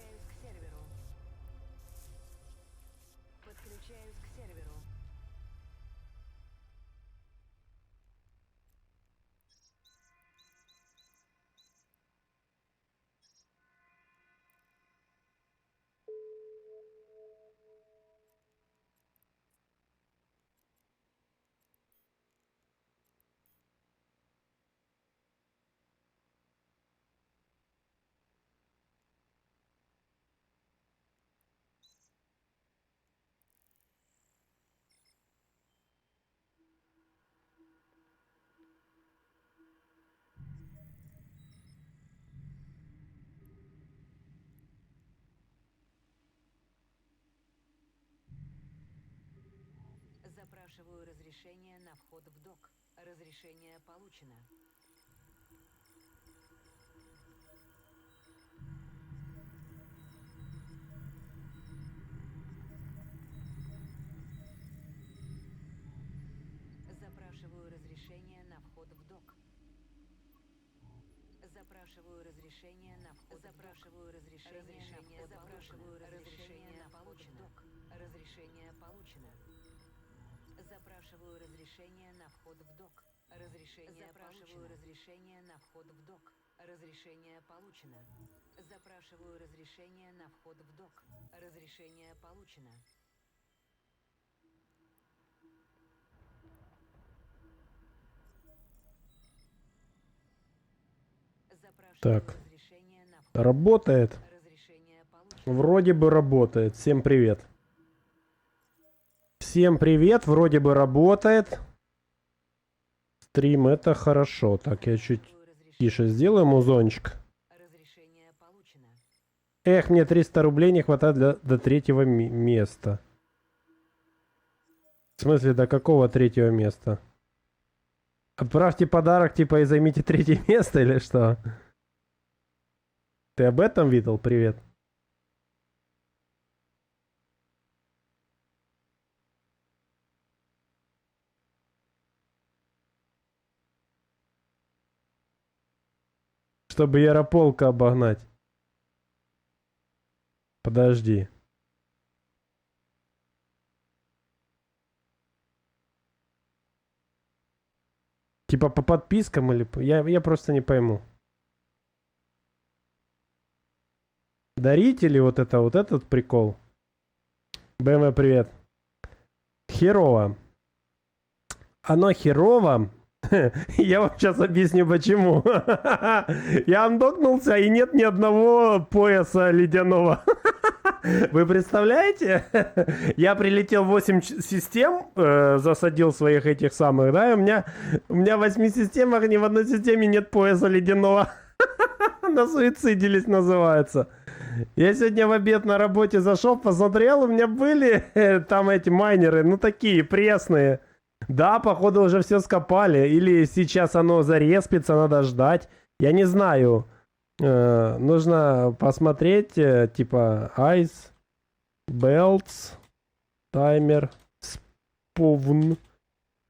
Подключаюсь к серверу. Подключаюсь к серверу. Запрашиваю разрешение на вход в док. Разрешение получено. Запрашиваю разрешение на вход в док. Запрашиваю разрешение на вход. Запрашиваю разрешение на вход. Запрашиваю разрешение на получено. Разрешение получено. Запрашиваю разрешение на вход в док. Разрешение запрашиваю разрешение на вход в док. Разрешение получено. Запрашиваю разрешение на вход в док. Разрешение получено. Так, работает. Вроде бы работает. Всем привет. Всем привет, вроде бы работает. Стрим, это хорошо. Так, я чуть тише сделаю музончик. Эх, мне 300 рублей не хватает до третьего места. В смысле, до какого третьего места? Отправьте подарок, типа, и займите третье место, или что? Ты об этом видел? Привет. Чтобы Ярополка обогнать. Подожди. Типа по подпискам или... Я просто не пойму. Дарить или вот этот прикол? БМВ, привет. Херово. Оно херово. Я вам сейчас объясню почему. Я андокнулся и нет ни одного пояса ледяного. Вы представляете? Я прилетел в 8 систем, засадил своих этих самых, да, и у меня в 8 системах ни в одной системе нет пояса ледяного. Насуицидились, называется. Я сегодня в обед на работе зашел, посмотрел, у меня были там эти майнеры, ну такие пресные. Да, походу уже все скопали. Или сейчас оно зареспится, надо ждать. Я не знаю. Нужно посмотреть, типа, Ice, Belts, Timer, Spawn,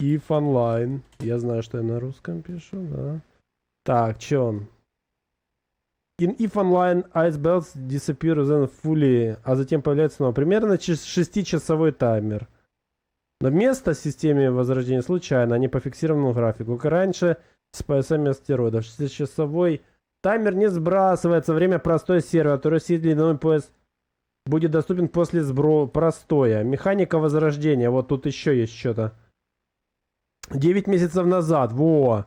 If Online. Я знаю, что я на русском пишу, да. Так, чё он? In If Online, Ice Belts disappear then fully, а затем появляется снова. Примерно 6-часовой таймер. Но место в системе возрождения случайно, а не по фиксированному графику. Как раньше с поясами астероидов. 6-часовой таймер не сбрасывается. Время простой сервер, который сидит ледяной пояс будет доступен после простоя. Механика возрождения. Вот тут еще есть что-то. 9 месяцев назад. Во!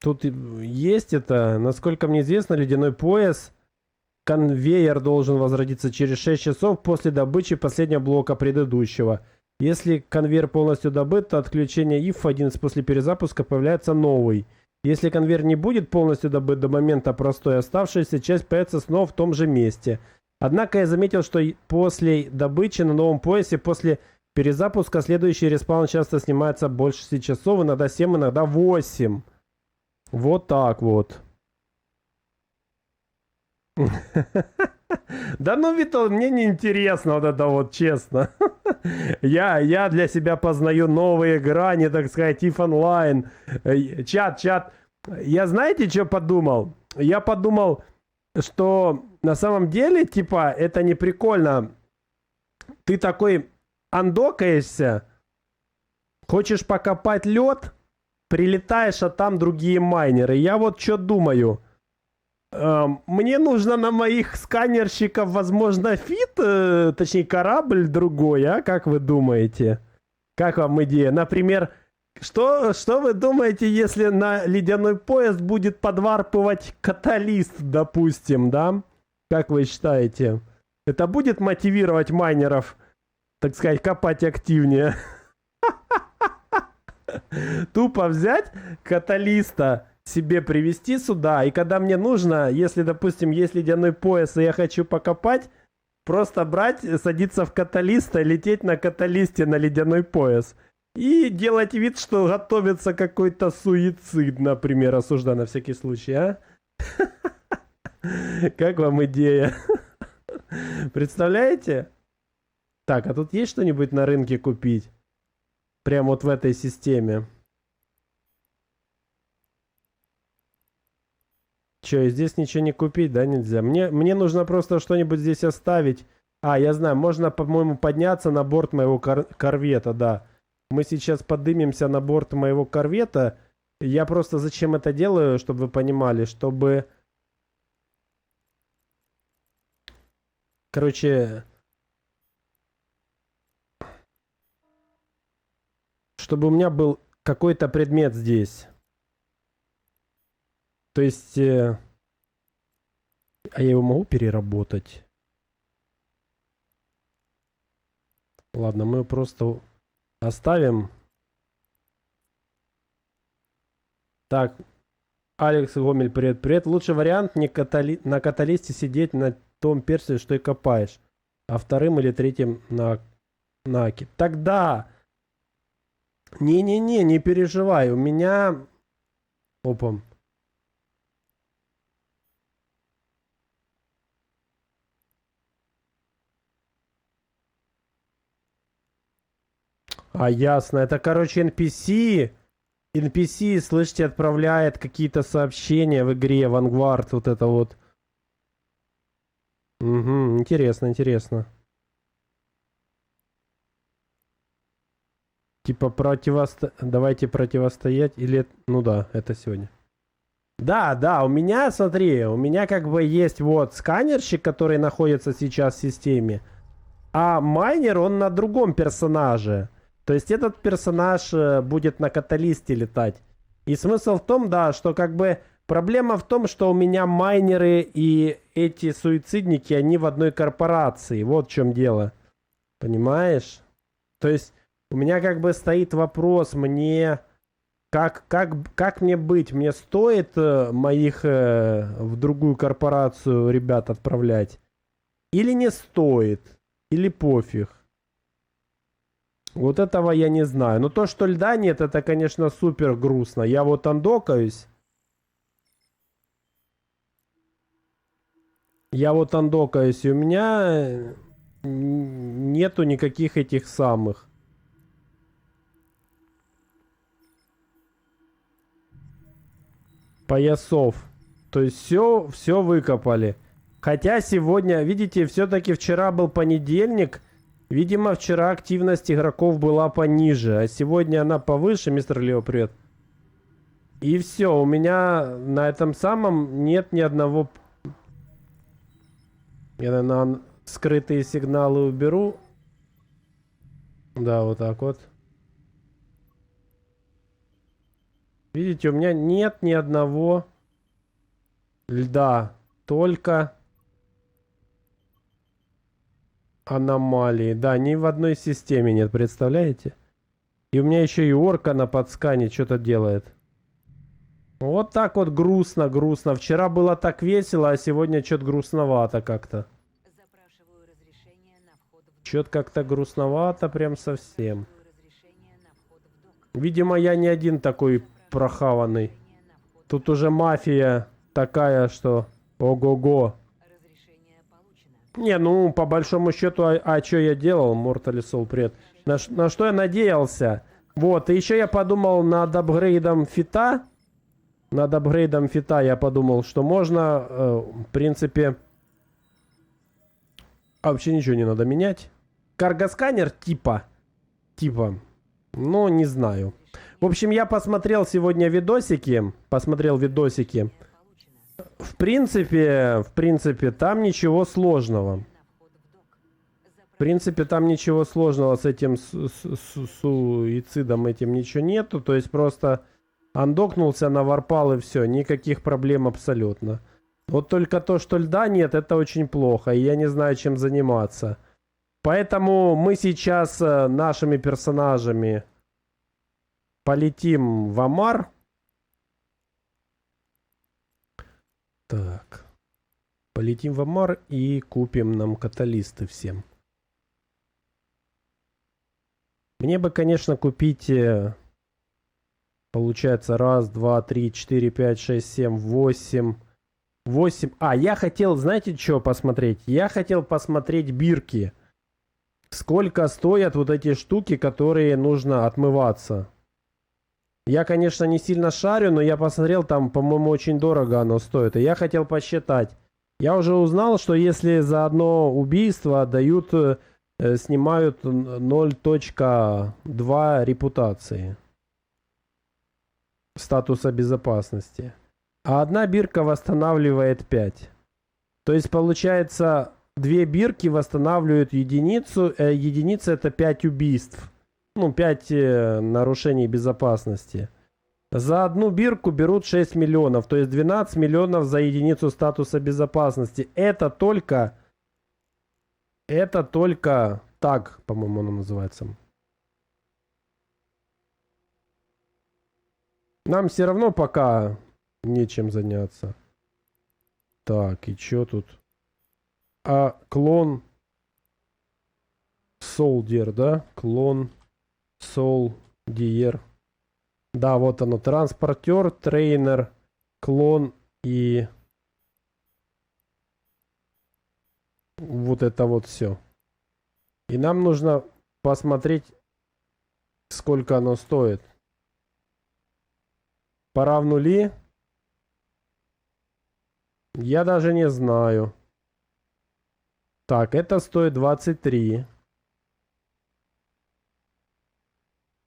Тут есть это. Насколько мне известно, ледяной пояс... Конвейер должен возродиться через 6 часов после добычи последнего блока предыдущего. Если конвейер полностью добыт, то отключение IF-11 после перезапуска появляется новый. Если конвейер не будет полностью добыт до момента простоя, оставшаяся часть появится снова в том же месте. Однако я заметил, что после добычи на новом поясе, после перезапуска, следующий респаун часто снимается больше 6 часов, иногда 7, иногда 8. Вот так вот. Да ну, Витал, мне не интересно вот это вот, честно. Я для себя познаю новые грани, так сказать, if онлайн. Чат. Я знаете, что подумал? Я подумал, что на самом деле, типа, это не прикольно. Ты такой андокаешься, хочешь покопать лед, прилетаешь, а там другие майнеры. Я вот что думаю. Мне нужно на моих сканерщиков, возможно, фит, точнее, корабль другой, а? Как вы думаете? Как вам идея? Например, что вы думаете, если на ледяной поезд будет подварпывать каталист, допустим, да? Как вы считаете? Это будет мотивировать майнеров, так сказать, копать активнее? Тупо взять каталиста, себе привезти сюда, и когда мне нужно, если, допустим, есть ледяной пояс, и я хочу покопать, просто брать, садиться в каталиста, лететь на каталисте на ледяной пояс. И делать вид, что готовится какой-то суицид, например, осуждаю на всякий случай, а? Как вам идея? Представляете? Так, а тут есть что-нибудь на рынке купить? Прям вот в этой системе. Че, и здесь ничего не купить, да, нельзя? Мне нужно просто что-нибудь здесь оставить. А, я знаю, можно, по-моему, подняться на борт моего корвета, да. Мы сейчас поднимемся на борт моего корвета. Я просто зачем это делаю, чтобы вы понимали, чтобы... Короче... Чтобы у меня был какой-то предмет здесь. То есть... а я его могу переработать? Ладно, мы просто оставим. Так, Алекс Гомель, привет, привет. Лучший вариант не на каталисте сидеть на том персе, что и копаешь, а вторым или третьим на наке. Тогда... Не-не-не, не переживай, у меня... Опа. А, ясно. Это, короче, NPC. NPC, слышите, отправляет какие-то сообщения в игре Vanguard. Вот это вот. Угу, интересно, интересно. Типа давайте противостоять или... Ну да, это сегодня. Да, да, у меня, смотри, у меня как бы есть вот сканерщик, который находится сейчас в системе. А майнер, он на другом персонаже. То есть этот персонаж будет на каталисте летать. И смысл в том, да, что как бы проблема в том, что у меня майнеры и эти суицидники, они в одной корпорации. Вот в чем дело. Понимаешь? То есть у меня как бы стоит вопрос, мне... Как мне быть? Мне стоит моих в другую корпорацию ребят отправлять? Или не стоит? Или пофиг? Вот этого я не знаю. Но то, что льда нет, это, конечно, супер грустно. Я вот андокаюсь. И у меня нету никаких этих самых. Поясов. То есть все выкопали. Хотя сегодня, видите, все-таки вчера был понедельник. Видимо, вчера активность игроков была пониже, а сегодня она повыше, мистер Лео, привет. И все, у меня на этом самом нет ни одного... Я, наверное, скрытые сигналы уберу. Да, вот так вот. Видите, у меня нет ни одного льда, только... аномалии. Да, ни в одной системе нет, представляете? И у меня еще и орка на подскане что-то делает. Вот так вот грустно. Вчера было так весело, а сегодня что-то грустновато как-то. Что-то как-то грустновато прям совсем. Видимо, я не один такой прохаванный. Тут уже мафия такая, что... Ого-го. Не, ну, по большому счету, что я делал, Mortal Soul, привет. На что я надеялся? Вот, и еще я подумал над апгрейдом фита. Я подумал, что можно, в принципе, А вообще ничего не надо менять. Каргосканер типа. Ну, не знаю. В общем, я посмотрел сегодня видосики. Получено. В принципе, там ничего сложного. На вход в док. В принципе, там ничего сложного с этим суицидом этим ничего нету. То есть просто андокнулся, наварпал и все. Никаких проблем абсолютно. Вот только то, что льда нет, это очень плохо. И я не знаю, чем заниматься. Поэтому мы сейчас нашими персонажами полетим в Амар. Так. Полетим в Амар и купим нам каталисты всем. Мне бы, конечно, купить... Получается, раз, два, три, четыре, пять, шесть, семь, восемь. 8. А, я хотел, знаете, что посмотреть? Я хотел посмотреть бирки. Сколько стоят вот эти штуки, которые нужно отмываться. Я, конечно, не сильно шарю, но я посмотрел, там, по-моему, очень дорого оно стоит. И я хотел посчитать. Я уже узнал, что если за одно убийство дают, снимают 0.2 репутации. Статуса безопасности. А одна бирка восстанавливает 5. То есть, получается, 2 бирки восстанавливают единицу. Единица это 5 убийств. Ну, 5 нарушений безопасности. За одну бирку берут 6 миллионов. То есть 12 миллионов за единицу статуса безопасности. Это только так, по-моему, оно называется. Нам все равно пока нечем заняться. Так, и чё тут? А, клон Солдер, да? Клон Солдер. Да, вот оно. Транспортер, трейнер, клон и... Вот это вот все. И нам нужно посмотреть, сколько оно стоит. Поравнули? Я даже не знаю. Так, это стоит 23.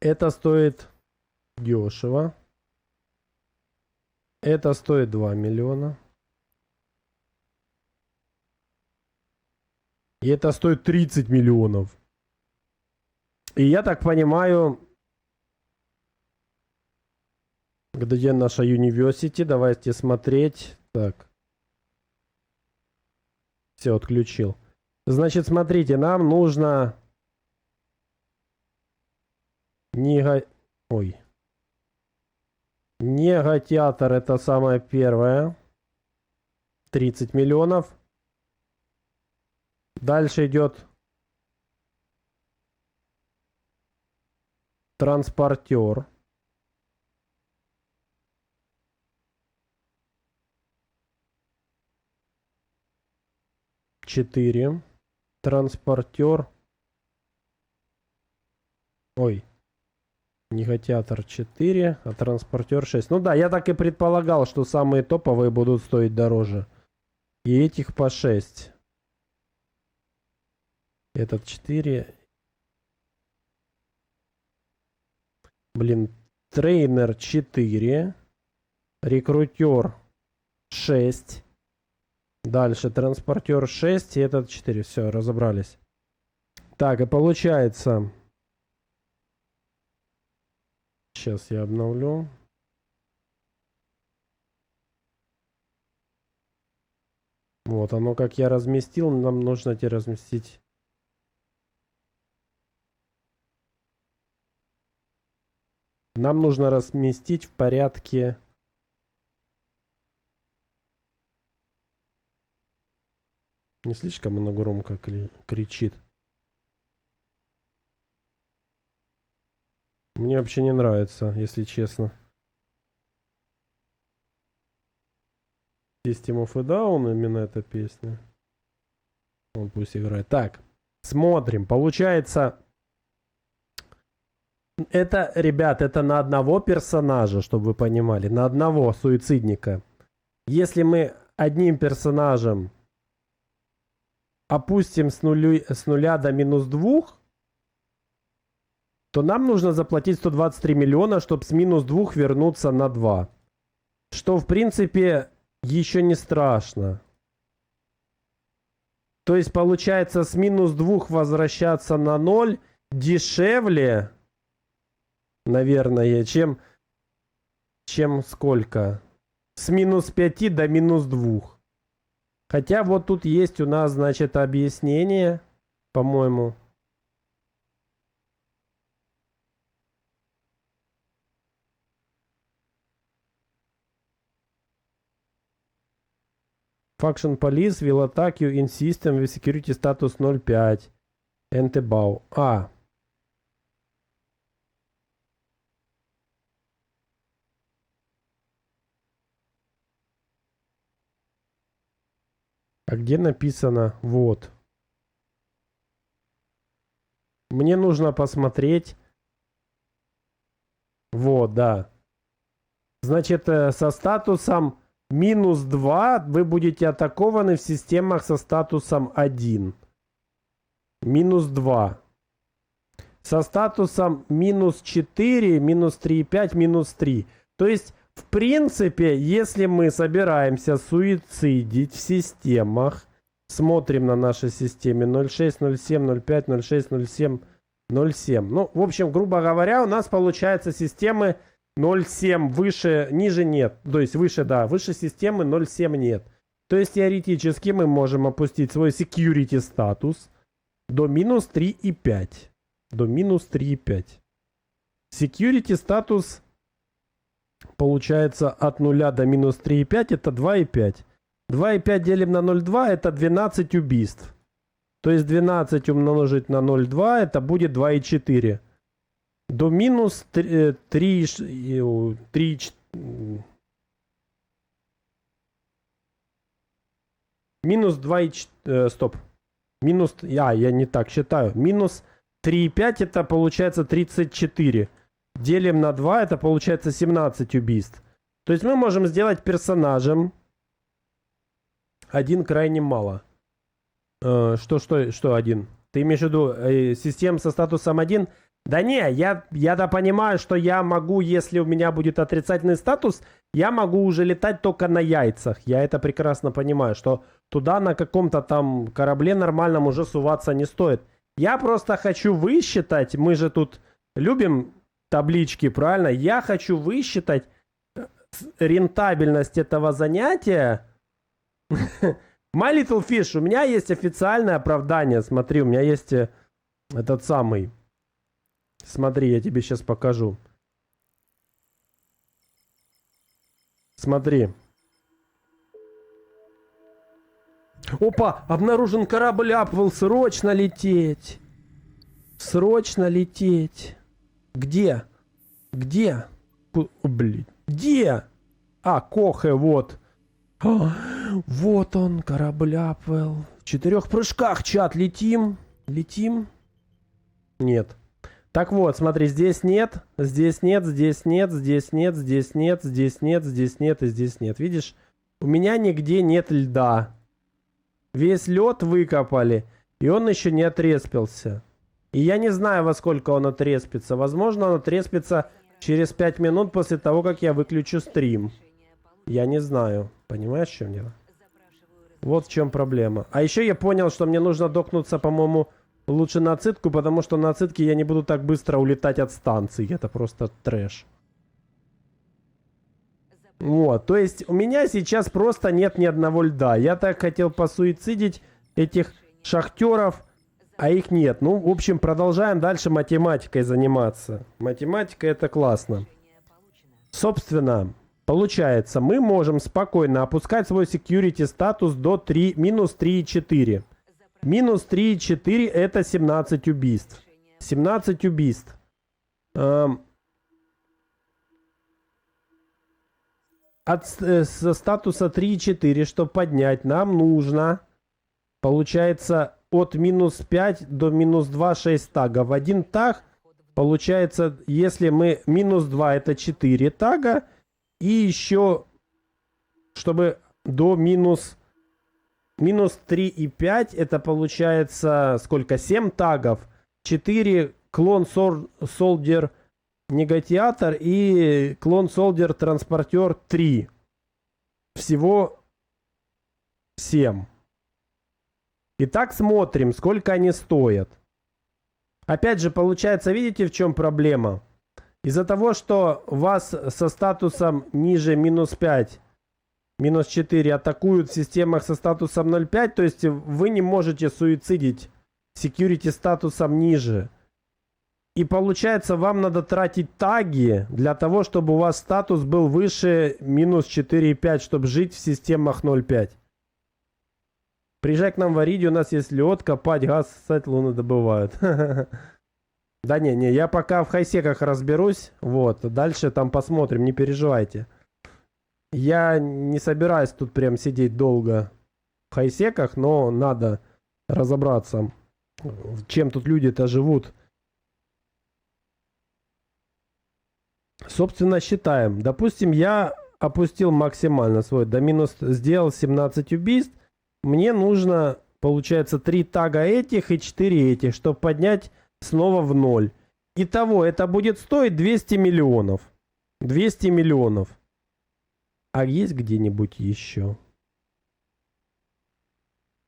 Это стоит дешево. Это стоит 2 миллиона. И это стоит 30 миллионов. И я так понимаю... Где наша University? Давайте смотреть. Так. Все, отключил. Значит, смотрите, нам нужно... Ой. Негатеатр это самое первое. 30 миллионов. Дальше идет транспортер. Четыре. Транспортер. Ой. Негатеатр 4, а транспортер 6. Ну да, я так и предполагал, что самые топовые будут стоить дороже. И этих по 6. Этот 4. Блин, трейнер 4. Рекрутер 6. Дальше транспортер 6 и этот 4. Все, разобрались. Так, и получается... Сейчас я обновлю. Вот оно, как я разместил. Нам нужно теперь разместить. Нам нужно разместить в порядке... Не слишком оно громко кричит. Мне вообще не нравится, если честно. System of a Down, именно эта песня. Он пусть играет. Так, смотрим. Получается... Это, ребят, это на одного персонажа, чтобы вы понимали. На одного суицидника. Если мы одним персонажем опустим с нуля до минус 2, то нам нужно заплатить 123 миллиона, чтобы с минус 2 вернуться на 2. Что, в принципе, еще не страшно. То есть, получается, с минус 2 возвращаться на 0 дешевле, наверное, чем сколько? С минус 5 до минус 2. Хотя вот тут есть у нас, значит, объяснение, по-моему. Faction Police will attack you in system with security status 0.5. Антибау. А. А где написано вот? Мне нужно посмотреть. Вот, да. Значит, со статусом минус 2 вы будете атакованы в системах со статусом 1. Минус 2. Со статусом минус 4, минус 3,5, минус 3. То есть, в принципе, если мы собираемся суицидить в системах, смотрим на нашей системе 0.6, 0.7, 0.5, 0.6, 0.7, 0.7. Ну, в общем, грубо говоря, у нас получается системы 0.7 выше, ниже нет. То есть выше, да, выше системы 0.7 нет. То есть теоретически мы можем опустить свой security статус до минус 3,5. До минус 3,5. Security статус получается от 0 до минус 3,5 это 2,5. 2,5 делим на 0,2 это 12 убийств. То есть 12 умножить на 0,2 это будет 2,4. До минус 3, минус 2, стоп. Минус, я не так считаю. Минус 3,5 это получается 34. Делим на 2 это получается 17 убийств. То есть мы можем сделать персонажем один крайне мало. Что один? Ты имеешь в виду систем со статусом 1? Да не, я понимаю, что я могу, если у меня будет отрицательный статус, я могу уже летать только на яйцах. Я это прекрасно понимаю, что туда на каком-то там корабле нормальном уже суваться не стоит. Я просто хочу высчитать, мы же тут любим таблички, правильно? Я хочу высчитать рентабельность этого занятия. My Little Fish, у меня есть официальное оправдание. Смотри, у меня есть этот самый. Смотри, я тебе сейчас покажу. Смотри. Опа, обнаружен корабль Апвелл, срочно лететь. Срочно лететь. Где? Где? Блин. Где? А, Кохе, вот. Вот он, корабль Апвелл. В 4 прыжках, чат, летим. Летим. Нет. Так вот, смотри, здесь нет, здесь нет, здесь нет, здесь нет, здесь нет, здесь нет, здесь нет и здесь нет. Видишь? У меня нигде нет льда. Весь лед выкопали, и он еще не отреспился. И я не знаю, во сколько он отреспится. Возможно, он отреспится через 5 минут после того, как я выключу стрим. Я не знаю. Понимаешь, в чем дело? Вот в чем проблема. А еще я понял, что мне нужно докнуться, по-моему, лучше на цитку, потому что на цитке я не буду так быстро улетать от станции. Это просто трэш. Вот, то есть у меня сейчас просто нет ни одного льда. Я так хотел посуицидить этих шахтеров, а их нет. Ну, в общем, продолжаем дальше математикой заниматься. Математика это классно. Собственно, получается, мы можем спокойно опускать свой security статус до минус 3,4. Минус 3,4 это 17 убийств. 17 убийств. Со статуса 3,4, чтобы поднять, нам нужно, получается, от минус 5 до минус 2 6 тагов. Один таг, получается, если мы минус 2 это 4 тага. И еще, чтобы до минус Минус 3,5 это получается сколько? 7 тагов. 4 клон Soldier негатиатор и клон Soldier транспортер 3. Всего 7. Итак, смотрим, сколько они стоят. Опять же, получается, видите, в чем проблема? Из-за того, что вас со статусом ниже минус 5, минус 4 атакуют в системах со статусом 0,5, то есть вы не можете суицидить security статусом ниже. И получается, вам надо тратить таги для того, чтобы у вас статус был выше минус 4,5, чтобы жить в системах 0,5. Приезжай к нам в Ариди, у нас есть лед, копать, газ, ссать, луны добывают. Да не, я пока в хайсеках разберусь, вот, дальше там посмотрим, не переживайте. Я не собираюсь тут прям сидеть долго в хайсеках, но надо разобраться, чем тут люди-то живут. Собственно, считаем. Допустим, я опустил максимально свой, до минус, сделал 17 убийств. Мне нужно, получается, 3 тага этих и 4 этих, чтобы поднять снова в 0. Итого, это будет стоить 200 миллионов. 200 миллионов. А есть где-нибудь еще?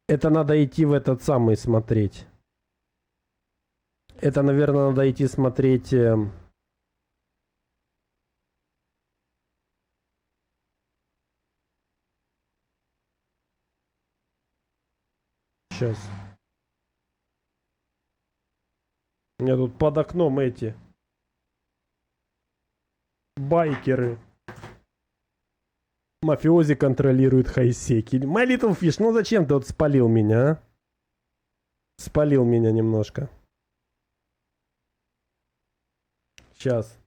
Это надо идти в этот самый смотреть. Это, наверное, надо идти смотреть... Сейчас. У меня тут под окном эти байкеры. Мафиози контролируют хайсеки. My Little Fish, ну зачем ты вот спалил меня, а? Спалил меня немножко. Сейчас.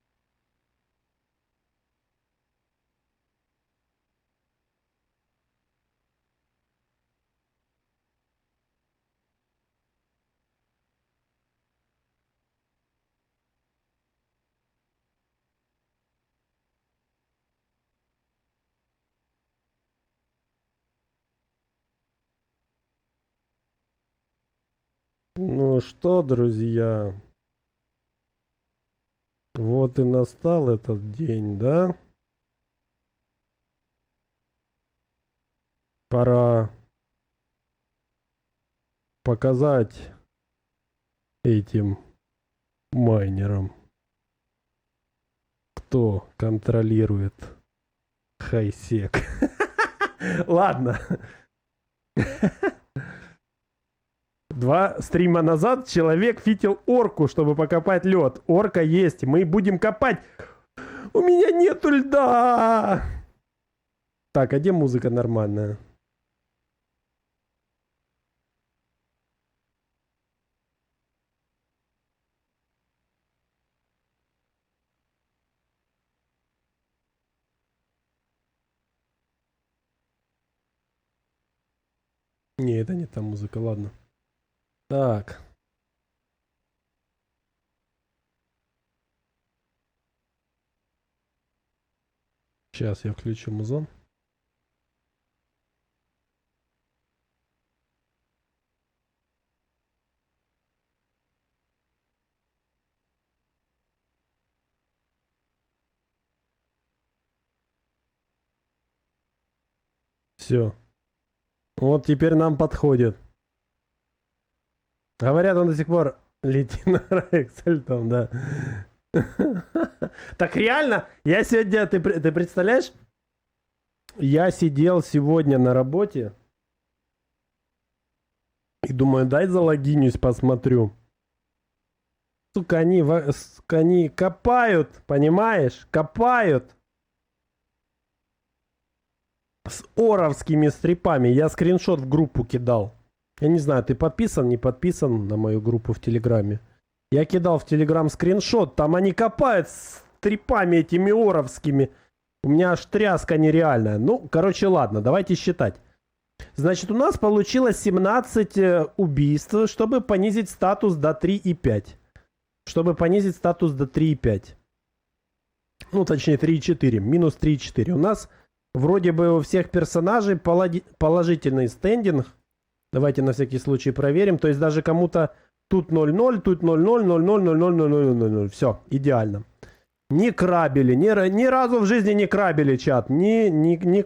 Ну что, друзья, вот и настал этот день, да? Пора показать этим майнерам, кто контролирует хайсек. Ладно. 2 стрима назад человек фитил орку, чтобы покопать лед. Орка есть. Мы будем копать. У меня нету льда. Так, а где музыка нормальная? Не, это не та музыка, ладно. Так. Сейчас я включу музон. Все. Вот теперь нам подходит. Говорят, он до сих пор летит на Рексельтон, да. Так реально, я сегодня, ты представляешь? Я сидел сегодня на работе и думаю, дай залогинюсь, посмотрю. Сука, они копают, понимаешь? Копают. С оровскими стрипами. Я скриншот в группу кидал. Я не знаю, ты подписан, не подписан на мою группу в Телеграме. Я кидал в Телеграм скриншот. Там они копают с стрипами этими оровскими. У меня аж тряска нереальная. Ну, короче, ладно, давайте считать. Значит, у нас получилось 17 убийств, чтобы понизить статус до 3,5. Чтобы понизить статус до 3,5. Ну, точнее, 3,4. Минус 3,4. У нас Вроде бы у всех персонажей положительный стендинг. Давайте на всякий случай проверим. То есть даже кому-то тут 0-0, тут 0-0, 0-0, 0-0, 0-0, 0-0. Все, идеально. Не крабили, ни разу в жизни не крабили, чат. Ни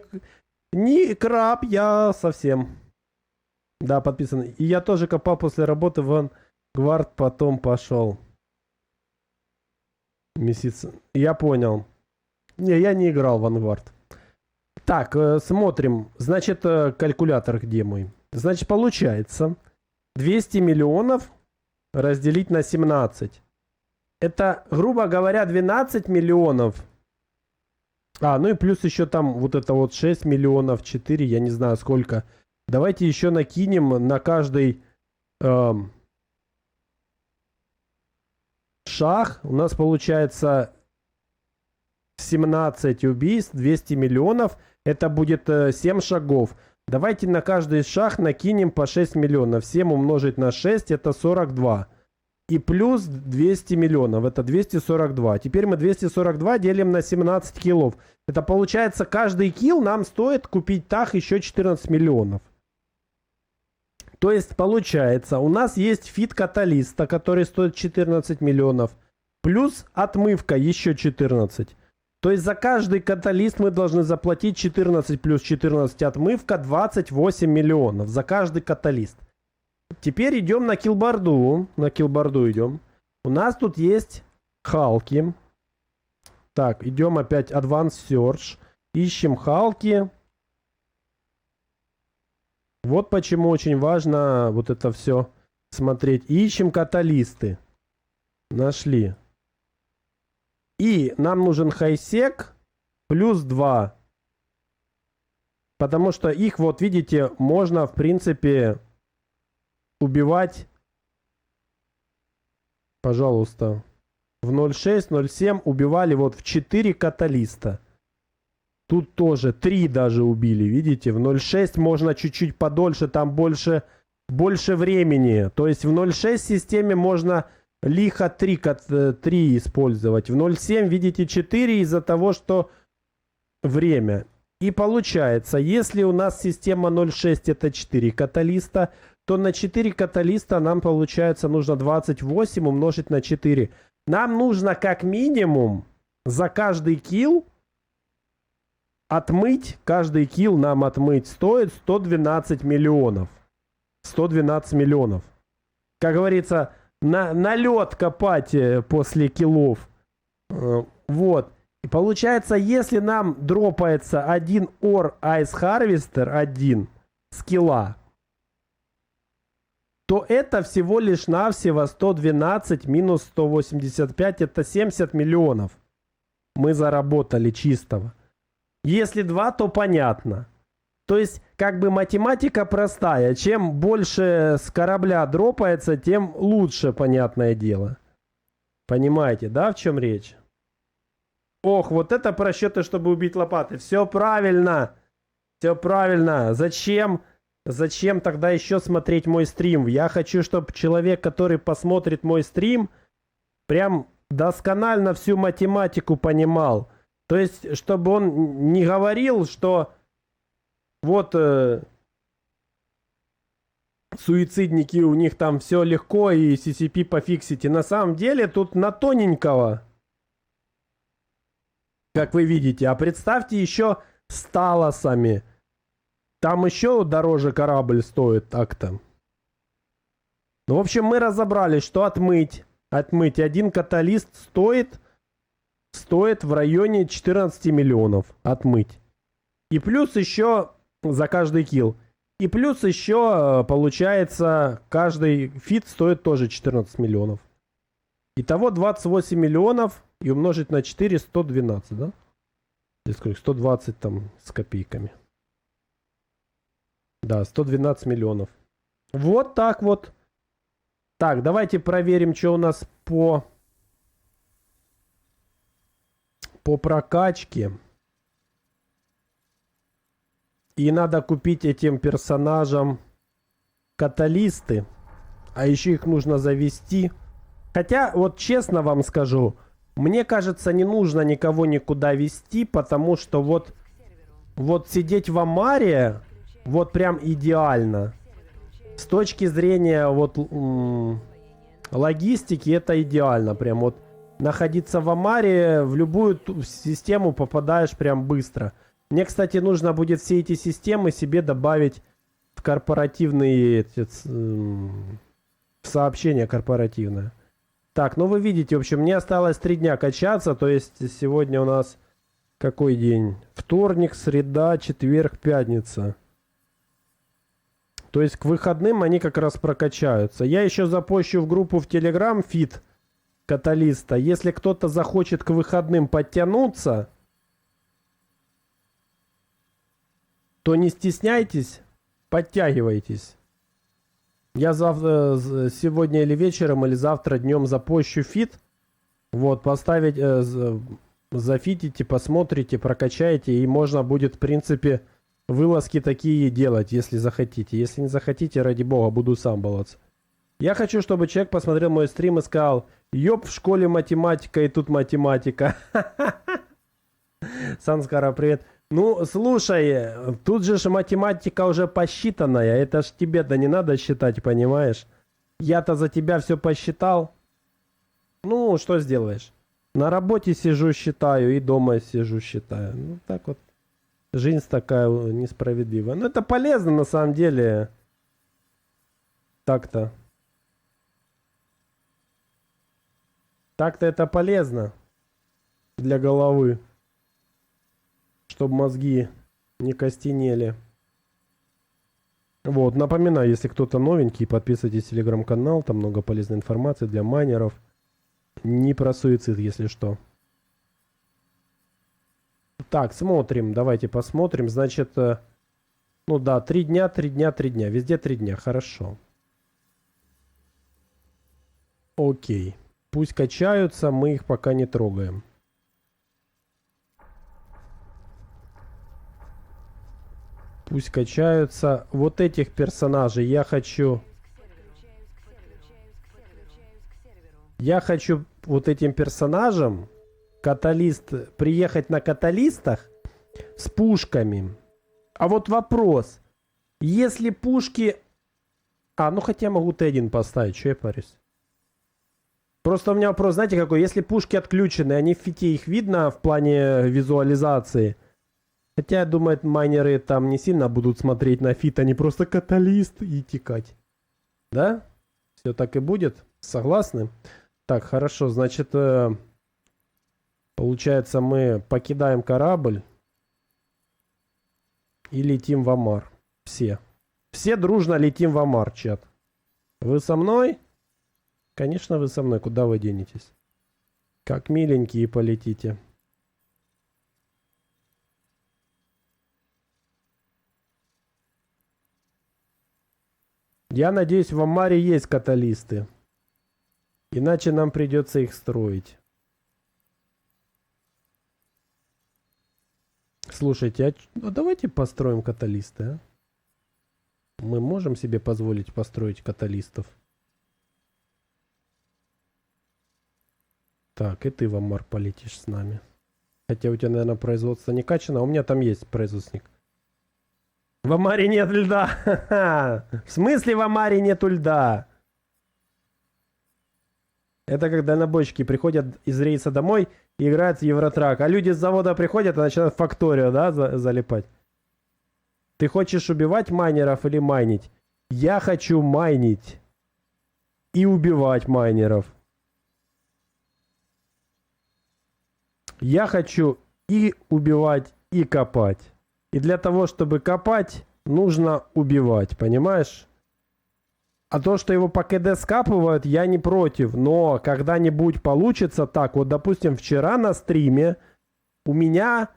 краб я совсем. Да, подписан. И я тоже копал после работы в Vanguard, потом пошел. Месяц. Я понял. Не, я не играл в Vanguard. Так, смотрим. Значит, калькулятор где мой? Значит, получается 200 миллионов разделить на 17. Это, грубо говоря, 12 миллионов. А, ну и плюс еще там вот это вот 6 миллионов, 4, я не знаю сколько. Давайте еще накинем на каждый шаг. У нас получается 17 убийств, 200 миллионов. Это будет 7 шагов. Давайте на каждый шаг накинем по 6 миллионов. 7 умножить на 6 это 42. И плюс 200 миллионов. Это 242. Теперь мы 242 делим на 17 киллов. Это получается каждый килл нам стоит купить тах еще 14 миллионов. То есть получается у нас есть фит каталиста, который стоит 14 миллионов. Плюс отмывка еще 14. То есть за каждый каталист мы должны заплатить 14 плюс 14 отмывка, 28 миллионов за каждый каталист. Теперь идем на киллборду. На киллборду идем. У нас тут есть халки. Так, идем опять Advanced Search. Ищем халки. Вот почему очень важно вот это все смотреть. Ищем каталисты. Нашли. И нам нужен хайсек плюс 2. Потому что их, вот видите, можно, в принципе, убивать, пожалуйста, в 0.6, 0.7 убивали вот в 4 каталиста. Тут тоже 3 даже убили, видите, в 0.6 можно чуть-чуть подольше, там больше времени. То есть в 0.6 системе можно лихо 3 использовать. В 0.7, видите, 4 из-за того, что время. И получается, если у нас система 0.6 это 4 каталиста, то на 4 каталиста нам, получается, нужно 28 умножить на 4. Нам нужно как минимум за каждый килл отмыть, каждый килл нам отмыть стоит 112 миллионов. 112 миллионов. Как говорится, на лед копать после киллов. Вот. И получается, если нам дропается один Ore Ice Harvester, один скилла, то это всего лишь навсего 112 минус 185, это 70 миллионов. Мы заработали чистого. Если 2, то понятно. То есть, как бы математика простая. Чем больше с корабля дропается, тем лучше, понятное дело. Понимаете, да, в чем речь? Ох, вот это просчеты, чтобы убить лопаты. Все правильно. Все правильно. Зачем тогда еще смотреть мой стрим? Я хочу, чтобы человек, который посмотрит мой стрим, прям досконально всю математику понимал. То есть, чтобы он не говорил, что вот суицидники, у них там все легко и CCP пофиксите. На самом деле тут на тоненького, как вы видите. А представьте еще с талосами. Там еще дороже корабль стоит так-то. Ну, в общем, мы разобрались, что отмыть один каталист стоит в районе 14 миллионов. Отмыть. И плюс еще за каждый килл. И плюс еще, получается, каждый фит стоит тоже 14 миллионов. Итого 28 миллионов и умножить на 4 112, да? Здесь сколько? 120 там с копейками. Да, 112 миллионов. Вот так вот. Так, давайте проверим, что у нас по прокачке. И надо купить этим персонажам каталисты. А еще их нужно завести. Хотя, вот честно вам скажу, мне кажется, не нужно никого никуда вести, потому что вот вот сидеть в Амаре, вот прям идеально. С точки зрения вот логистики это идеально. Прям вот находиться в Амаре, в любую систему попадаешь прям быстро. Мне, кстати, нужно будет все эти системы себе добавить в корпоративные в сообщения корпоративное. Так, ну вы видите, в общем, мне осталось 3 дня качаться, то есть сегодня у нас какой день? Вторник, среда, четверг, пятница. То есть к выходным они как раз прокачаются. Я еще запущу в группу в Telegram фит Каталиста. Если кто-то захочет к выходным подтянуться, то не стесняйтесь, подтягивайтесь. Я завтра, сегодня или вечером, или завтра днем запущу фит. Вот, поставить, зафитите, посмотрите, прокачаете, и можно будет, в принципе, вылазки такие делать, если захотите. Если не захотите, ради бога, буду сам баловаться. Я хочу, чтобы человек посмотрел мой стрим и сказал: ёб, в школе математика, и тут математика. Санскара, привет. Ну, слушай, тут же математика уже посчитанная. Это ж тебе-то не надо считать, понимаешь? Я-то за тебя все посчитал. Ну, что сделаешь? На работе сижу, считаю, и дома сижу, считаю. Ну, так вот. Жизнь такая несправедливая. Но это полезно, на самом деле. Так-то. Так-то это полезно. Для головы. Чтобы мозги не костенели. Вот, напоминаю, если кто-то новенький, подписывайтесь в телеграм-канал, там много полезной информации для майнеров. Не про суицид, если что. Так, смотрим, давайте посмотрим. Значит, ну да, 3 дня, 3 дня, 3 дня. Везде 3 дня, хорошо. Окей. Пусть качаются, мы их пока не трогаем. Пусть качаются. Вот этих персонажей я хочу... Я хочу вот этим персонажам, каталист, приехать на каталистах с пушками. А вот вопрос. Если пушки... А, ну хотя могу Т1 поставить, что я парюсь? Просто у меня вопрос, знаете какой? Если пушки отключены, они в фите, их видно в плане визуализации? Хотя, я думаю, майнеры там не сильно будут смотреть на фит, они просто каталист и текать. Да? Все так и будет? Согласны? Так, хорошо, значит, получается, мы покидаем корабль и летим в Амар. Все. Все дружно летим в Амар, чат. Вы со мной? Конечно, вы со мной. Куда вы денетесь? Как миленькие полетите. Я надеюсь, в Амаре есть каталисты. Иначе нам придется их строить. Слушайте, а давайте построим каталисты, а? Мы можем себе позволить построить каталистов? Так, и ты в Амар полетишь с нами. Хотя у тебя, наверное, производство не качано, а у меня там есть производственник. В Амаре нет льда. В смысле в Амаре нету льда? Это когда дальнобойщики приходят из рейса домой и играют в Евротрак. А люди с завода приходят и начинают факторию, да, залипать. Ты хочешь убивать майнеров или майнить? Я хочу майнить. И убивать майнеров. Я хочу и убивать, и копать. И для того, чтобы копать, нужно убивать, понимаешь? А то, что его по КД скапывают, я не против. Но когда-нибудь получится так. Вот, допустим, вчера на стриме у меня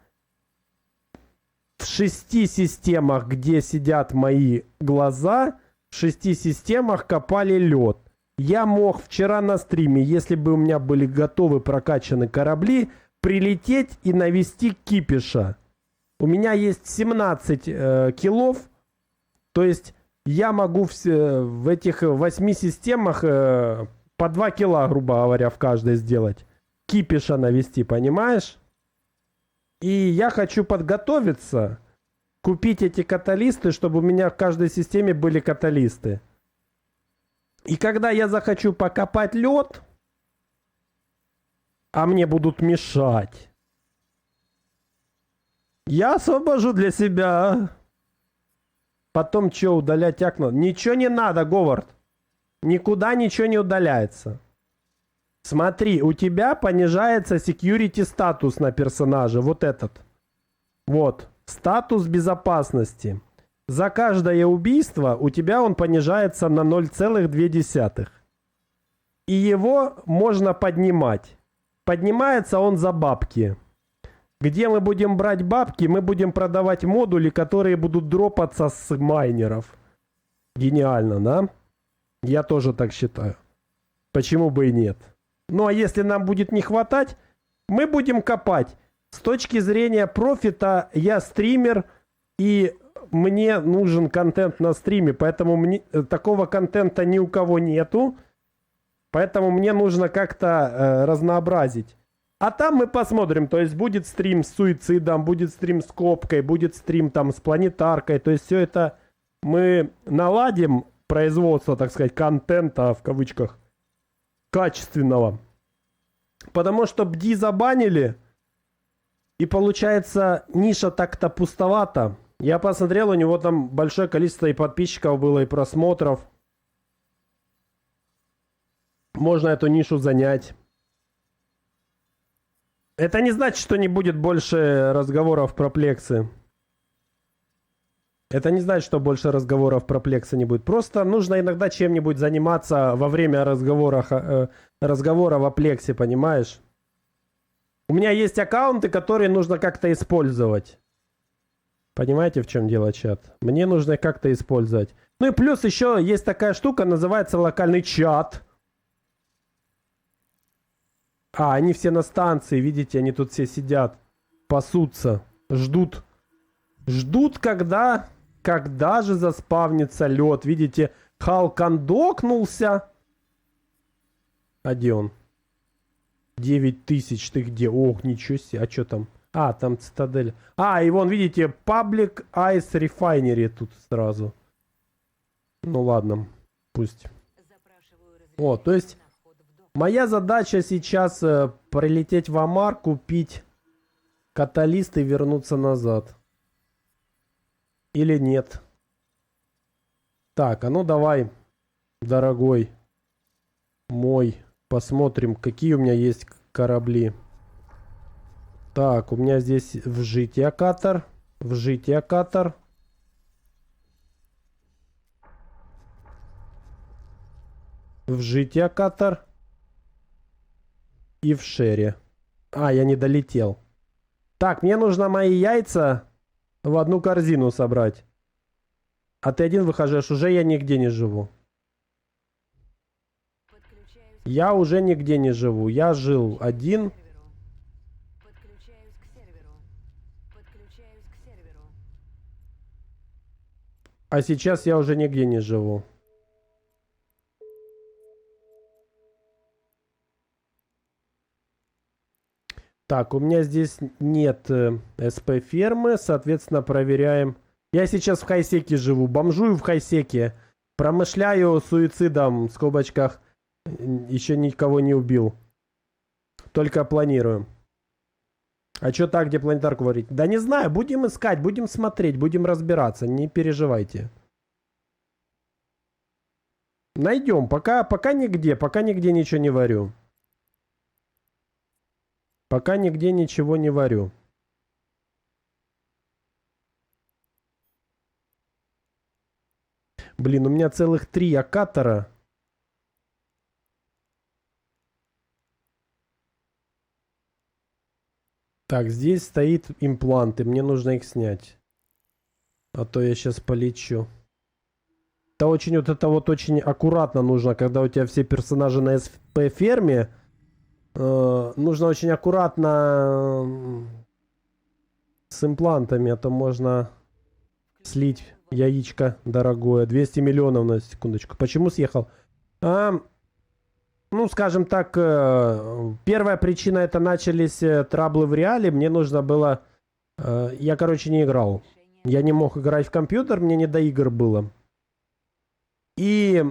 в 6 системах, где сидят мои глаза, в 6 системах копали лед. Я мог вчера на стриме, если бы у меня были готовы прокачаны корабли, прилететь и навести кипиша. У меня есть 17 киллов, то есть я могу в этих 8 системах по 2 килла, грубо говоря, в каждой сделать. Кипиша навести, понимаешь? И я хочу подготовиться купить эти каталисты, чтобы у меня в каждой системе были каталисты. И когда я захочу покопать лед, а мне будут мешать, я освобожу для себя. Потом что, удалять окно? Ничего не надо, Говард. Никуда ничего не удаляется. Смотри, у тебя понижается security статус на персонаже. Вот этот. Вот. Статус безопасности. За каждое убийство у тебя он понижается на 0,2. И его можно поднимать. Поднимается он за бабки. Где мы будем брать бабки? Мы будем продавать модули, которые будут дропаться с майнеров. Гениально, да? Я тоже так считаю. Почему бы и нет? Ну а если нам будет не хватать, мы будем копать. С точки зрения профита я стример, и мне нужен контент на стриме, поэтому такого контента ни у кого нету. Поэтому мне нужно как-то разнообразить. А там мы посмотрим, то есть будет стрим с суицидом, будет стрим с копкой, будет стрим там с планетаркой. То есть все это мы наладим, производство, так сказать, контента, в кавычках, качественного. Потому что BD забанили, и получается ниша так-то пустовата. Я посмотрел, у него там большое количество и подписчиков было, и просмотров. Можно эту нишу занять. Это не значит, что не будет больше разговоров про плексы. Это не значит, что больше разговоров про плексы не будет. Просто нужно иногда чем-нибудь заниматься во время разговора о плексе, понимаешь? У меня есть аккаунты, которые нужно как-то использовать. Понимаете, в чем дело, чат? Мне нужно их как-то использовать. Ну и плюс еще есть такая штука, называется локальный чат. А, они все на станции, видите, они тут все сидят, пасутся, ждут. Ждут, когда же заспавнится лед. Видите, Халкан докнулся. А где он? 9000, ты где? Ох, ничего себе, а что там? А, там цитадель. А, и вон, видите, Public Ice Refinery тут сразу. Ну ладно, пусть. О, то есть... Моя задача сейчас прилететь в Амар, купить каталист и вернуться назад. Или нет? Так, а ну давай, дорогой мой, посмотрим, какие у меня есть корабли. Так, у меня здесь вжитие катер. Вжитие катер. Вжитие катер. И в шере. А, я не долетел. Так, мне нужно мои яйца в одну корзину собрать. А ты один выхожешь, уже я нигде не живу. Я уже нигде не живу. Я жил один. А сейчас я уже нигде не живу. Так, у меня здесь нет СП-фермы, соответственно, проверяем. Я сейчас в Хайсеке живу, бомжую в Хайсеке. Промышляю суицидом, в скобочках, еще никого не убил. Только планирую. А что так, где планетарку варить? Да не знаю, будем искать, будем смотреть, будем разбираться, не переживайте. Найдем, пока нигде ничего не варю. Пока нигде ничего не варю. Блин, у меня целых 3 акатора. Так, здесь стоит импланты. Мне нужно их снять. А то я сейчас полечу. Это очень аккуратно нужно, когда у тебя все персонажи на СП-ферме. Нужно очень аккуратно с имплантами, а то можно слить яичко дорогое. 200 миллионов на секундочку. Почему съехал? Ну, скажем так, первая причина — это начались траблы в реале. Мне нужно было... Я, короче, не играл. Я не мог играть в компьютер, мне не до игр было. И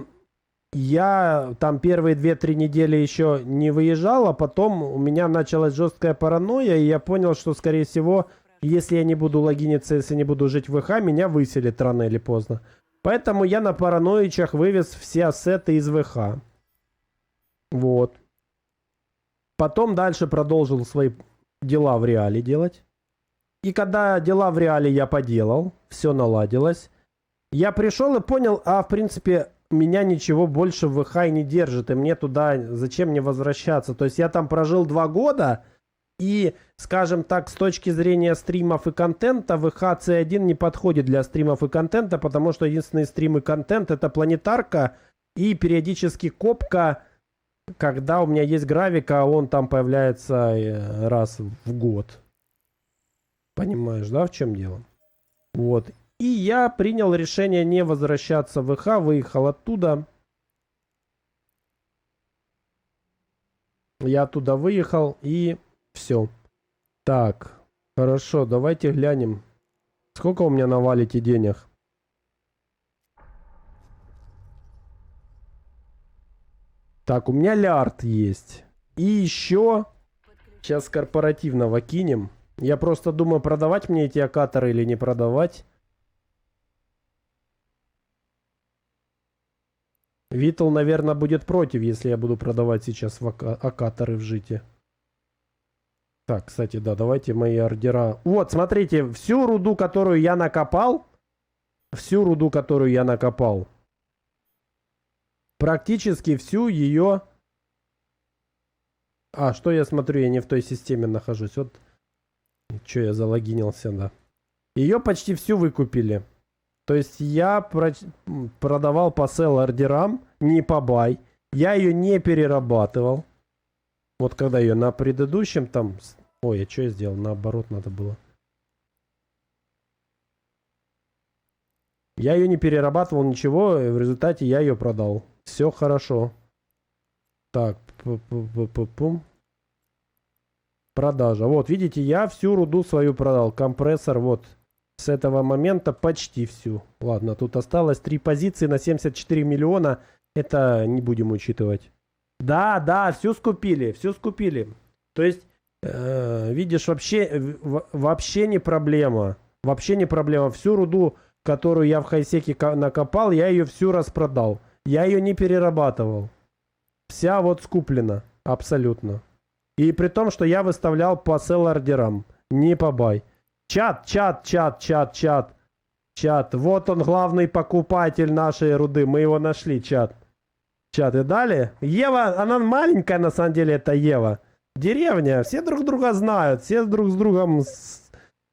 я там первые 2-3 недели еще не выезжал, а потом у меня началась жесткая паранойя, и я понял, что, скорее всего, если я не буду логиниться, если не буду жить в ВХ, меня выселят рано или поздно. Поэтому я на параноичах вывез все ассеты из ВХ. Вот. Потом дальше продолжил свои дела в реале делать. И когда дела в реале я поделал, все наладилось, я пришел и понял, в принципе, меня ничего больше в ВХ и не держит, и мне туда, зачем мне возвращаться? То есть я там прожил 2 года, и, скажем так, с точки зрения стримов и контента, ВХ C1 не подходит для стримов и контента, потому что единственные стримы и контент это планетарка и периодически копка, когда у меня есть графика, он там появляется раз в год. Понимаешь, да, в чем дело? Вот. И я принял решение не возвращаться в ВХ, выехал оттуда. Я оттуда выехал и все. Так, хорошо, давайте глянем. Сколько у меня навалите денег? Так, у меня лярд есть. И еще... Сейчас корпоративного кинем. Я просто думаю, продавать мне эти акаторы или не продавать. Витл, наверное, будет против, если я буду продавать сейчас акаторы в жите. Так, кстати, да, давайте мои ордера... Вот, смотрите, всю руду, которую я накопал, практически всю ее... что я смотрю, я не в той системе нахожусь. Вот, что я залогинился, да. Ее почти всю выкупили. То есть я продавал по sell ордерам, не по buy. Я ее не перерабатывал. Вот когда ее на предыдущем там... Ой, а что я сделал? Наоборот надо было. Я ее не перерабатывал, ничего. В результате я ее продал. Все хорошо. Так. Пум. Продажа. Вот, видите, я всю руду свою продал. Компрессор, вот. С этого момента почти всю. Ладно, тут осталось 3 позиции на 74 миллиона. Это не будем учитывать. Да, всю скупили. То есть, видишь, вообще не проблема. Вообще не проблема. Всю руду, которую я в хайсеке накопал, я ее всю распродал. Я ее не перерабатывал. Вся вот скуплена. Абсолютно. И при том, что я выставлял по sell ордерам. Не по buy. Чат. Вот он, главный покупатель нашей руды. Мы его нашли, чат. И далее. Ева, она маленькая, на самом деле, это Ева. Деревня. Все друг друга знают. Все друг с другом,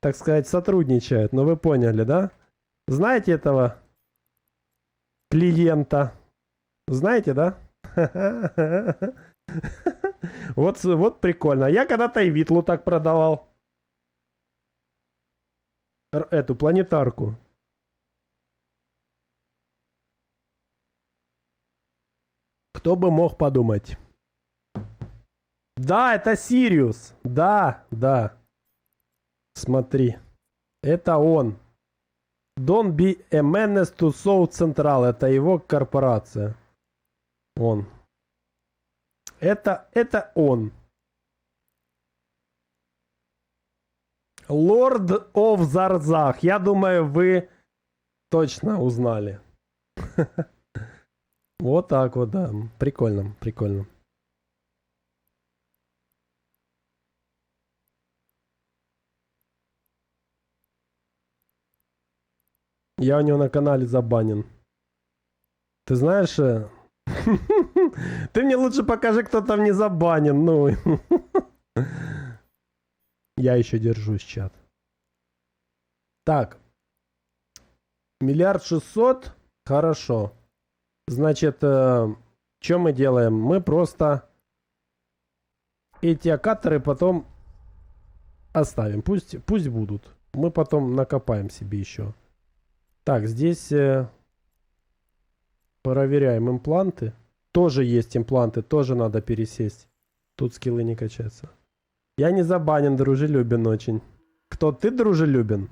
так сказать, сотрудничают. Ну, вы поняли, да? Знаете этого клиента? Знаете, да? Вот прикольно. Я когда-то и Витлу так продавал. Эту планетарку. Кто бы мог подумать? Да, это Сириус. Да. Смотри. Это он. Don't be a menace to South Central. Это его корпорация. Он. Это он. Lord of Zarzach. Я думаю, вы точно узнали. Вот так вот, да. Прикольно. Я у него на канале забанен. Ты знаешь... Ты мне лучше покажи, кто там не забанен. Ну... Я еще держусь, чат. Так. 1 600 000 000. Хорошо. Значит, что мы делаем? Мы просто эти акаторы потом оставим. Пусть будут. Мы потом накопаем себе еще. Так, здесь проверяем импланты. Тоже есть импланты, тоже надо пересесть. Тут скиллы не качаются. Я не забанен, дружелюбен очень. Кто ты, дружелюбен?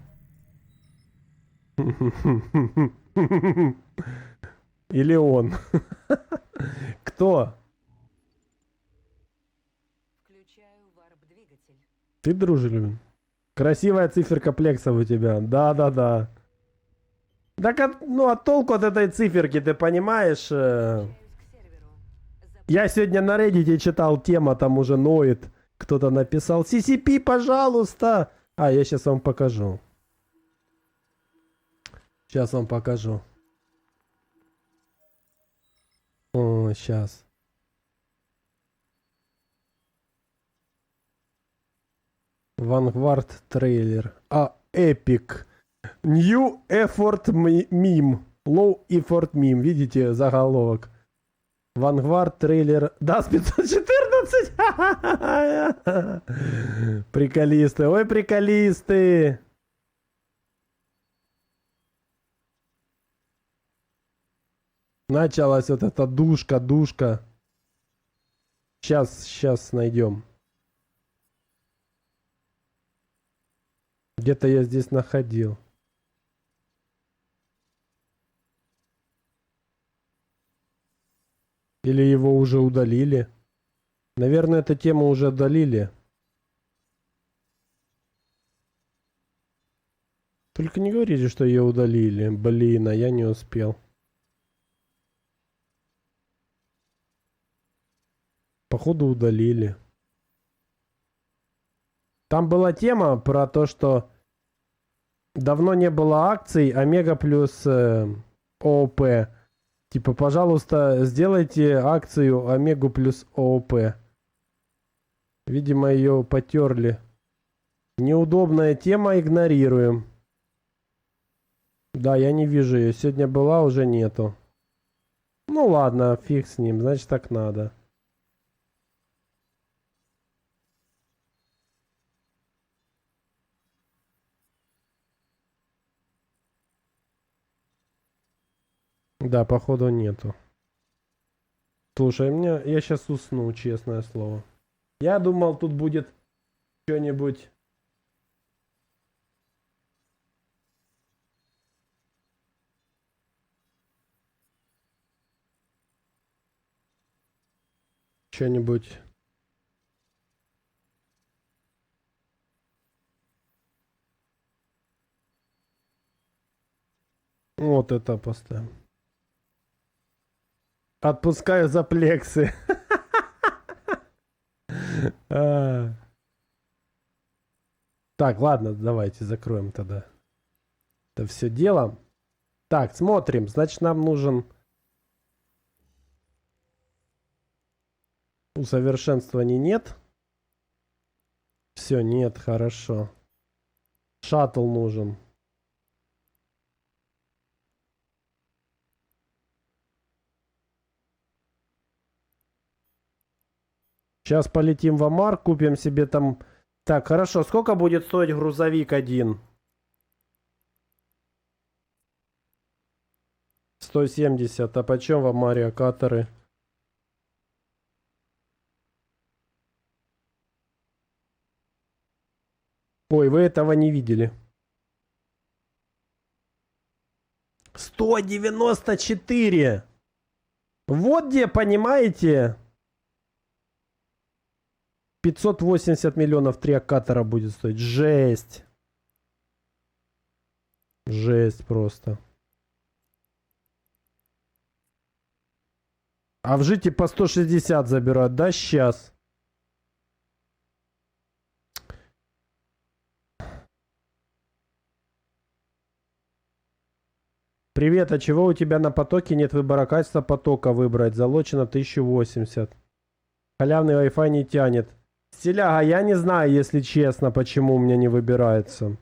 Или он? Кто? Включаю варп-двигатель. Ты дружелюбен. Красивая циферка плексов у тебя. Да-да-да. Так, ну, а толку от этой циферки, ты понимаешь? Подключаюсь к серверу. Я сегодня на Reddit читал, тема там уже ноет. Кто-то написал, CCP, пожалуйста. А, я сейчас вам покажу. Сейчас вам покажу. О, сейчас. Vanguard трейлер. А, Epic. New Effort Meme. Low Effort Meme. Видите заголовок? Vanguard трейлер. Да, 514. Приколисты. Ой, приколисты. Началась вот эта душка. Сейчас найдем. Где-то я здесь находил. Или его уже удалили? Наверное, эту тему уже удалили. Только не говорите, что ее удалили. Блин, а я не успел. Походу удалили. Там была тема про то, что давно не было акций Омега плюс ООП. Типа, пожалуйста, сделайте акцию Омегу плюс ООП. Видимо, ее потерли. Неудобная тема, игнорируем. Да, я не вижу ее. Сегодня была, уже нету. Ну ладно, фиг с ним, значит так надо. Да, походу нету. Слушай, я сейчас усну, честное слово. Я думал, тут будет что-нибудь. Что-нибудь. Вот это поставим. Отпускаю за плексы. А. Так, ладно, давайте закроем тогда. Это все дело. Так, смотрим. Значит, нам нужен усовершенствований нет. Все, нет, хорошо. Шаттл нужен. Сейчас полетим в Амар, купим себе там... Так, хорошо. Сколько будет стоить грузовик один? 170. А почем в Амаре катеры? Ой, вы этого не видели. 194. Вот где, понимаете? 580 миллионов 3 катера будет стоить. Жесть. Жесть просто. А в жите по 160 забирают, да, сейчас? Привет, а чего у тебя на потоке нет выбора качества потока выбрать? Залочено 1080. Халявный Wi-Fi не тянет. Стиляга, я не знаю, если честно, почему у меня не выбирается.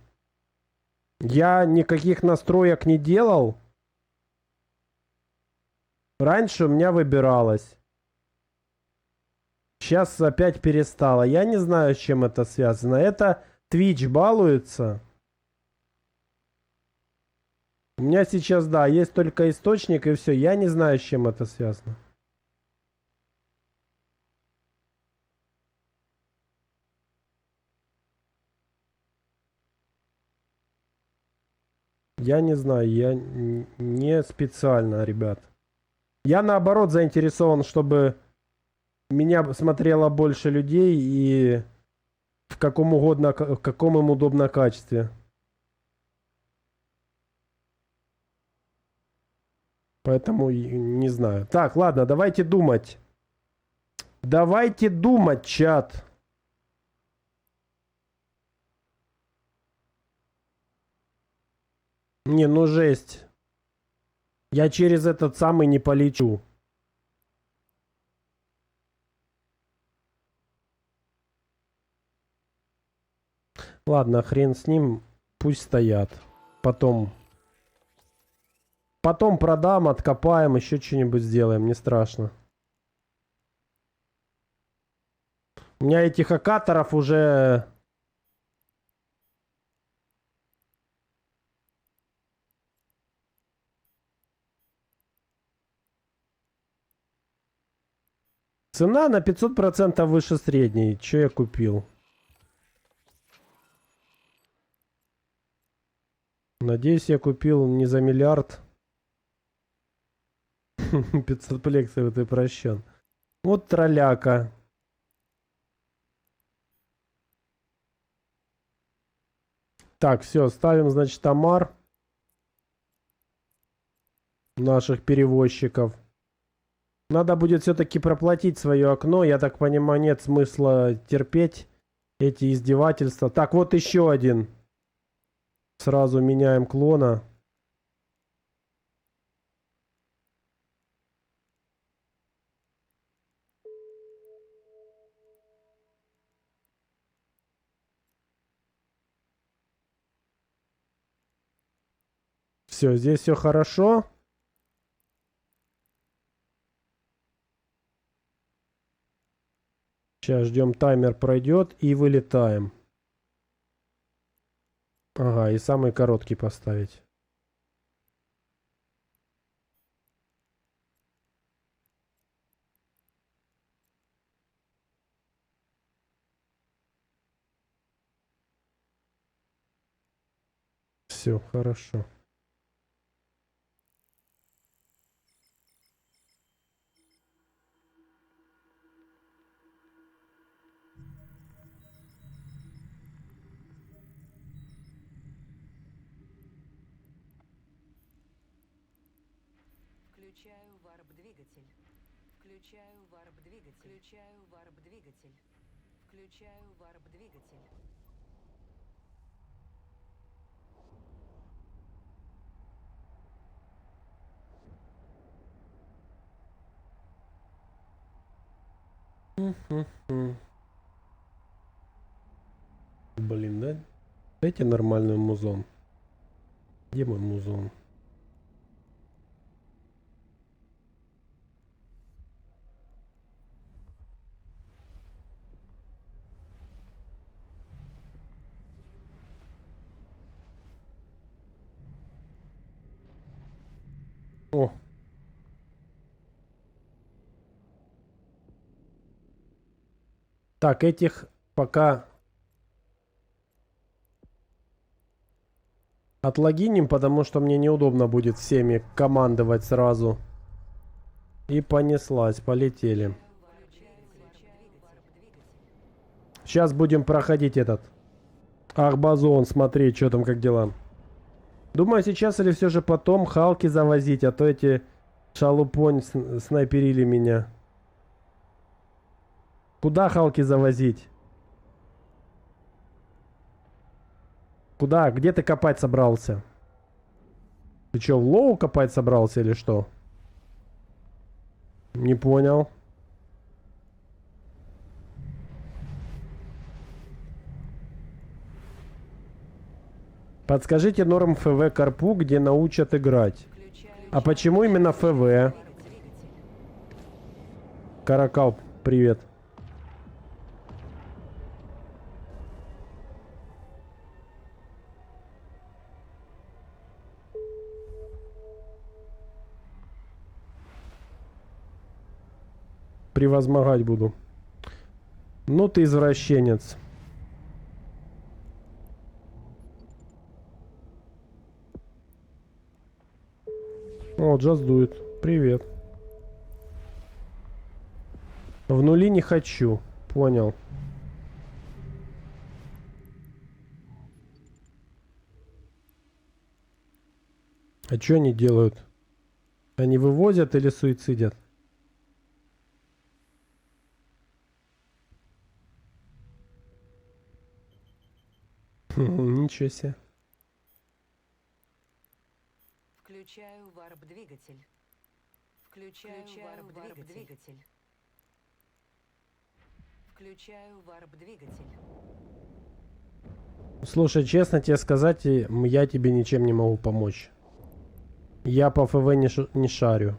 Я никаких настроек не делал. Раньше у меня выбиралось. Сейчас опять перестало. Я не знаю, с чем это связано. Это Twitch балуется. У меня сейчас, да, есть только источник и все. Я не знаю, с чем это связано. Я не знаю, я не специально, ребят. Я наоборот заинтересован, чтобы меня смотрело больше людей и в в каком им удобно качестве. Поэтому не знаю. Так, ладно, давайте думать. Давайте думать, чат. Не, ну жесть. Я через этот самый не полечу. Ладно, хрен с ним. Пусть стоят. Потом продам, откопаем, еще что-нибудь сделаем. Не страшно. У меня этих акаторов уже... Цена на 500% выше средней. Че я купил? Надеюсь, я купил не за миллиард. 500 плексов, ты прощен. Вот тролляка. Так, все, ставим, значит, Амар. Наших перевозчиков. Надо будет все-таки проплатить свое окно. Я так понимаю, нет смысла терпеть эти издевательства. Так, вот еще один. Сразу меняем клона. Все, здесь все хорошо. Сейчас ждем, таймер пройдет и вылетаем. Ага, и самый короткий поставить. Все, хорошо. Включаю варп-двигатель. Включаю варп-двигатель. Включаю варп-двигатель. Включаю варп-двигатель. Блин, да? Дайте нормальный музон. Где мой музон? О. Так, этих пока отлогиним, потому что мне неудобно будет всеми командовать сразу. И понеслась, полетели. Сейчас будем проходить этот Арбазон, смотреть, что там, как дела. Думаю, сейчас или все же потом Халки завозить, а то эти шалупонь снайперили меня. Куда Халки завозить? Куда? Где ты копать собрался? Ты что, в лоу копать собрался или что? Не понял. Подскажите норм ФВ Карпу, где научат играть. А почему именно ФВ? Каракал, привет. Превозмогать буду. Ну ты извращенец. О, Just Do It. Привет. В нули не хочу. Понял. А что они делают? Они вывозят или суицидят? Ничего себе. Включаю варп-двигатель. Включаю варп-двигатель. Включаю варп-двигатель. Слушай, честно тебе сказать, я тебе ничем не могу помочь. Я по ФВ не шарю.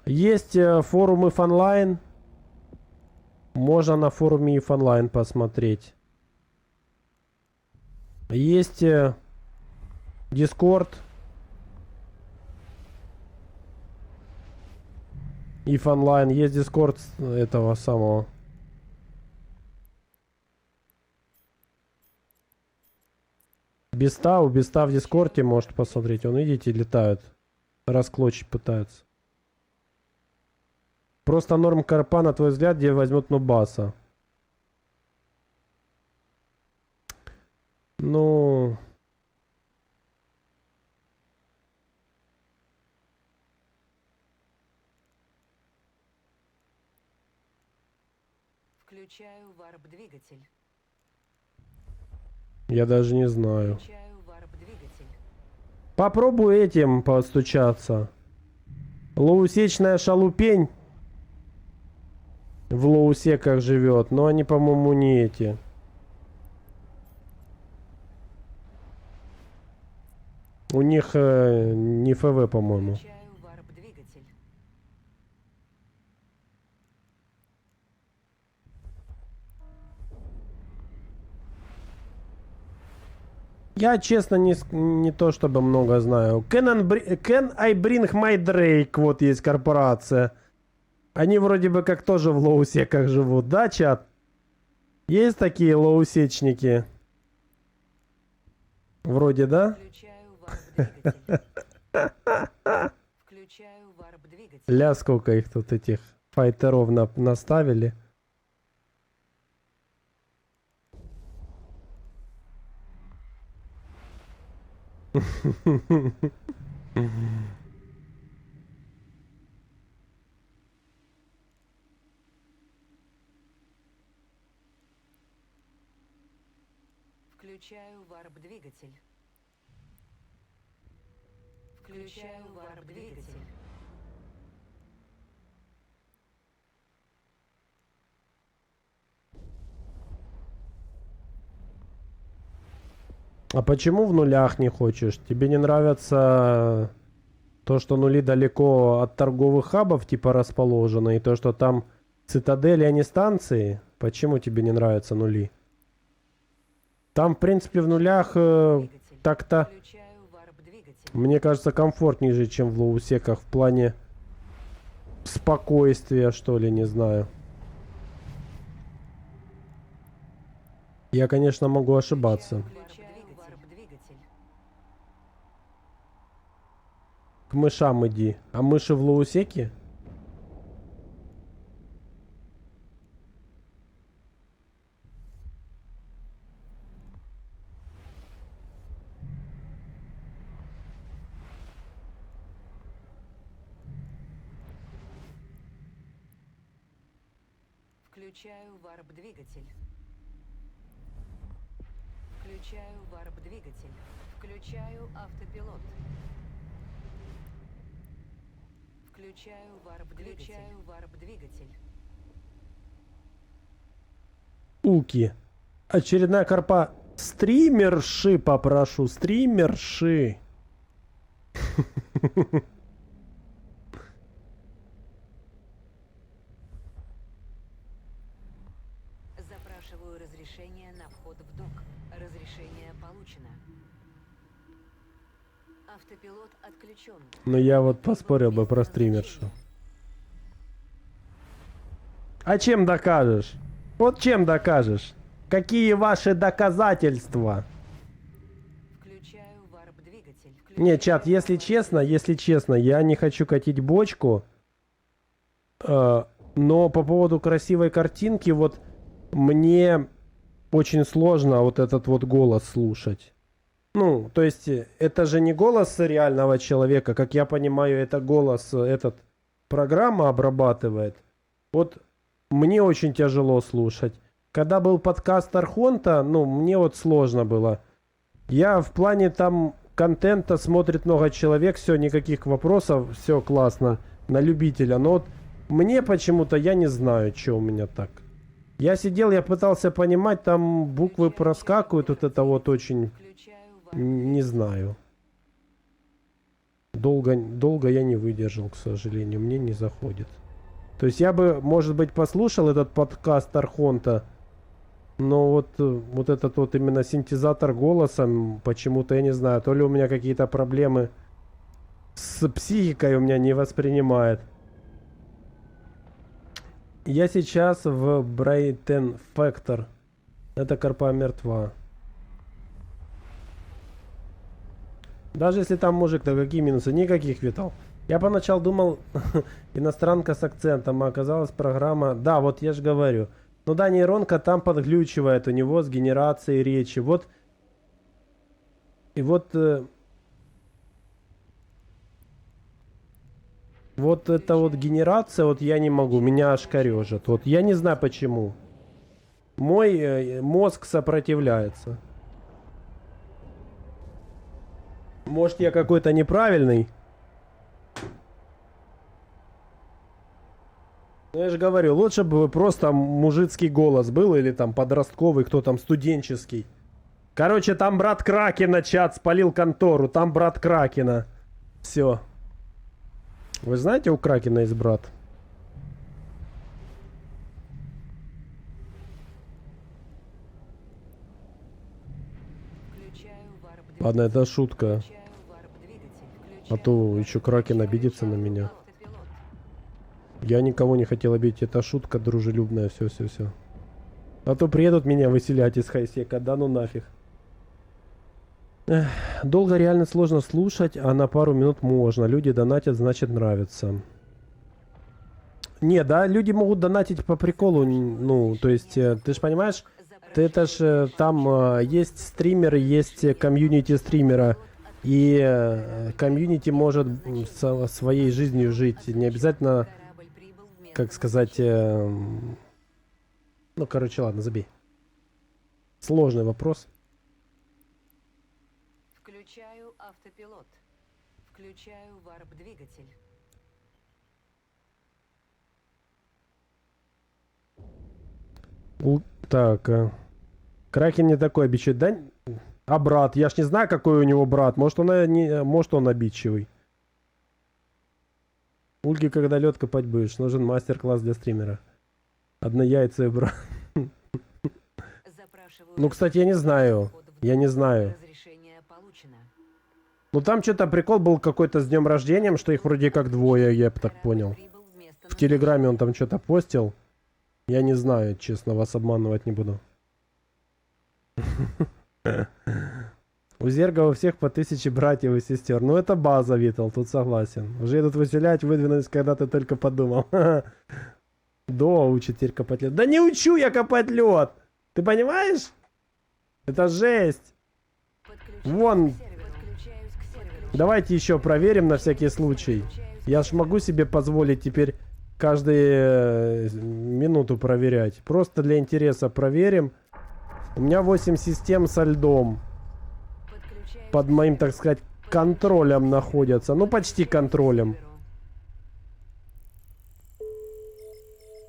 Есть форумы IF Online. Можно на форуме IF Online посмотреть. Есть Discord. IF Online. Есть Discord этого самого. Беста, у Беста в Дискорде можете посмотреть. Он, видите, летают. Расклочить пытаются. Просто норм карпа, на твой взгляд, где возьмет Нубаса? Ну... Включаю варп-двигатель. Я даже не знаю. Включаю варп-двигатель. Попробуй этим постучаться. Лоусечная шалупень в лоусеках живет, но они, по-моему, не эти. У них не ФВ, по-моему. Включаю варп-двигатель. Я, честно, не то чтобы много знаю. Can I bring my Drake? Вот есть корпорация. Они вроде бы как тоже в лоусеках живут, да, чат? Есть такие лоусечники? Вроде, да? Включаю варп-двигатель. Включаю варп-двигатель. Ля, сколько их тут, этих файтеров наставили. Включаю варп-двигатель. Включаю варп-двигатель. А почему в нулях не хочешь? Тебе не нравится то, что нули далеко от торговых хабов типа расположены, и то, что там цитадели, а не станции? Почему тебе не нравятся нули? Там, в принципе, в нулях так-то, Включаю варп-двигатель. мне кажется, комфортнее, чем в лоусеках в плане спокойствия, что ли, не знаю. Я, конечно, могу ошибаться. Включаю варп-двигатель. К мышам иди. А мыши в лоусеке? Включаю варп-двигатель. Включаю варп-двигатель. Включаю автопилот. Включаю варп-двигатель. Включаю варп-двигатель. Уки. Очередная карпа. Стримерши попрошу. Стримерши. Запрашиваю разрешение на вход в док. Разрешение получено. Автопилот отключен. Но я вот поспорил бы про стримершу. А чем докажешь? Вот чем докажешь? Какие ваши доказательства? Включаю варп-двигатель. Не, чат, если честно, я не хочу катить бочку. Но по поводу красивой картинки, вот мне очень сложно вот этот вот голос слушать. Ну, то есть, это же не голос реального человека, как я понимаю, это голос этот программа обрабатывает. Вот мне очень тяжело слушать. Когда был подкаст Архонта, ну, мне вот сложно было. Я в плане там контента смотрит много человек, все, никаких вопросов, все классно, на любителя. Но вот мне почему-то, я не знаю, что у меня так. Я сидел, я пытался понимать, там буквы проскакивают, вот это вот очень, не знаю. Долго я не выдержал, к сожалению, мне не заходит. То есть я бы, может быть, послушал этот подкаст Архонта, но вот этот вот именно синтезатор голосом, почему-то, я не знаю, то ли у меня какие-то проблемы с психикой у меня не воспринимает. Я сейчас в Брайтон Фактор. Эта карпа мертва. Даже если там мужик, то какие минусы? Никаких, Витал. Я поначалу думал, иностранка с акцентом, а оказалась программа... Да, вот я же говорю. Ну да, нейронка там подглючивает у него с генерацией речи. Вот... И вот... Вот эта вот генерация, вот я не могу, меня аж корежит. Вот я не знаю почему. Мой мозг сопротивляется. Может, я какой-то неправильный? Ну, я же говорю, лучше бы просто мужицкий голос был, или там подростковый, кто там, студенческий. Короче, там брат Кракена, чат, спалил контору, там брат Кракена. Все. Вы знаете, у Кракена есть брат? Ладно, это шутка. А то еще Кракен обидится на меня. Я никого не хотел обидеть, это шутка дружелюбная, все. А то приедут меня выселять из хайсека, да ну нафиг. Эх, долго реально сложно слушать, а на пару минут можно. Люди донатят, значит нравится. Не, да, люди могут донатить по приколу, ну, то есть, ты же понимаешь, это ж там есть стримеры, есть комьюнити стримера, и комьюнити может своей жизнью жить, не обязательно, как сказать, ну, короче, ладно, забей. Сложный вопрос. Включаю автопилот. Включаю варп-двигатель. Так, Кракен не такой обидчивый, да? А брат? Я ж не знаю, какой у него брат. Может, может, он обидчивый. Ульги, когда лед копать будешь, нужен мастер-класс для стримера. Однояйцый брат. Ну, кстати, я не знаю. Я не знаю. Ну, там что-то прикол был какой-то с днем рождения, что их вроде как двое, я так понял. В Телеграме он там что-то постил. Я не знаю, честно, вас обманывать не буду. У Зерга у всех по 1000 братьев и сестер. Ну, это база, Витал, тут согласен. Уже идут выселять, выдвинулись, когда ты только подумал. До учит теперь копать лед. Да не учу я копать лед! Ты понимаешь? Это жесть. Вон. Давайте еще проверим на всякий случай. Я ж могу себе позволить теперь каждую минуту проверять. Просто для интереса проверим. У меня 8 систем со льдом. Под моим, так сказать, контролем находятся. Ну, почти контролем.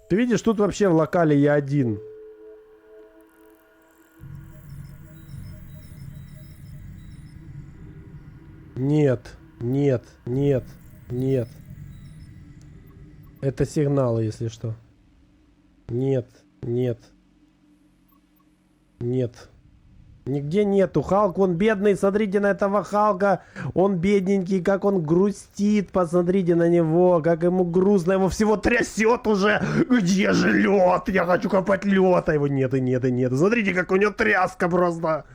Ты видишь, тут вообще в локале я один. Нет, нет, нет, нет. Это сигналы, если что. Нет, нет. Нет. Нигде нету. Халк, он бедный. Смотрите на этого Халка. Он бедненький, как он грустит. Посмотрите на него, как ему грустно. Его всего трясет уже. Где же лед? Я хочу копать лед. А его нет и нет и нет. Смотрите, как у него тряска просто.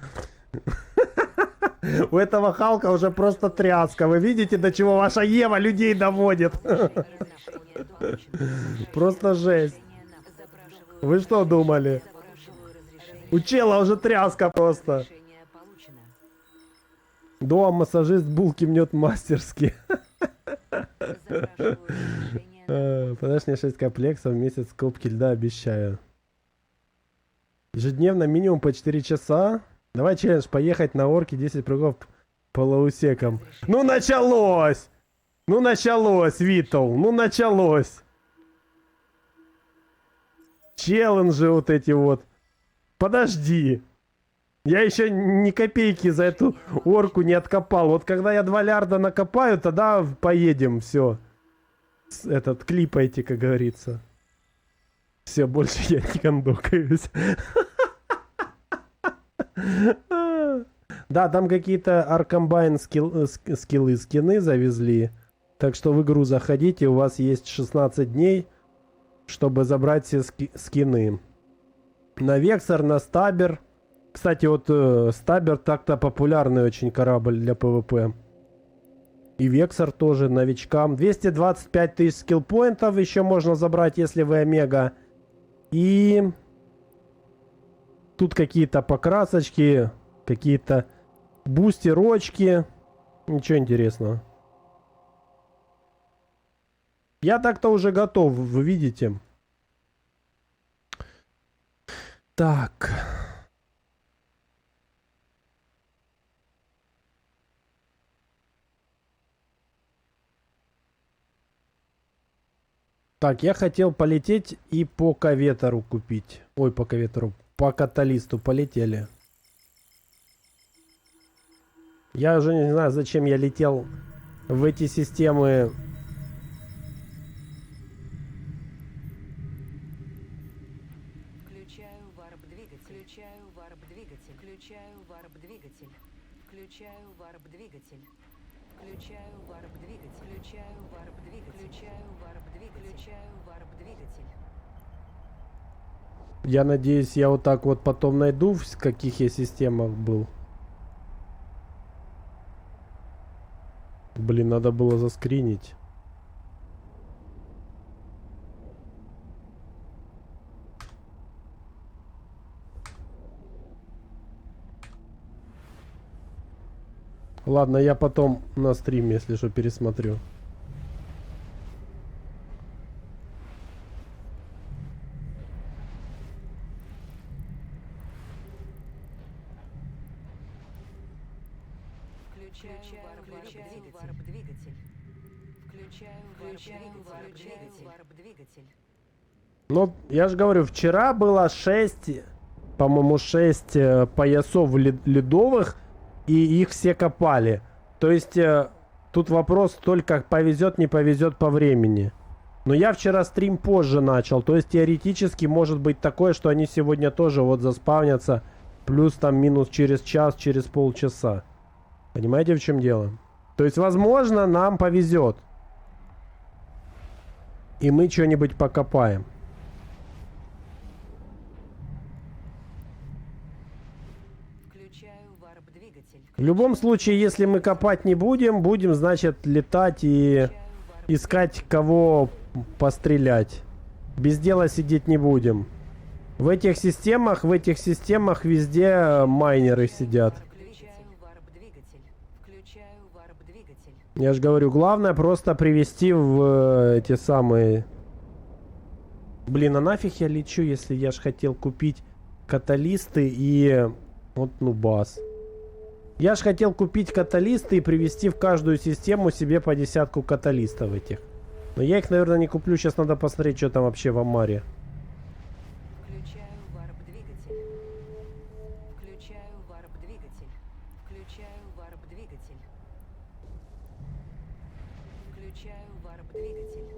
У этого Халка уже просто тряска. Вы видите, до чего ваша Ева людей доводит? Разрешение получено. Просто жесть. Запрашиваю Вы что думали? разрешение. У чела уже тряска просто. Разрешение получено. Дома массажист булки мнет мастерски. Запрашиваю разрешение. Подашь мне 6 комплексов в месяц скобки льда, обещаю. Ежедневно минимум по 4 часа. Давай челлендж, поехать на орке 10 прыгов полуусеком. Ну началось! Ну началось, Витал, ну началось. Челленджи вот эти вот. Подожди. Я еще ни копейки за эту орку не откопал. Вот когда я 2 лярда накопаю, тогда поедем, все. Этот, клипайте, как говорится. Все, больше я не кондокаюсь. Да, там какие-то Аркомбайн скиллы, скины завезли. Так что в игру заходите, у вас есть 16 дней, чтобы забрать все скины. На Вексер, на Стабер. Кстати, вот Стабер так-то популярный очень корабль для ПВП. И Вексер тоже новичкам. 225 тысяч скиллпоинтов еще можно забрать, если вы Омега. И тут какие-то покрасочки, какие-то бустерочки. Ничего интересного. Я так-то уже готов, вы видите. Так. Так, я хотел полететь и по Каветеру купить. Ой, по Каветеру. По Каталисту полетели. Я уже не знаю, зачем я летел в эти системы. Включаю варп-двигатель. Включаю варп-двигатель. Включаю варп-двигатель. Включаю варп-двигатель. Включаю варп-двигатель. Включаю варп-двигатель. Включаю варп-двигатель. Включаю варп-двигатель. Я надеюсь, я вот так вот потом найду, в каких я системах был. Блин, надо было заскринить. Ладно, я потом на стриме, если что, пересмотрю. Включаю варп-двигатель. Включаю варп-двигатель. Ну, я же говорю, вчера было 6, по-моему, 6 поясов ледовых, и их все копали. То есть, тут вопрос только повезет, не повезет по времени. Но я вчера стрим позже начал, то есть, теоретически может быть такое, что они сегодня тоже вот заспавнятся, плюс там минус через час, через полчаса. Понимаете, в чем дело? То есть, возможно, нам повезет. И мы что-нибудь покопаем. Включаю варп-двигатель. В любом случае, если мы копать не будем, будем, значит, летать и искать кого пострелять. Без дела сидеть не будем. В этих системах везде майнеры сидят. Включаю варп-двигатель. Включаю варп-двигатель. Я же говорю, главное просто привести в эти самые... Блин, а нафиг я лечу, если я ж хотел купить каталисты и... Вот нубас. Я ж хотел купить каталисты и привести в каждую систему себе по 10 каталистов этих. Но я их, наверное, не куплю. Сейчас надо посмотреть, что там вообще в Амаре. Включаю варп-двигатель. Включаю варп-двигатель. Включаю варп-двигатель. Включаю варп-двигатель.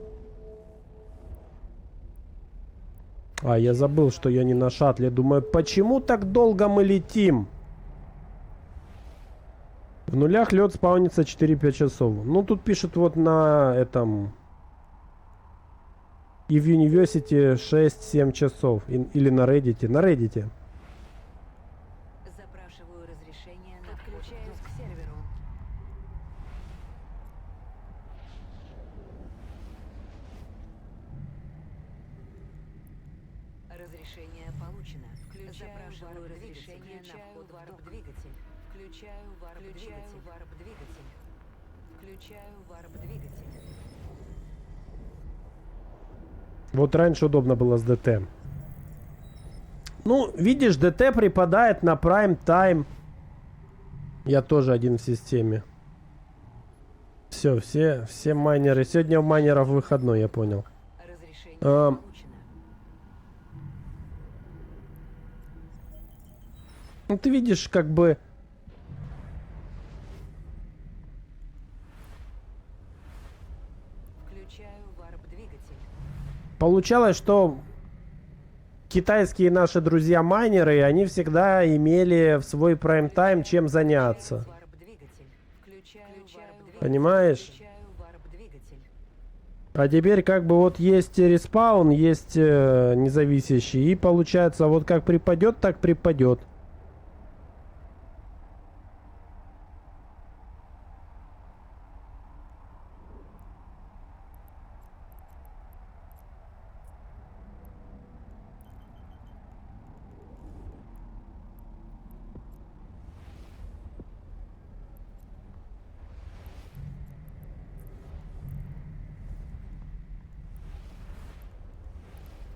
А, я забыл, что я не на шаттле. Думаю, почему так долго мы летим? В нулях лед спаунится 4-5 часов. Ну, тут пишут вот на этом... И в University 6-7 часов. Или на Reddit. На Reddit. Запрашиваю разрешение на подключаюсь к серверу. Разрешение получено. Запрашиваю разрешение на вход в варп-двигатель. Включаю варп-двигатель. Включаю варп-двигатель. Вот раньше удобно было с ДТ. Ну, видишь, ДТ припадает на Prime Time. Я тоже один в системе. Все майнеры. Сегодня у майнеров выходной, я понял. Разрешение А, получено. Ну, ты видишь, как бы... Включаю варп-двигатель. Получалось, что китайские наши друзья-майнеры, они всегда имели в свой прайм-тайм чем заняться. Варп-двигатель. Включаю варп-двигатель. Понимаешь? Включаю варп-двигатель. А теперь как бы вот есть респаун, есть независящий. И получается, вот как припадет, так припадет.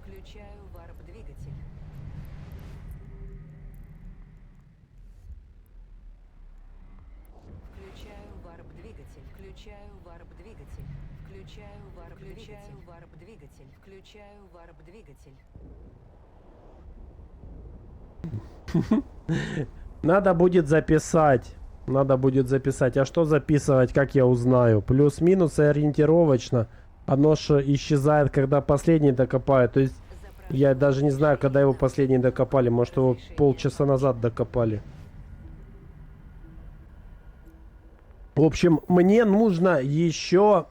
Включаю варп-двигатель. Включаю варп-двигатель. Включаю варп-двигатель. Включаю варп-двигатель. Включаю варп-двигатель. Надо будет записать. Надо будет записать. А что записывать, как я узнаю? Плюс-минус и ориентировочно. Оно же исчезает, когда последний докопает. То есть я даже не знаю, когда его последний докопали. Может, его полчаса назад докопали. В общем, мне нужно еще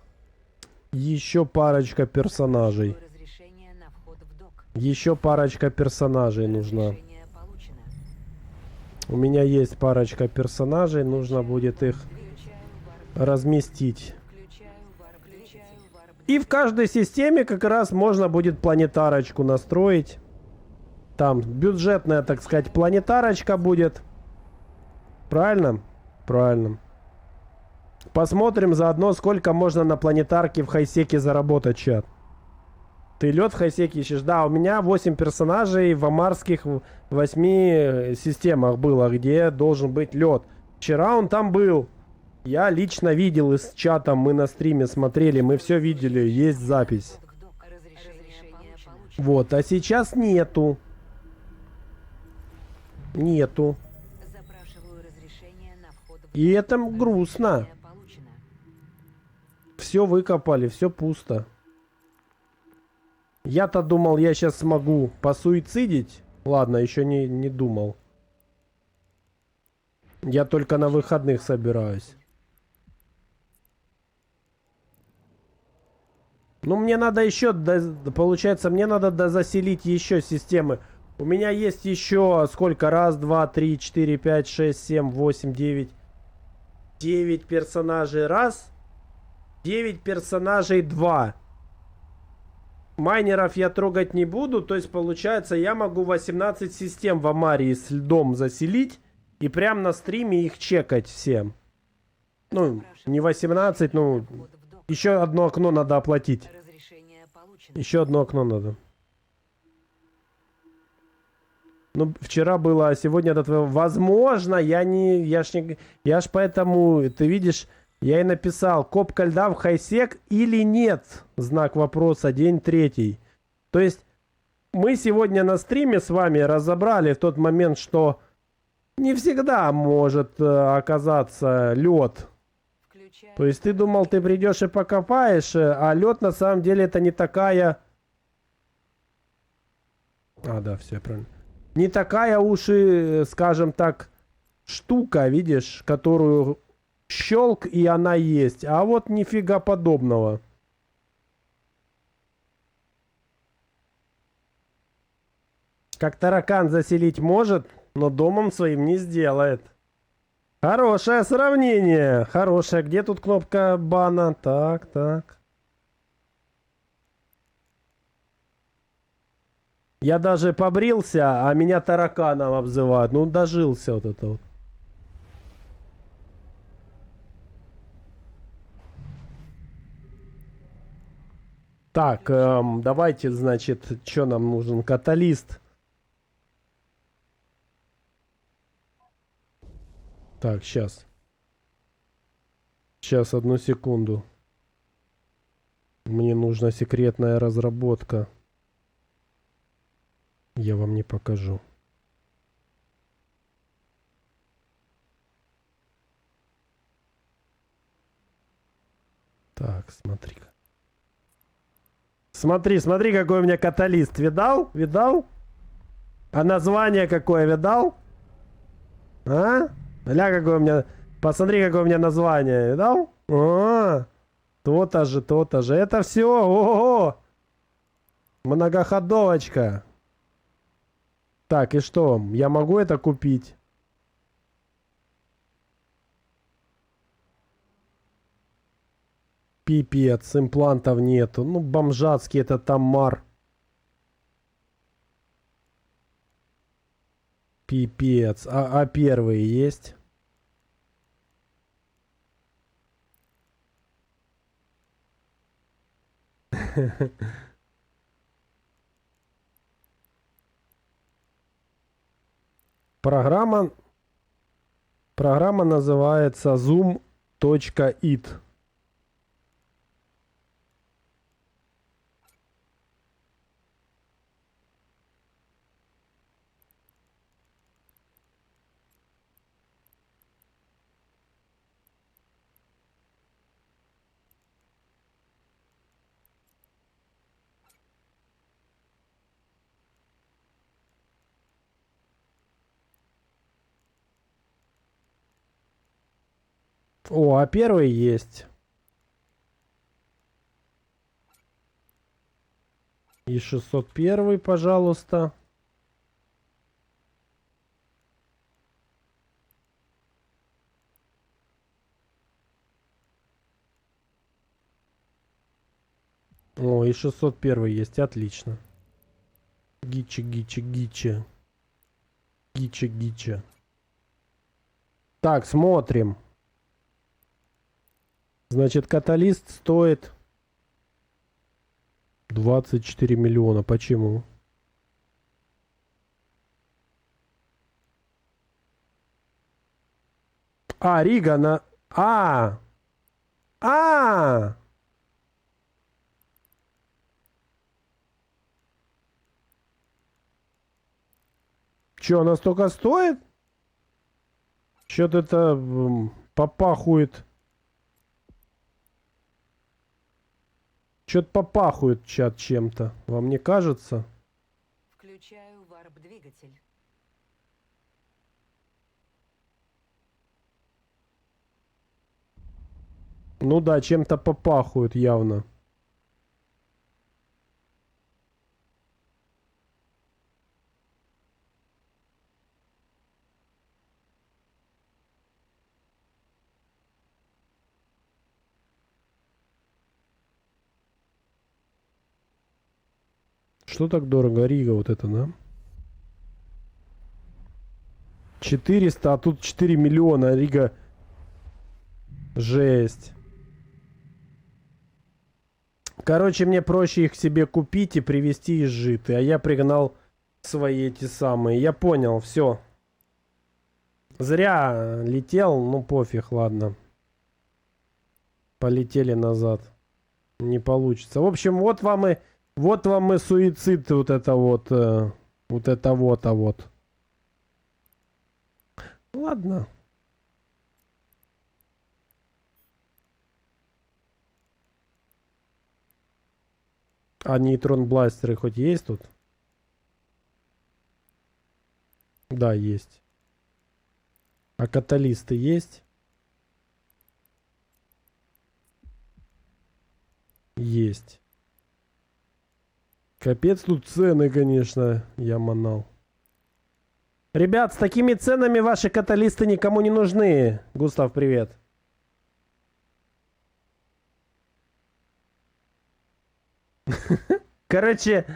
парочка персонажей. Разрешение на вход в док. Еще парочка персонажей нужна. Разрешение получено. У меня есть парочка персонажей. Нужно будет их Включаю варп. разместить. Включаю варп. И в каждой системе как раз можно будет планетарочку настроить. Там бюджетная, так сказать, планетарочка будет. Правильно? Правильно. Посмотрим заодно, сколько можно на планетарке в хайсеке заработать, чат. Ты лед в хайсеке ищешь? Да, у меня 8 персонажей в амарских 8 системах было, где должен быть лед. Вчера он там был. Я лично видел из чата, мы на стриме смотрели, мы все видели, есть запись. Вход в док. Разрешение получено. Вот, а сейчас нету. Нету. Запрашиваю разрешение на вход в И это грустно. Разрешение получено. Все выкопали, все пусто. Я-то думал, я сейчас смогу посуицидить. Ладно, еще не думал. Я только на выходных собираюсь. Ну, мне надо еще, получается, мне надо дозаселить еще системы. У меня есть еще сколько? Раз, два, три, четыре, пять, шесть, семь, восемь, девять. 9 персонажей раз. 9 персонажей 2. Майнеров я трогать не буду. То есть, получается, я могу 18 систем в Амарии с льдом заселить. И прям на стриме их чекать всем. Ну, не 18, ну... Вход в док. Еще одно окно надо оплатить. Разрешение получено. Еще одно окно надо. Ну, вчера было, а сегодня до твоего... Возможно, я ж поэтому, ты видишь, я и написал, копка льда в хайсек или нет? Знак вопроса, день 3. То есть, мы сегодня на стриме с вами разобрали в тот момент, что не всегда может оказаться лед. Включаю То есть, ты думал, ты придешь и покопаешь, а лед на самом деле это не такая... А, да, все правильно. Не такая уж и, скажем так, штука, видишь, которую щелк, и она есть. А вот нифига подобного. Как таракан заселить может, но домом своим не сделает. Хорошее сравнение. Хорошее. Где тут кнопка бана? Так, так. Я даже побрился, а меня тараканом обзывают. Ну, дожился вот это вот. Так, давайте, значит, что нам нужен? Каталист. Так, сейчас. Сейчас, одну секунду. Мне нужна секретная разработка. Я вам не покажу. Так, смотри-ка. Смотри, смотри, какой у меня каталист. Видал? Видал? А название какое, видал? А? Ля, какое у меня... Посмотри, какое у меня название. Видал? О, то-то же, то-то же. Это все. Ого! Многоходовочка. Так, и что? Я могу это купить? Пипец, имплантов нету. Ну, бомжатский это Тамар. Пипец. А первые есть? Программа называется zoom.it. О, а первый есть. И 601, пожалуйста. О, и 601 есть, отлично. Гичи, гичи, гичи. Гичи, гичи. Так, смотрим. Значит, каталист стоит 24 миллиона. Почему? А, Рига на... А! А! Чё, она столько стоит? Что-то это попахует. Что-то попахует чат чем-то. Вам не кажется? Включаю варп-двигатель. Ну да, чем-то попахует явно. Что так дорого? Рига вот это, да? 400, а тут 4 миллиона. Рига... Жесть. Короче, мне проще их себе купить и привезти изжитые. А я пригнал свои эти самые. Я понял, все. Зря летел, ну пофиг, ладно. Полетели назад. Не получится. В общем, вот вам и суицид, вот это вот. Вот это вот, а вот. Ладно. А нейтрон-бластеры хоть есть тут? Да, есть. А каталисты есть? Есть. Капец тут цены, конечно, я манал. Ребят, с такими ценами ваши каталисты никому не нужны. Густав, привет. Короче,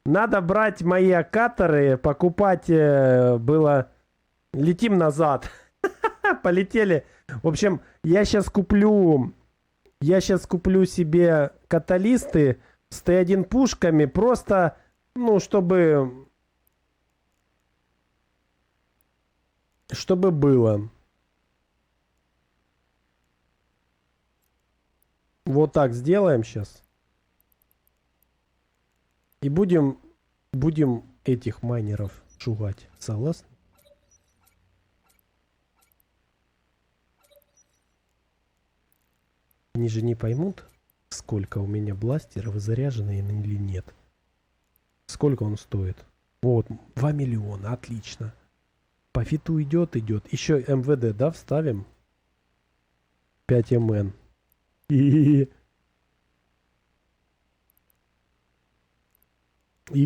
надо брать мои аккаторы, покупать было... Летим назад. Полетели. В общем, я сейчас куплю себе каталисты с Т1 пушками, просто, ну, чтобы было. Вот так сделаем сейчас. И будем этих майнеров шугать. Согласны? Они же не поймут, сколько у меня бластеров заряжены или нет. Сколько он стоит? Вот, 2 миллиона, отлично. По фиту идет. Еще МВД, да, вставим? 5 МН. И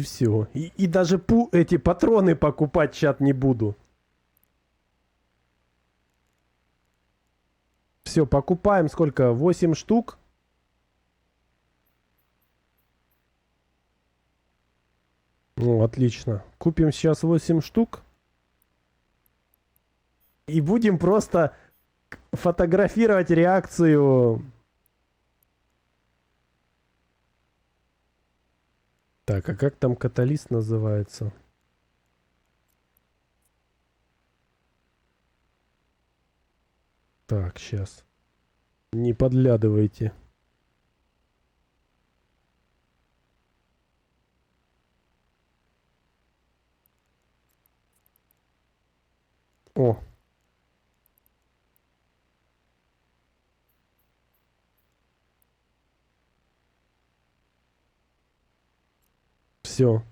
все. И даже эти патроны покупать, чат, не буду. Все, покупаем сколько? 8 штук. Ну, отлично. Купим сейчас 8 штук. И будем просто фотографировать реакцию. Так, а как там каталист называется? Так, сейчас. Не подглядывайте. О. Все.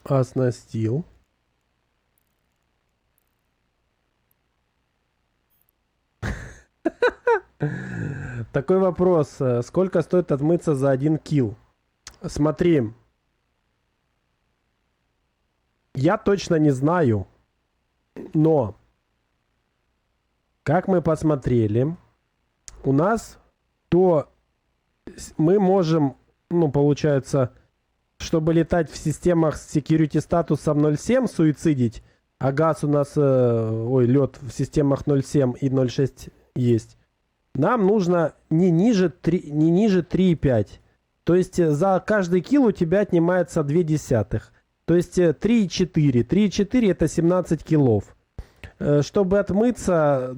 Оснастил. Такой вопрос. Сколько стоит отмыться за 1 килл? Смотри. Я точно не знаю. Но. Как мы посмотрели. У нас то мы можем, ну, получается, чтобы летать в системах с security статусом 0.7, суицидить, а газ у нас, лед в системах 0.7 и 0.6 есть, нам нужно не ниже 3,5. То есть за каждый килл у тебя отнимается 0,2. То есть 3,4. 3,4 это 17 киллов. Чтобы отмыться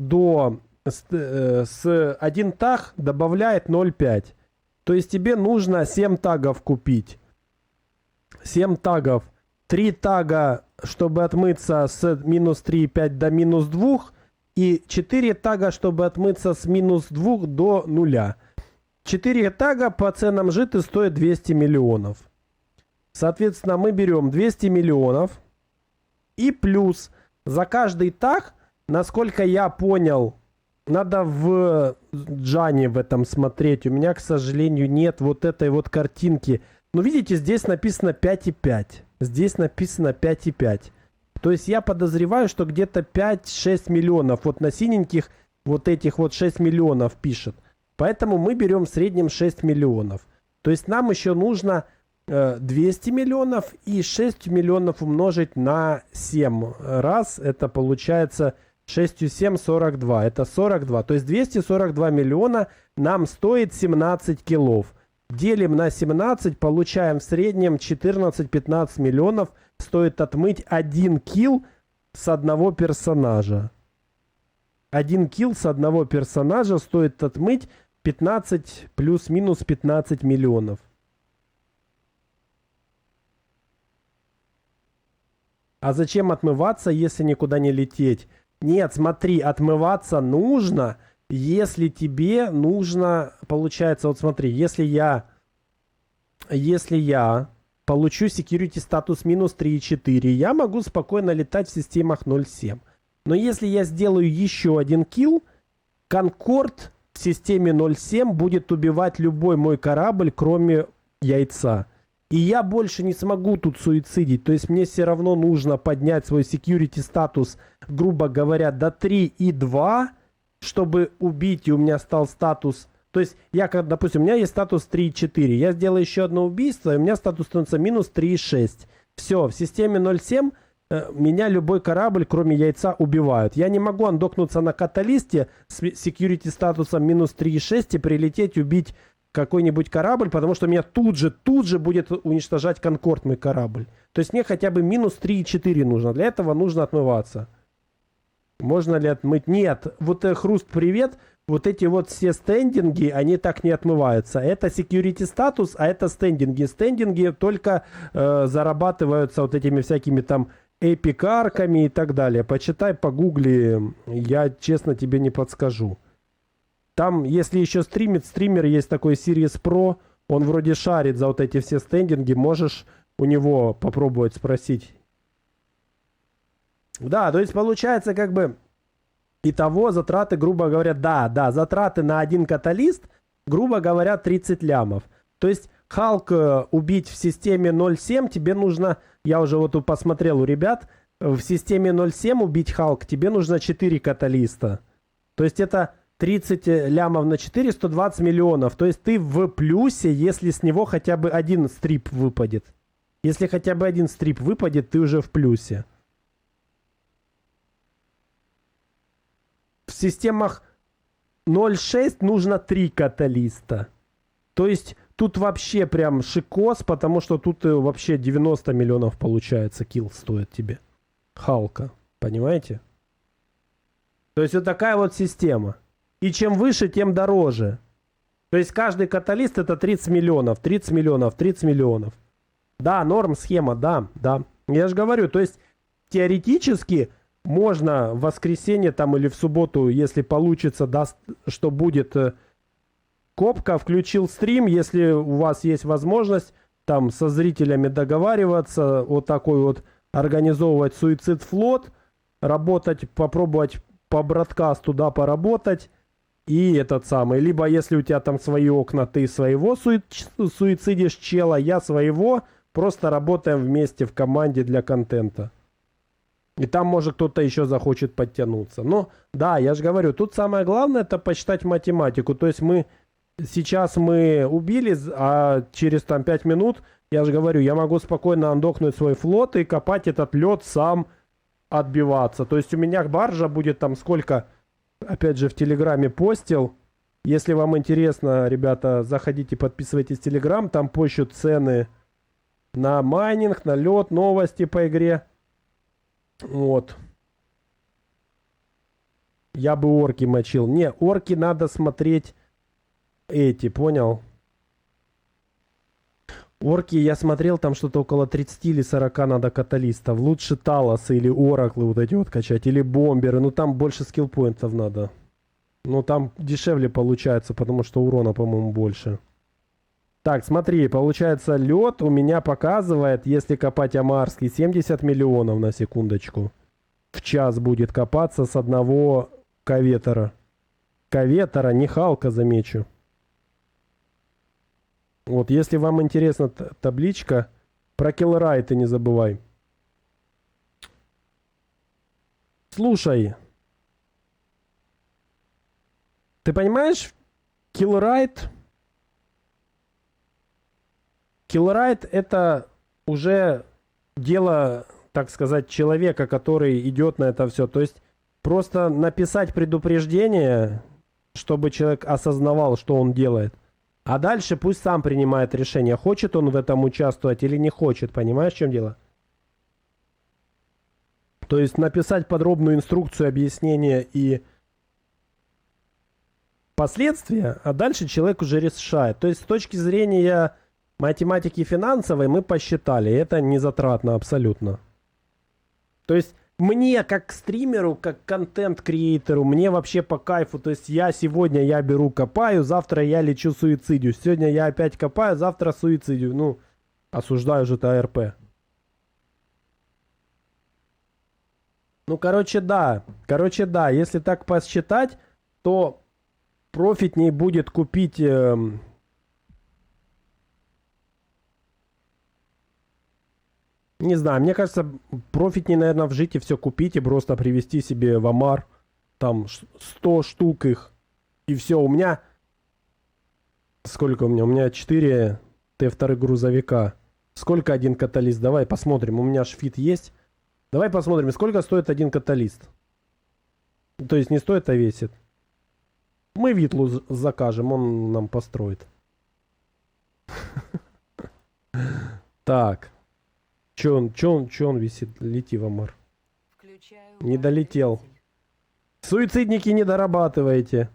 с 1 таг добавляет 0,5. То есть тебе нужно 7 тагов купить. 7 тагов. 3 тага, чтобы отмыться с минус 3,5 до минус 2. И 4 тага, чтобы отмыться с минус 2 до 0. 4 тага по ценам житы стоят 200 миллионов. Соответственно, мы берем 200 миллионов. И плюс за каждый таг, насколько я понял, надо в Джане в этом смотреть. У меня, к сожалению, нет вот этой вот картинки. Но видите, здесь написано 5,5. Здесь написано 5,5. То есть я подозреваю, что где-то 5-6 миллионов. Вот на синеньких вот этих вот 6 миллионов пишет. Поэтому мы берем в среднем 6 миллионов. То есть нам еще нужно 200 миллионов и 6 миллионов умножить на 7 раз. Это получается 6 7 42. Это 42. То есть 242 миллиона нам стоит 17 киллов. Делим на 17, получаем в среднем 14-15 миллионов. Стоит отмыть 1 килл с одного персонажа. 1 килл с одного персонажа стоит отмыть 15 плюс-минус 15 миллионов. А зачем отмываться, если никуда не лететь? Нет, смотри, отмываться нужно, если тебе нужно, получается, вот смотри, если я получу security статус минус 3,4, я могу спокойно летать в системах 0.7. Но если я сделаю еще 1 килл, Конкорд в системе 0.7 будет убивать любой мой корабль, кроме яйца. И я больше не смогу тут суицидить. То есть мне все равно нужно поднять свой security статус, грубо говоря, до 3,2, чтобы убить, и у меня стал статус... То есть я, допустим, у меня есть статус 3,4. Я сделаю еще одно убийство, и у меня статус становится минус 3,6. Все, в системе 0.7 меня любой корабль, кроме яйца, убивают. Я не могу андокнуться на каталисте с security статусом минус 3,6 и прилететь убить какой-нибудь корабль, потому что меня тут же будет уничтожать Конкорд, мой корабль. То есть мне хотя бы минус 3,4 нужно. Для этого нужно отмываться. Можно ли отмыть? Нет. Вот Хруст, привет. Вот эти вот все стендинги, они так не отмываются. Это security статус, а это стендинги. Стендинги только зарабатываются вот этими всякими там эпик-арками и так далее. Почитай, погугли, я честно тебе не подскажу. Там, если еще стримит, стример есть такой Sirius Pro, он вроде шарит за вот эти все стендинги, можешь у него попробовать спросить. Да, то есть получается как бы итого затраты, грубо говоря, да, затраты на один каталист, грубо говоря, 30 лямов. То есть Халк убить в системе 0.7 тебе нужно, я уже вот тут посмотрел у ребят, в системе 0.7 убить Халк тебе нужно 4 каталиста. То есть это 30 лямов на 4, 120 миллионов. То есть ты в плюсе, если с него хотя бы один стрип выпадет. Если хотя бы один стрип выпадет, ты уже в плюсе. В системах 0.6 нужно 3 каталиста. То есть тут вообще прям шикос, потому что тут вообще 90 миллионов получается килл стоит тебе. Халка. Понимаете? То есть вот такая вот система. И чем выше, тем дороже. То есть каждый каталист это 30 миллионов, 30 миллионов, 30 миллионов. Да, норм схема, да. Я же говорю, то есть теоретически можно в воскресенье там или в субботу, если получится, даст, что будет копка, включил стрим, если у вас есть возможность там со зрителями договариваться, вот такой вот организовывать суицид флот, работать, попробовать по бродкасту, да, поработать. И этот самый, либо если у тебя там свои окна, ты своего суицидишь чела, я своего, просто работаем вместе в команде для контента. И там, может, кто-то еще захочет подтянуться. Но, да, я же говорю, тут самое главное, это посчитать математику. То есть сейчас мы убили, а через там 5 минут, я же говорю, я могу спокойно андокнуть свой флот и копать этот лед сам, отбиваться. То есть у меня баржа будет там сколько... Опять же, в Телеграме постил. Если вам интересно, ребята, заходите, подписывайтесь в Телеграм. Там пощу цены на майнинг, на лед, новости по игре. Вот. Я бы орки мочил. Не, орки надо смотреть эти, понял? Орки, я смотрел, там что-то около 30 или 40 надо каталистов. Лучше Талосы или Ораклы вот эти вот качать. Или Бомберы. Ну там больше скиллпоинтов надо. Ну там дешевле получается, потому что урона, по-моему, больше. Так, смотри, получается лед у меня показывает, если копать амарский, 70 миллионов на секундочку. В час будет копаться с одного каветера. Каветера, не Халка, замечу. Вот, если вам интересна табличка, про киллрайты не забывай. Слушай, ты понимаешь, киллрайт это уже дело, так сказать, человека, который идет на это все. То есть просто написать предупреждение, чтобы человек осознавал, что он делает. А дальше пусть сам принимает решение, хочет он в этом участвовать или не хочет. Понимаешь, в чем дело? То есть написать подробную инструкцию, объяснение и последствия, а дальше человек уже решает. То есть с точки зрения математики финансовой мы посчитали, это не затратно абсолютно. То есть мне, как стримеру, как контент-креатору, мне вообще по кайфу. То есть сегодня я беру, копаю, завтра я лечу суицидию. Сегодня я опять копаю, завтра суицидию. Ну, осуждаю же это АРП. Ну, короче, да. Если так посчитать, то профитней будет купить... Не знаю, мне кажется, профитнее, наверное, в жите все купить и просто привезти себе в Амар. Там 100 штук их. И все, у меня... Сколько у меня? У меня 4 Т2 грузовика. Сколько один каталист? Давай посмотрим. У меня шфит есть. Давай посмотрим, сколько стоит один каталист. То есть не стоит, а весит. Мы Витлу закажем, он нам построит. Так. Чё он висит? Лети в Амар. Включаю Не вар долетел. двигатель. Суицидники не дорабатываете.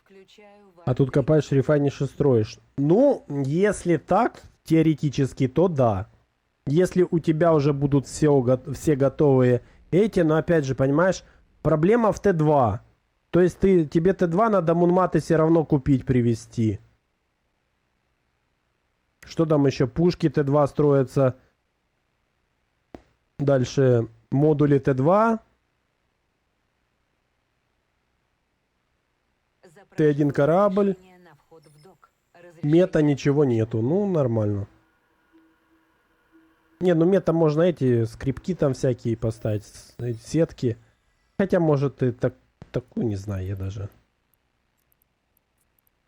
Включаю вар А тут двигатель. копаешь, рефайнишь и строишь. Ну, если так, теоретически, то да. Если у тебя уже будут все готовые эти, но опять же, понимаешь, проблема в Т2. То есть тебе Т2 надо мунматы все равно купить, привезти. Что там еще? Пушки Т2 строятся. Дальше модули Т2. Запрашиваю корабль. разрешение на вход в док. Разрешение Мета ничего нету. Ну, нормально. Не, ну мета можно эти скрипки там всякие поставить. Эти сетки. Хотя, может, и такую, не знаю, я даже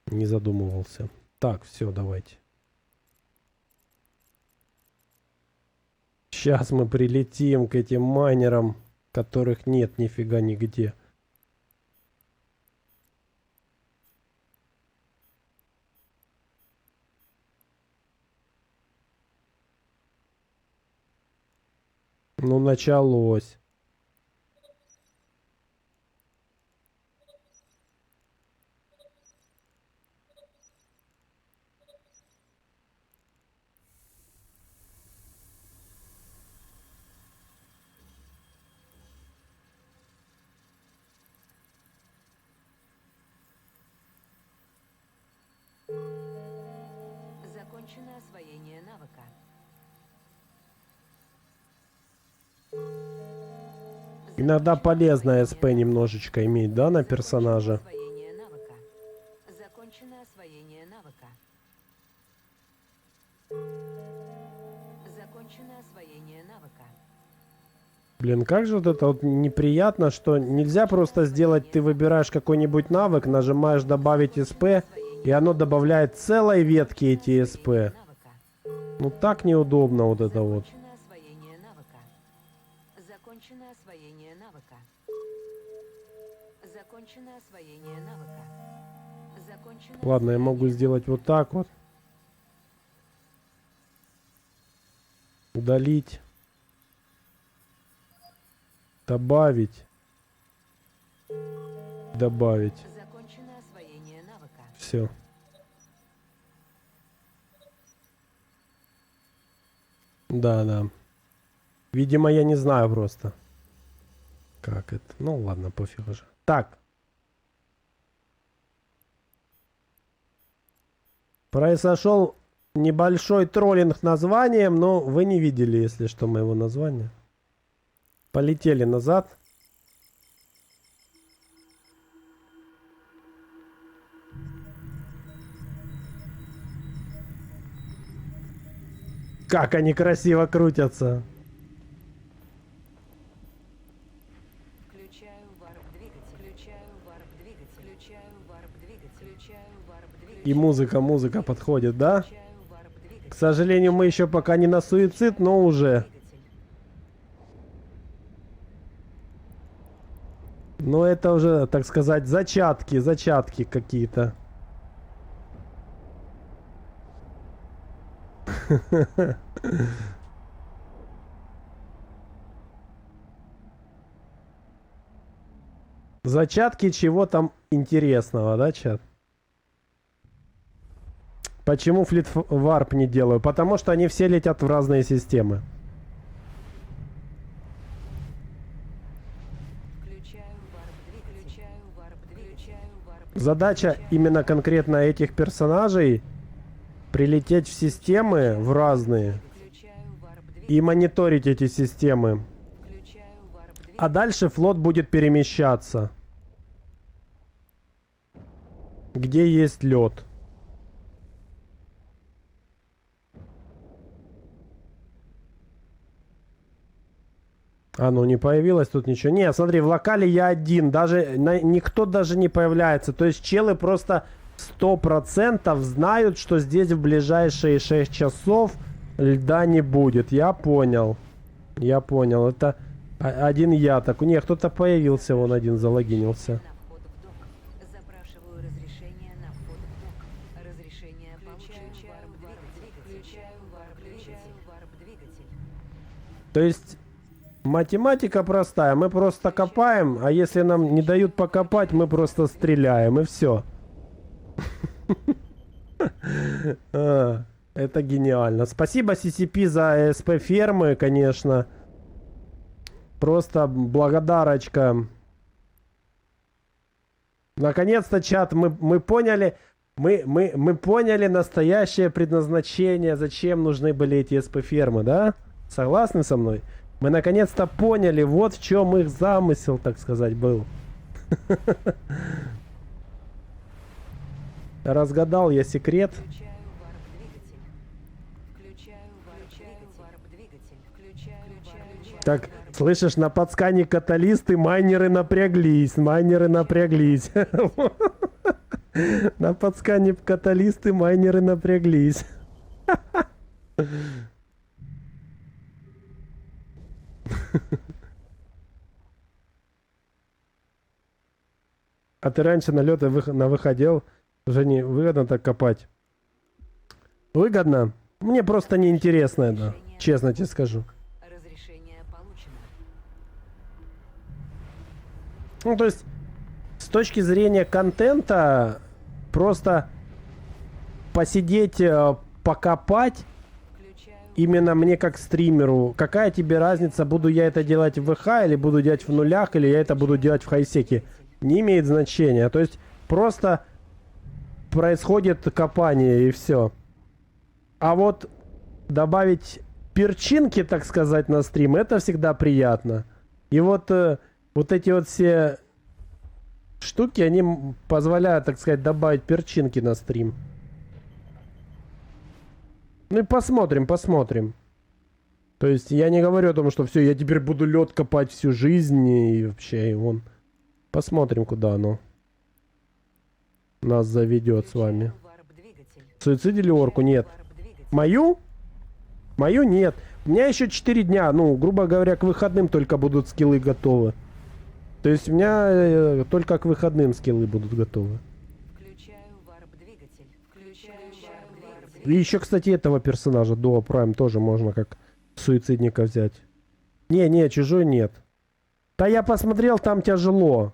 не задумывался. Так, все, давайте. Сейчас мы прилетим к этим майнерам, которых нет нифига нигде. Ну, началось. Закончено освоение навыка. Иногда Закончено полезно освоение СП навыка. немножечко иметь, да, на персонажа. Освоение навыка. Закончено освоение навыка. Закончено освоение навыка. Блин, как же вот это вот неприятно, что нельзя просто сделать, ты выбираешь какой-нибудь навык, нажимаешь добавить СП, и оно добавляет целой ветки эти СП. Навыка. Ну так неудобно вот это вот. Закончено освоение навыка. Закончено освоение навыка. Закончено освоение навыка. Закончено Ладно, я могу освоение сделать вот так вот. Удалить. Добавить. Добавить. Закончено освоение навыка. Все. Да, да. Видимо, я не знаю просто. Как это? Ну ладно, пофиг уже. Так. Произошел небольшой троллинг названием, но вы не видели, если что, моего названия. Полетели назад. Как они красиво крутятся. Включаю варп-двигатель. Включаю варп-двигатель. Включаю варп-двигатель. Включаю варп-двигатель. И музыка подходит, да? Включаю варп-двигатель. К сожалению, мы еще пока не на суицид, но уже. Двигатель. Ну, это уже, так сказать, зачатки какие-то. Зачатки чего там интересного, да, чат? Почему флит-варп не делаю? Потому что они все летят в разные системы. Задача именно конкретно этих персонажей прилететь в системы, в разные, и мониторить эти системы. А дальше флот будет перемещаться. Где есть лед. А, ну не появилось тут ничего. Не, смотри, в локале я один. Даже никто даже не появляется. То есть челы просто 100% знают, что здесь в ближайшие 6 часов льда не будет. Я понял. Я понял. Это один я. Так, не, кто-то появился, вон один залогинился. Запрашиваю разрешение на вход в док. Разрешение получаю. Включаю варп-двигатель. То есть математика простая. Мы просто копаем, а если нам не дают покопать, мы просто стреляем, и все. Это гениально. Спасибо CCP за СП фермы, конечно. Просто благодарочка. Наконец-то, чат, мы поняли. Мы поняли настоящее предназначение, зачем нужны были эти СП фермы, да? Согласны со мной? Мы наконец-то поняли, вот в чем их замысел, так сказать, был. Разгадал я секрет. Так, слышишь, на подскане каталисты, майнеры напряглись, майнеры напряглись. На подскане каталисты, майнеры напряглись. А ты раньше на лёд на выходил, уже не выгодно так копать? Выгодно? Мне просто неинтересно это, честно тебе скажу. Разрешение получено. Ну, то есть, с точки зрения контента, просто посидеть, покопать, именно мне как стримеру, какая тебе разница, буду я это делать в ВХ, или буду делать в нулях, или я это буду делать в хайсеке, не имеет значения. То есть, просто происходит копание, и все. А вот добавить перчинки, так сказать, на стрим, это всегда приятно. И вот, вот эти вот все штуки, они позволяют, так сказать, добавить перчинки на стрим. Ну и посмотрим, посмотрим. То есть я не говорю о том, что все, я теперь буду лед копать всю жизнь и вообще, и вон. Посмотрим, куда оно нас заведет с вами. Суицидили орку? Нет. Мою? Мою нет. У меня еще 4 дня, ну, грубо говоря, к выходным только будут скиллы готовы. То есть у меня только к выходным скиллы будут готовы. И еще, кстати, этого персонажа, Дуа Прайм, тоже можно как суицидника взять. Не, чужой нет. Да я посмотрел, там тяжело.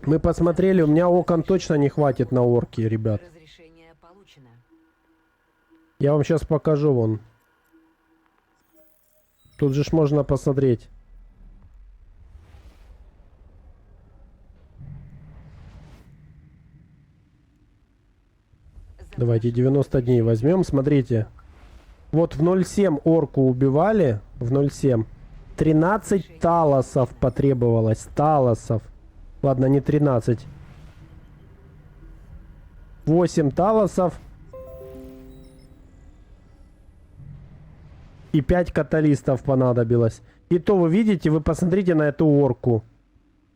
Мы посмотрели, у меня окон точно не хватит на орки, ребят. Разрешение получено. Я вам сейчас покажу, вон. Тут же ж можно посмотреть. Давайте 90 дней возьмем, смотрите. Вот в 0.7 орку убивали, в 0.7. 13 талосов потребовалось, талосов. Ладно, не 13. 8 талосов. И 5 каталистов понадобилось. И то вы видите, вы посмотрите на эту орку.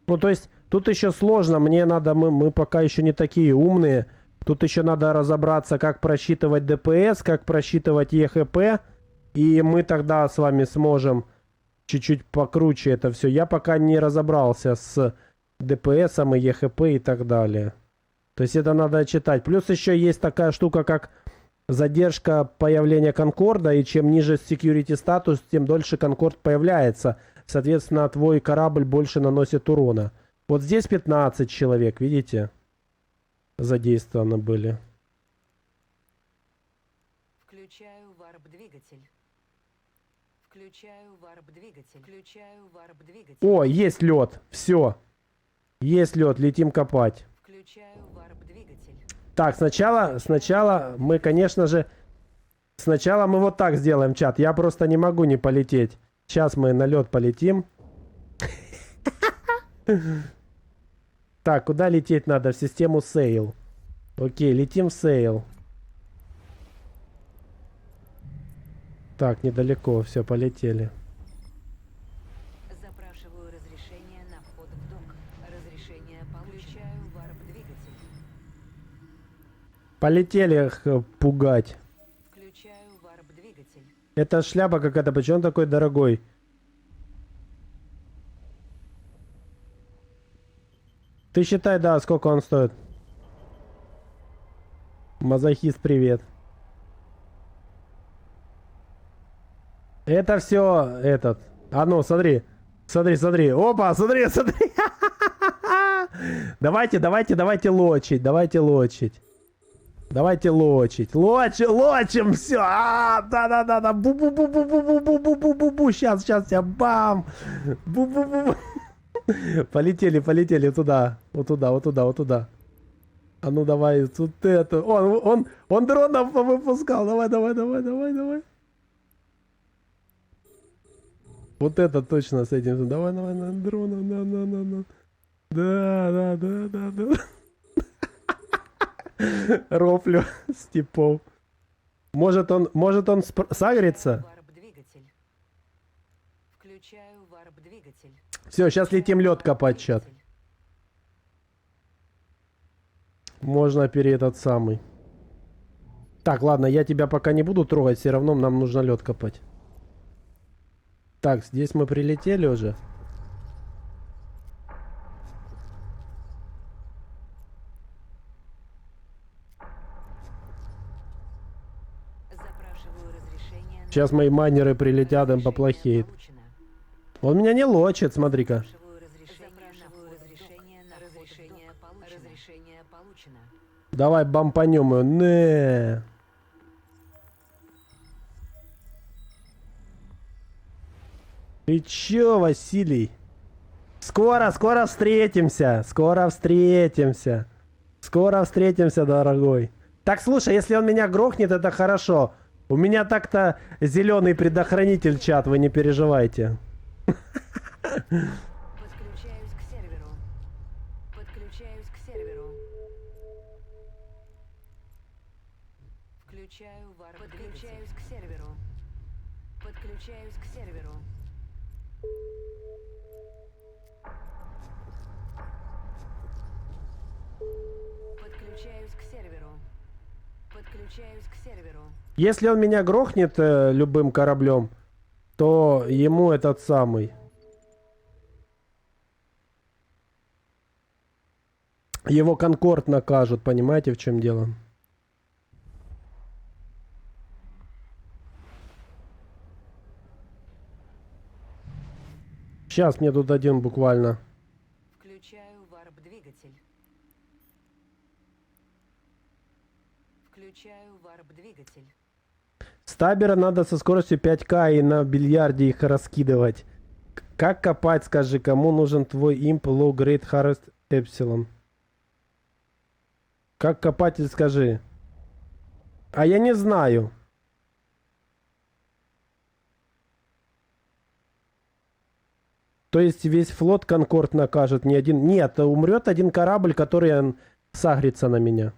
Ну, то есть, тут еще сложно. Мне надо, мы пока еще не такие умные. Тут еще надо разобраться, как просчитывать ДПС, как просчитывать ЕХП. И мы тогда с вами сможем чуть-чуть покруче это все. Я пока не разобрался с ДПСом и ЕХП и так далее. То есть это надо читать. Плюс еще есть такая штука, как задержка появления Конкорда, и чем ниже security статус, тем дольше Конкорд появляется. Соответственно, твой корабль больше наносит урона. Вот здесь 15 человек, видите? Задействованы были. Включаю варп-двигатель. Включаю варп-двигатель. Включаю варп-двигатель. О, есть лед. Все. Есть лед. Летим копать. Включаю варп-двигатель. Так, сначала мы, конечно же... Сначала мы вот так сделаем, чат. Я просто не могу не полететь. Сейчас мы на лед полетим. Так, куда лететь надо? В систему Sail. Окей, летим в Sail. Так, недалеко. Все, полетели. Запрашиваю разрешение на вход в док. Разрешение получаю варп-двигатель. Полетели их пугать. Включаю варп-двигатель. Это шляпа какая-то. Почему он такой дорогой? Ты считай, да, сколько он стоит. Мазохист, привет. Это все этот. А ну, смотри. Смотри. Опа, смотри. Давайте лочить. Лочим, все. Да. Бу-бу-бу-бу-бу-бу-бу-бу-бу-бу. Сейчас я бам. Бу-бу-бу. Полетели туда. Вот туда. А ну давай, тут это. Он дронов выпускал. Давай. Вот это точно с этим. Давай, дрона, на. Да. Рофлю с типов. Может он сагрится? Варп-двигатель. Включаю варп-двигатель. Все, сейчас летим лед копать, чат. Можно этот самый. Так, ладно, я тебя пока не буду трогать, все равно нам нужно лед копать. Так, здесь мы прилетели уже. Запрашиваю разрешение на Сейчас мои майнеры прилетят, им поплохеет. получено. Он меня не лочит, смотри-ка. Запрашиваю разрешение на разрешение получено. Давай бампанем ее. Не. Ты чё, Василий? Скоро встретимся. Скоро встретимся, дорогой. Так, слушай, если он меня грохнет, это хорошо. У меня так-то зеленый предохранитель, чат, вы не переживайте. Подключаюсь к серверу. Подключаюсь к серверу. Включаю варп. Подключаюсь к серверу. Подключаюсь к серверу. Подключаюсь к серверу. Подключаюсь к серверу. Если он меня грохнет любым кораблем, то ему этот самый. Его Конкорд накажут, понимаете, в чем дело? Сейчас мне тут один буквально. Включаю варп-двигатель. Включаю варп-двигатель. Стабера надо со скоростью 5К и на бильярде их раскидывать. Как копать, скажи, кому нужен твой имп low grade harvest epsilon? Как копать, скажи. А я не знаю. То есть весь флот Конкорд накажет, не один... Нет, умрет один корабль, который сагрится на меня.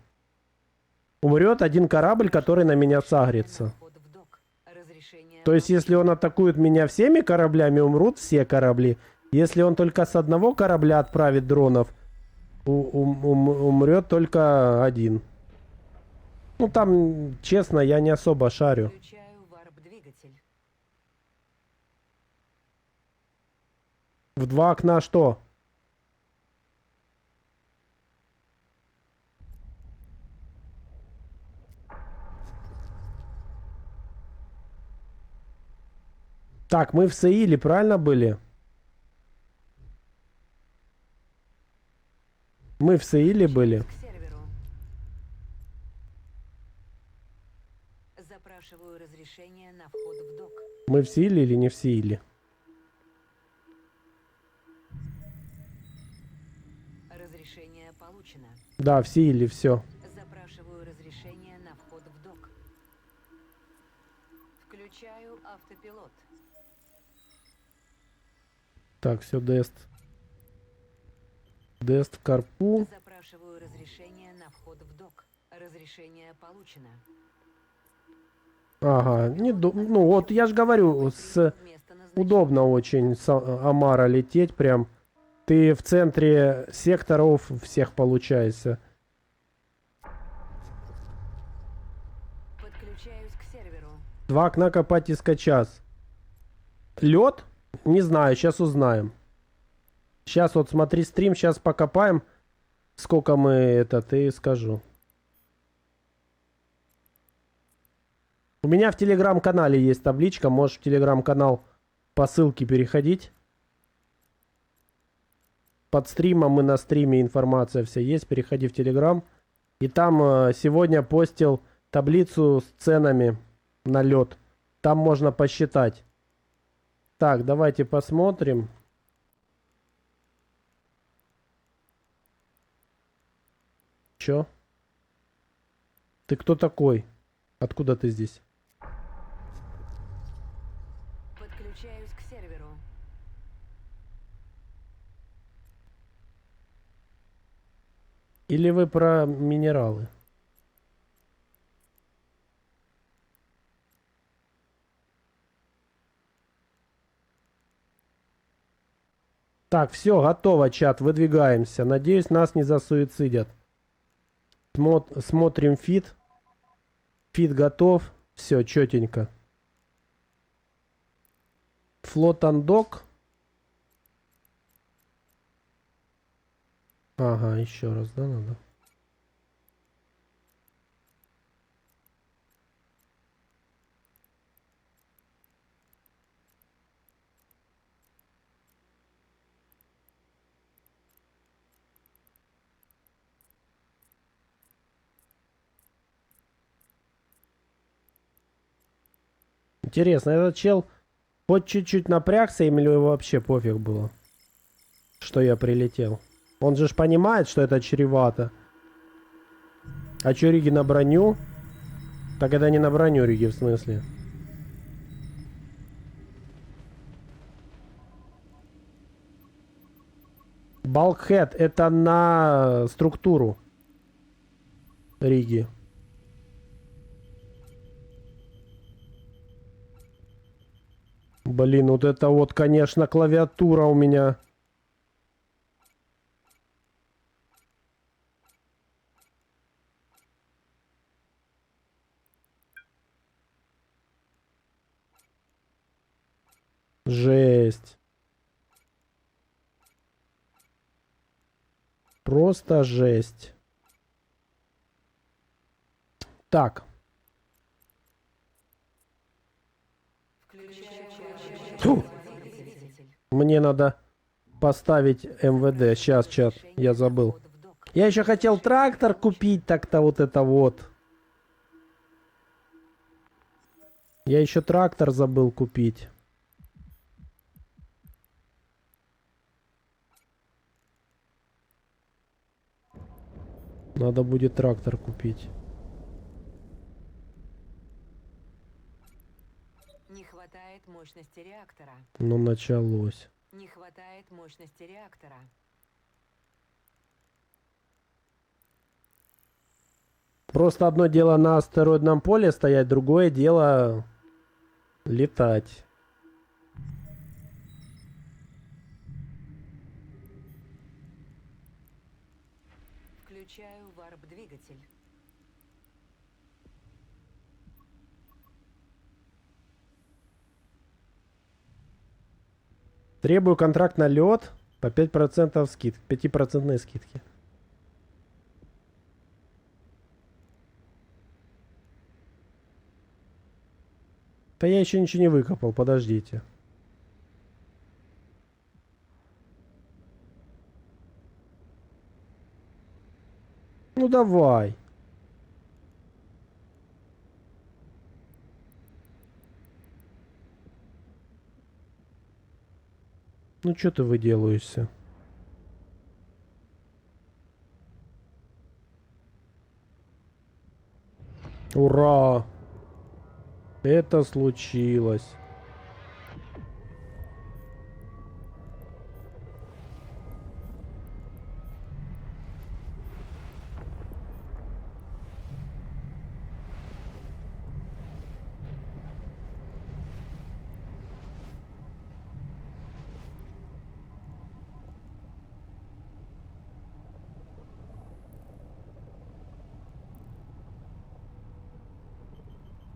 Умрет один корабль, который на меня сагрится. Вход в док. Разрешение То есть если он атакует меня всеми кораблями, умрут все корабли. Если он только с одного корабля отправит дронов, умрет только один. Ну там, честно, я не особо шарю. Включаю варп-двигатель. В 2 окна что? Так, мы в Сеиле, правильно были? Мы в Сеиле были. К серверу. Запрашиваю разрешение на вход в док. Мы в Сеиле или не в Сеиле? Разрешение получено. Да, в Сеиле, все. Запрашиваю разрешение на вход в док. Включаю автопилот. Так, все, Дест. Дест в Карпу. Запрашиваю разрешение на вход в док. Разрешение получено. Ага, ну вот я же говорю, Место назначения. удобно очень с Амара лететь прям. Ты в центре секторов всех получается. Подключаюсь к серверу. 2 окна копать иска час. Лед? Не знаю, сейчас узнаем. Сейчас вот смотри стрим, сейчас покопаем. Сколько мы это, ты скажу. У меня в телеграм-канале есть табличка. Можешь в телеграм-канал по ссылке переходить. Под стримом и на стриме информация вся есть. Переходи в телеграм. И там сегодня постил таблицу с ценами на лед. Там можно посчитать. Так, давайте посмотрим. Чё? Ты кто такой? Откуда ты здесь? Подключаюсь к серверу. Или вы про минералы? Так, все, готово, чат, выдвигаемся. Надеюсь, нас не засуицидят. Смотрим фит. Фит готов. Все, четенько. Флот андок. Ага, еще раз, да, надо? Интересно, этот чел хоть чуть-чуть напрягся, или его вообще пофиг было, что я прилетел? Он же ж понимает, что это чревато. А чё Риги на броню? Так это не на броню Риги, в смысле. Балкхед это на структуру Риги. Блин, вот это вот, конечно, клавиатура у меня. Жесть. Просто жесть. Так. Фу. Мне надо поставить МВД. Сейчас, чат, я забыл. Я еще хотел трактор купить, так-то вот это вот. Я еще трактор забыл купить. Надо будет трактор купить. Не хватает мощности реактора. Ну, началось. Не хватает мощности реактора. Просто одно дело на астероидном поле стоять, другое дело летать. Включаю варп-двигатель. Требую контракт на лед по 5% скидки. 5% скидки. Да я еще ничего не выкопал, подождите. Ну давай. Ну что ты выделаешься? Ура! Это случилось.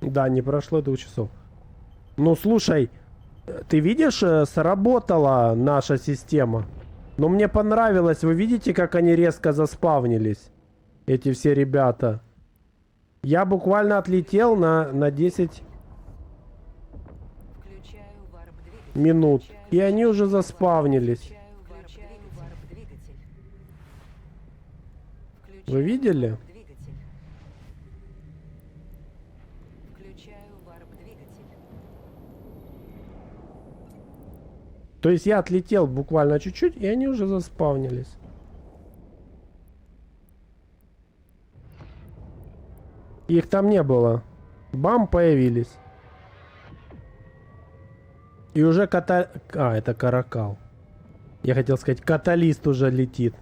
Да, не прошло 2 часов. Ну слушай, ты видишь, сработала наша система. Но мне понравилось. Вы видите, как они резко заспавнились? Эти все ребята. Я буквально отлетел на 10 Включаю варп-двигатель. минут. И они уже заспавнились. Включаю варп-двигатель. Вы видели? Варп-двигатель. Включаю варп-двигатель. То есть я отлетел буквально чуть-чуть, и они уже заспавнились. Их там не было. Бам, появились. И уже А, это каракал. Я хотел сказать, каталист уже летит.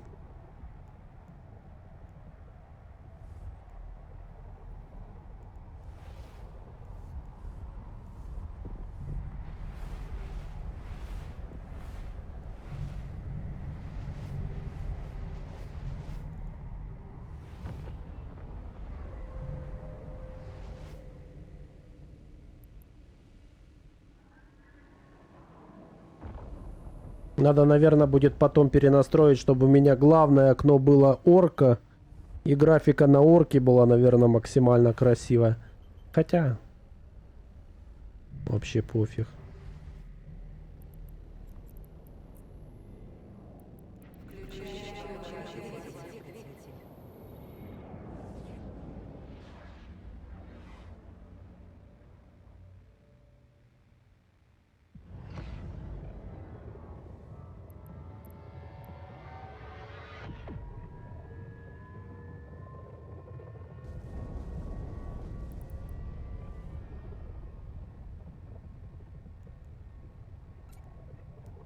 Надо, наверное, будет потом перенастроить, чтобы у меня главное окно было орка. И графика на орке была, наверное, максимально красивая. Хотя... Вообще пофиг.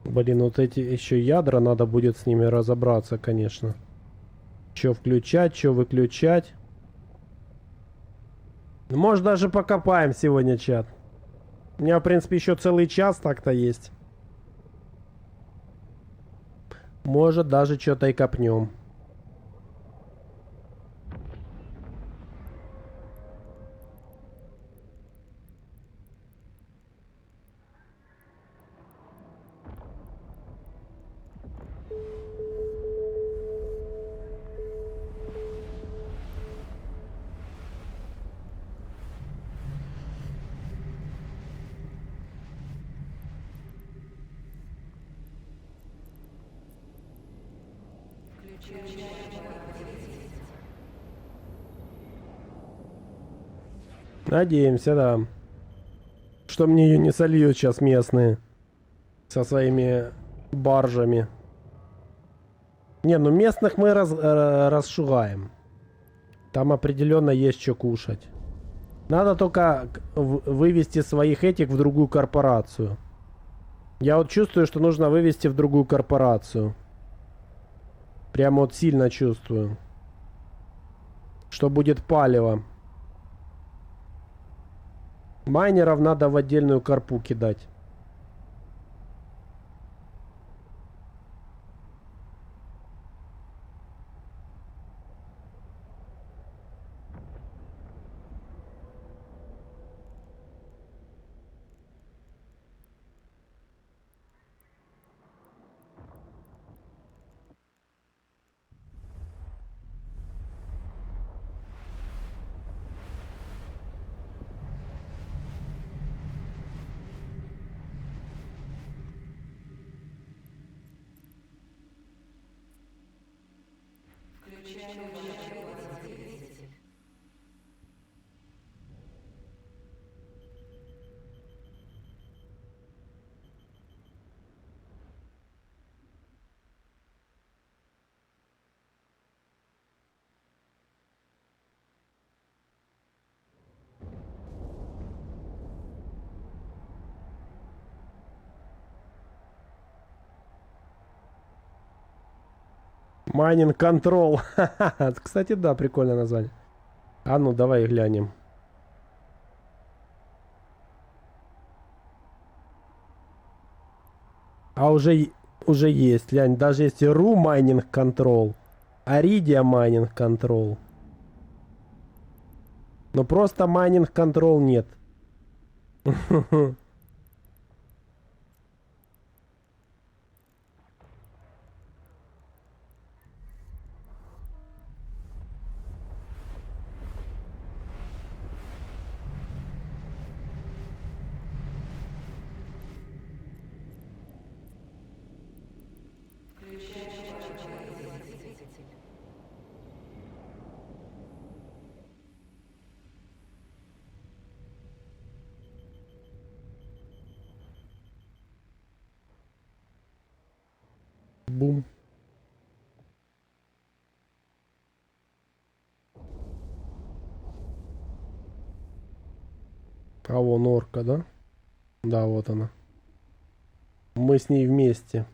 Блин, вот эти еще ядра, надо будет с ними разобраться, конечно. Че включать, че выключать. Может, даже покопаем сегодня, чат. У меня, в принципе, еще целый час так-то есть. Может, даже что-то и копнем. Надеемся, да. Что мне ее не сольют сейчас местные. Со своими баржами. Не, ну местных мы расшугаем. Там определенно есть что кушать. Надо только вывести своих этих в другую корпорацию. Я вот чувствую, что нужно вывести в другую корпорацию. Прямо вот сильно чувствую. Что будет палево. Майнеров надо в отдельную корпу кидать. Майнинг контрол. Кстати, да, прикольное название. А ну, давай глянем. А уже есть, глянь, даже есть RU майнинг контрол, Aridia майнинг контрол. Но просто майнинг контрол нет. Двигатель. Бум. А вон орка, да? Да, вот она. Мы с ней вместе.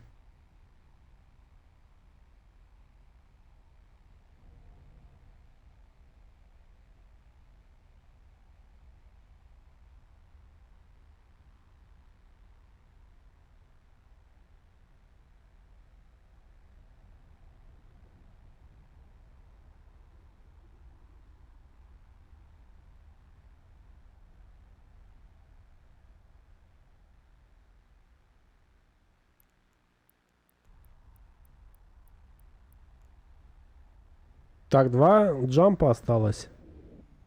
Так, 2 джампа осталось.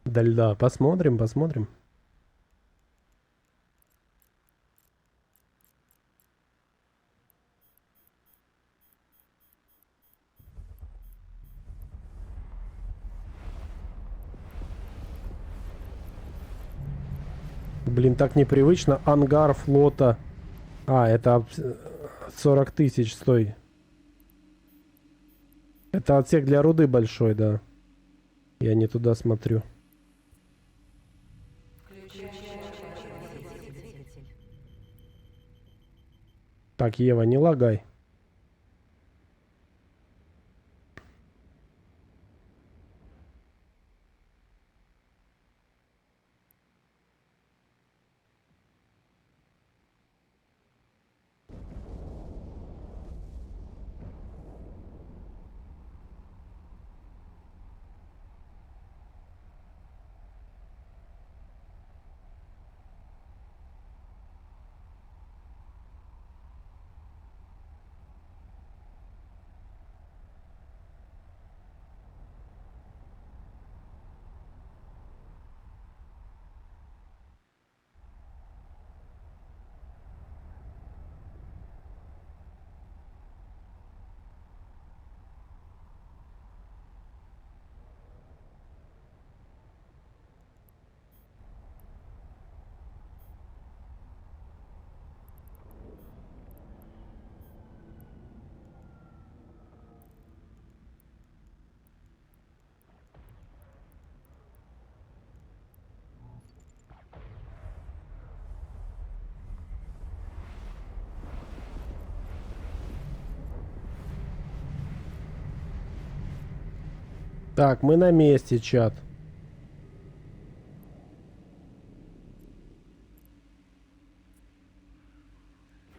До льда. Посмотрим, посмотрим. Блин, так непривычно. Ангар флота. А, это 40 тысяч, стой. Это отсек для руды большой, да. Я не туда смотрю. Двигатель. Так, Ева, не лагай. Так, мы на месте, чат.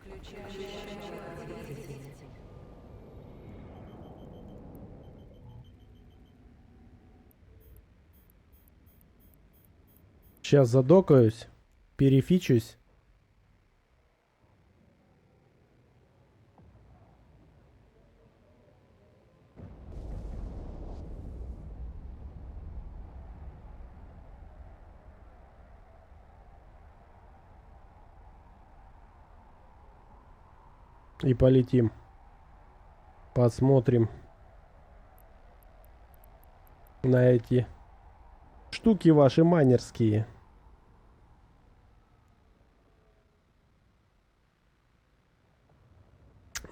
Двигатель. Сейчас задокаюсь. Перефичусь. И полетим. Посмотрим на эти штуки ваши майнерские.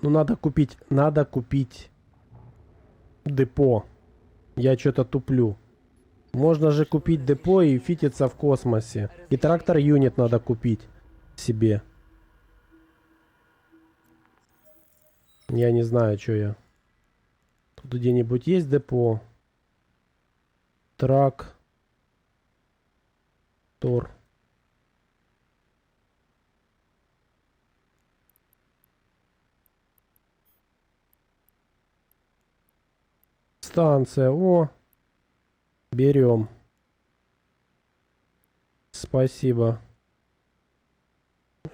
Ну, надо купить депо. Я что-то туплю. Можно же купить депо и фититься в космосе. И трактор юнит надо купить себе. Я не знаю, что я. Тут Тут где-нибудь есть депо? Трак. Тор. Станция. О, берем. Спасибо.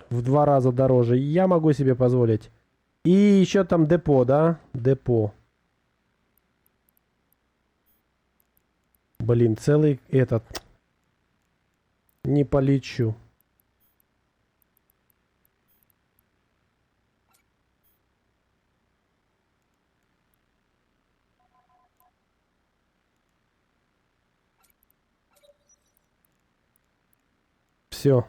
В 2 раза дороже. Я могу себе позволить. И еще там депо, да? Депо. Блин, целый этот. Не полечу. Все.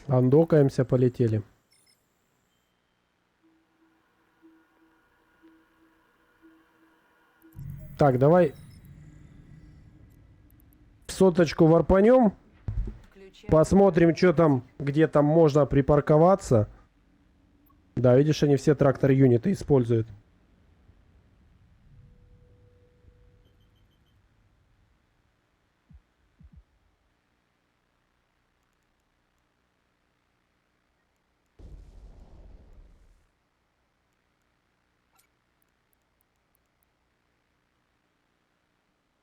Андокаемся, полетели. Так, давай в соточку варпанем. Включаю Посмотрим, что там, где там можно припарковаться. Да, видишь, они все трактор-юниты используют.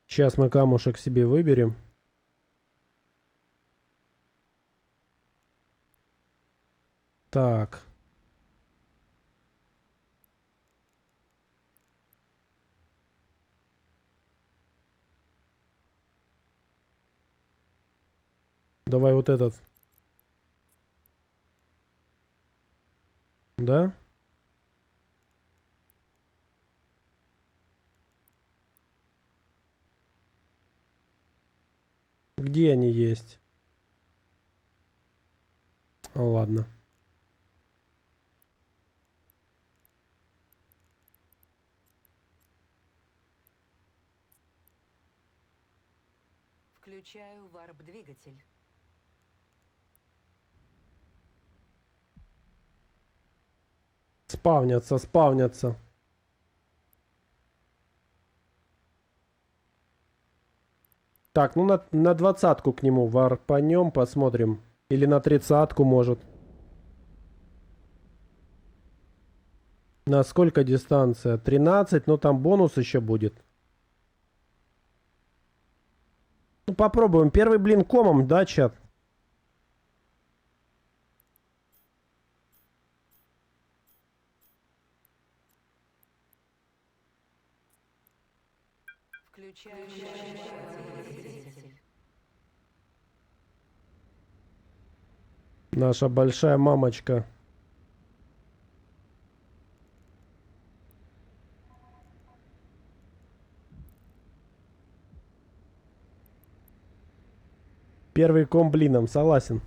Сейчас мы камушек себе выберем. Так. Давай вот этот. Да? Где они есть? Ладно. Включаю варп-двигатель. Спавнятся, спавнятся. Так, ну на 20-ку к нему варпанем, посмотрим. Или на 30-ку может. На сколько дистанция? 13, но там бонус еще будет. Ну попробуем. Первый блин комом, да, чат? Включаю варп-двигатель. Наша большая мамочка. Первый ком блином, согласен.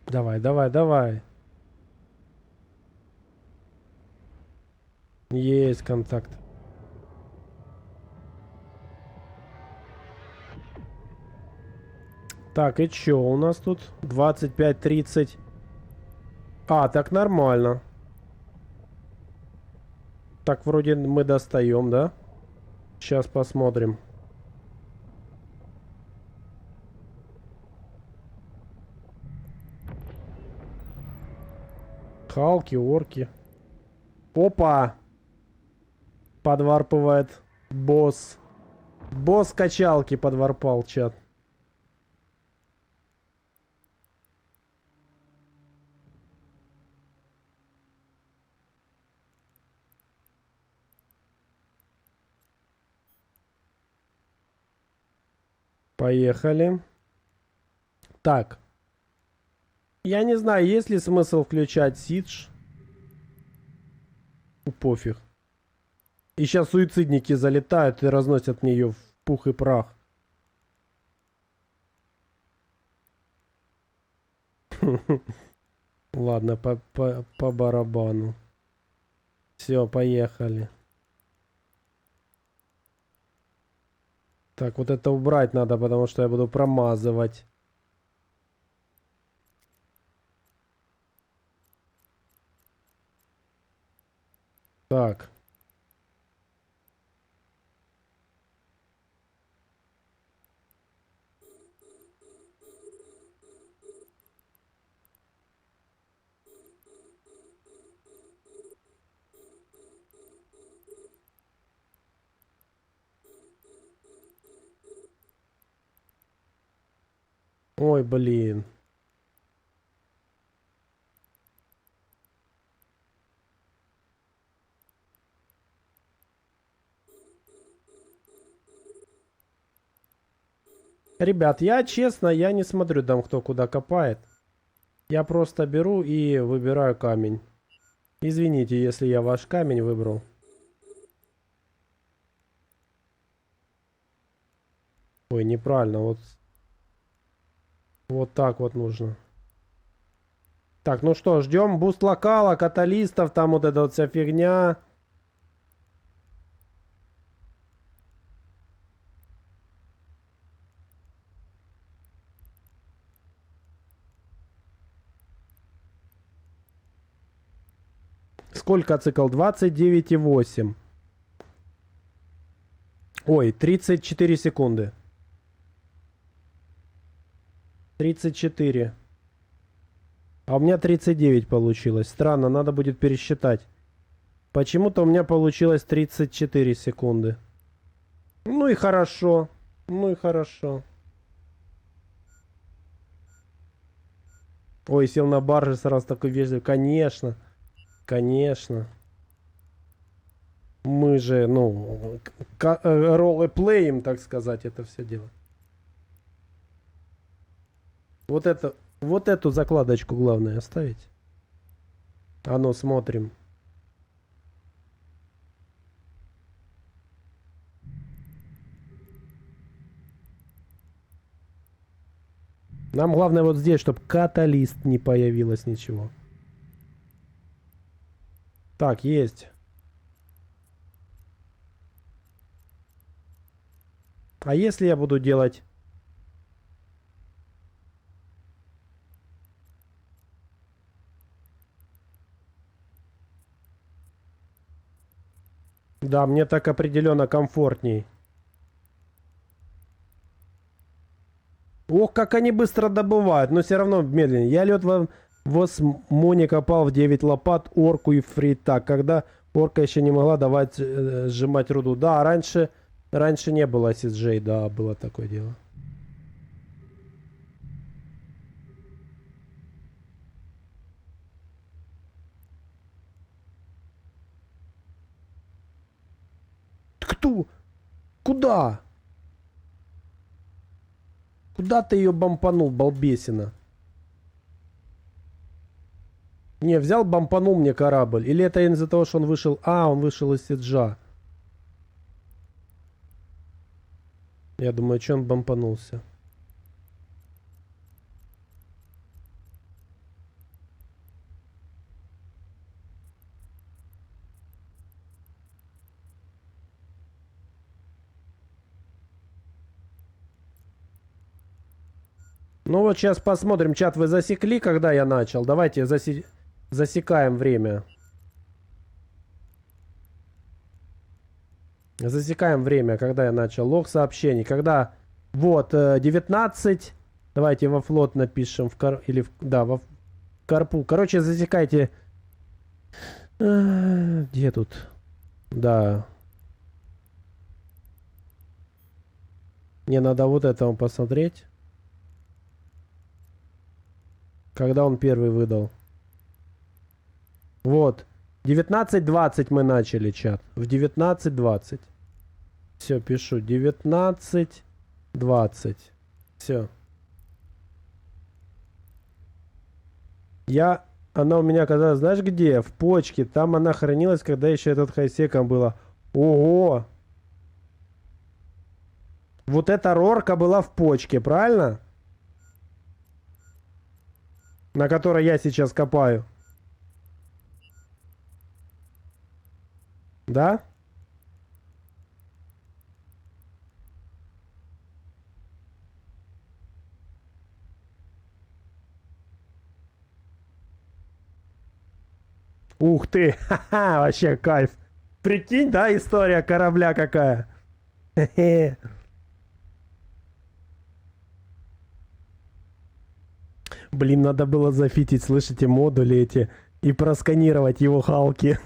Давай, давай, давай. Есть контакт. Так, и чё у нас тут? 25-30. А, так нормально. Так, вроде мы достаем, да? Сейчас посмотрим. Халки, орки. Опа! Подварпывает босс. Босс качалки подварпал, чат. Поехали. Так. Я не знаю, есть ли смысл включать Сидж. Пофиг. И сейчас суицидники залетают и разносят мне ее в пух и прах. Ладно, по барабану. Все, поехали. Так, вот это убрать надо, потому что я буду промазывать. Так. Ой, блин. Ребят, я честно, я не смотрю там, кто куда копает. Я просто беру и выбираю камень. Извините, если я ваш камень выбрал. Ой, неправильно, вот. Вот так вот нужно. Так, ну что, ждем буст локала, каталистов, там вот эта вот вся фигня. Сколько цикл? 29,8. Ой, 34 секунды. 34. А у меня 39 получилось. Странно, надо будет пересчитать. Почему-то у меня получилось 34 секунды. Ну и хорошо. Ну и хорошо. Ой, сел на барже сразу такой вежливый. Конечно. Конечно. Мы же, ну, роллы-плеем, так сказать, это все дело. Вот эту закладочку главное оставить. А ну, смотрим. Нам главное вот здесь, чтобы каталист не появилось ничего. Так, есть. А если я буду делать... Да, мне так определенно комфортней. Ох, как они быстро добывают, но все равно медленнее. Я лед в осмоне копал в 9 лопат орку и фрита, когда орка еще не могла давать сжимать руду. Да, раньше не было CJ, да, было такое дело. Кто? Куда? Куда ты ее бомпанул, балбесина? Не, взял, бомпанул мне корабль. Или это из-за того, что он вышел... А, он вышел из Сиджа. Я думаю, что он бомпанулся. Ну вот сейчас посмотрим. Чат, вы засекли, когда я начал? Давайте засекаем время. Засекаем время, когда я начал. Лог сообщений. Когда... Вот, 19... Давайте во флот напишем. Да, во карпу. Короче, засекайте. Где тут? Да. Мне надо вот этого посмотреть. Когда он первый выдал? Вот. 19:20 мы начали чат. В 19:20. Все, пишу. 19:20. Все. Она у меня оказалась, знаешь где? В почке. Там она хранилась, когда еще этот хайсеком было. Ого! Вот эта рорка была в почке, правильно? На которой я сейчас копаю. Да? Ух ты, ха-ха, вообще кайф. Прикинь, да, история корабля какая. Хе-хе. Блин, надо было зафитить, слышите, модули эти и просканировать его халки.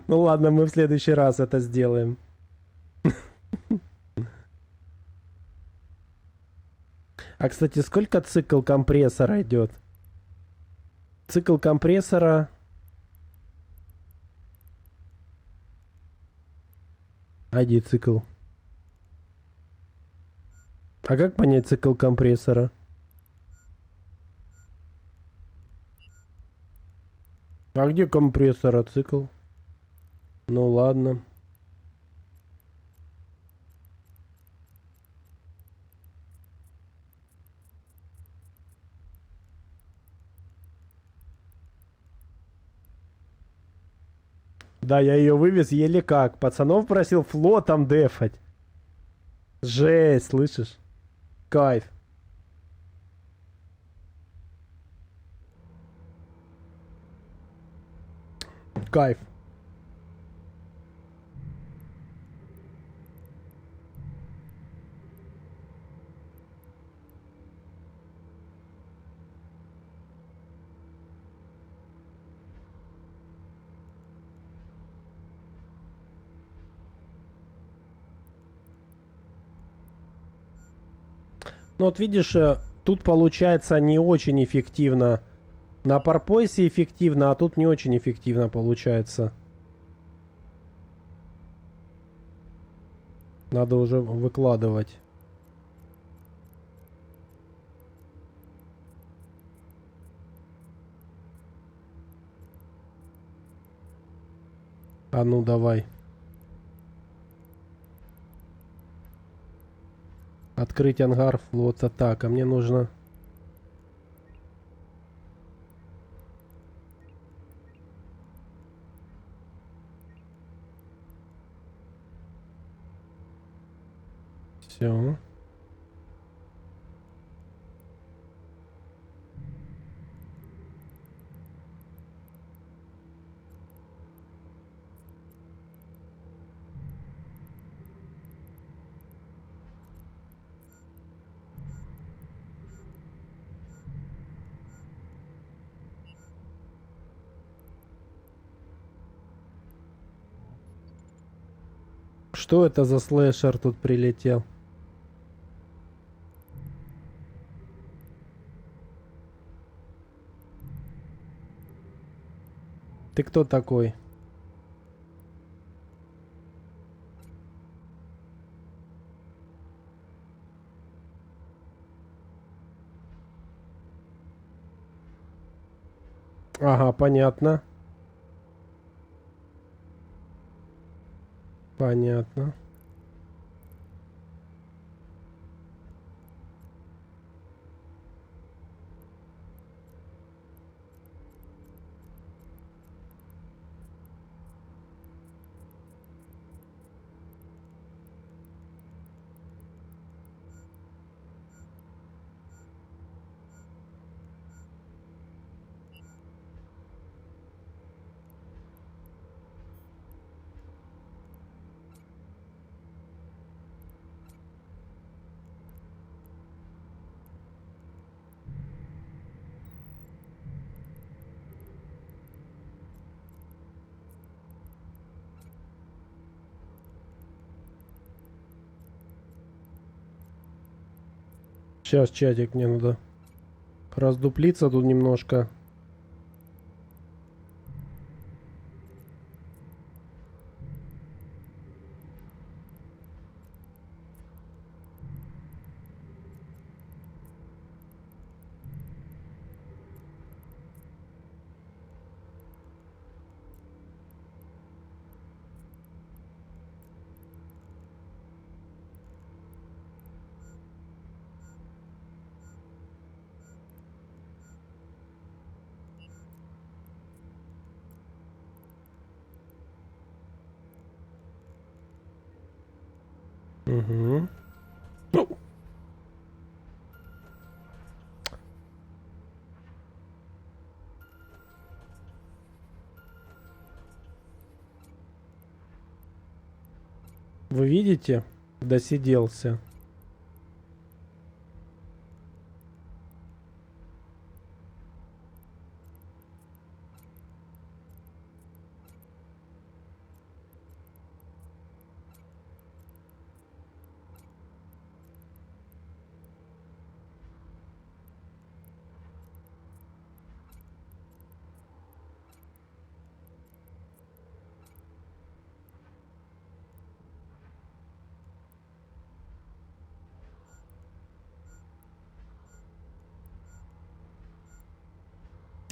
Ну ладно, мы в следующий раз это сделаем. А, кстати, сколько цикл компрессора идет? Цикл компрессора... ID цикл. А как понять цикл компрессора? А где компрессора цикл? Ну ладно. Да, я ее вывез еле как. Пацанов просил флотом дефать. Жесть, слышишь? Кайф. Кайф. Ну вот видишь, тут получается не очень эффективно. На парпойсе эффективно, а тут не очень эффективно получается. Надо уже выкладывать. А ну давай. Открыть ангар флота. Так, а мне нужно... Все. Что это за слэшер тут прилетел? Ты кто такой? Ага, понятно. Понятно. Сейчас, чатик, мне надо раздуплиться тут немножко. Угу. Ну. Вы видите? Досиделся.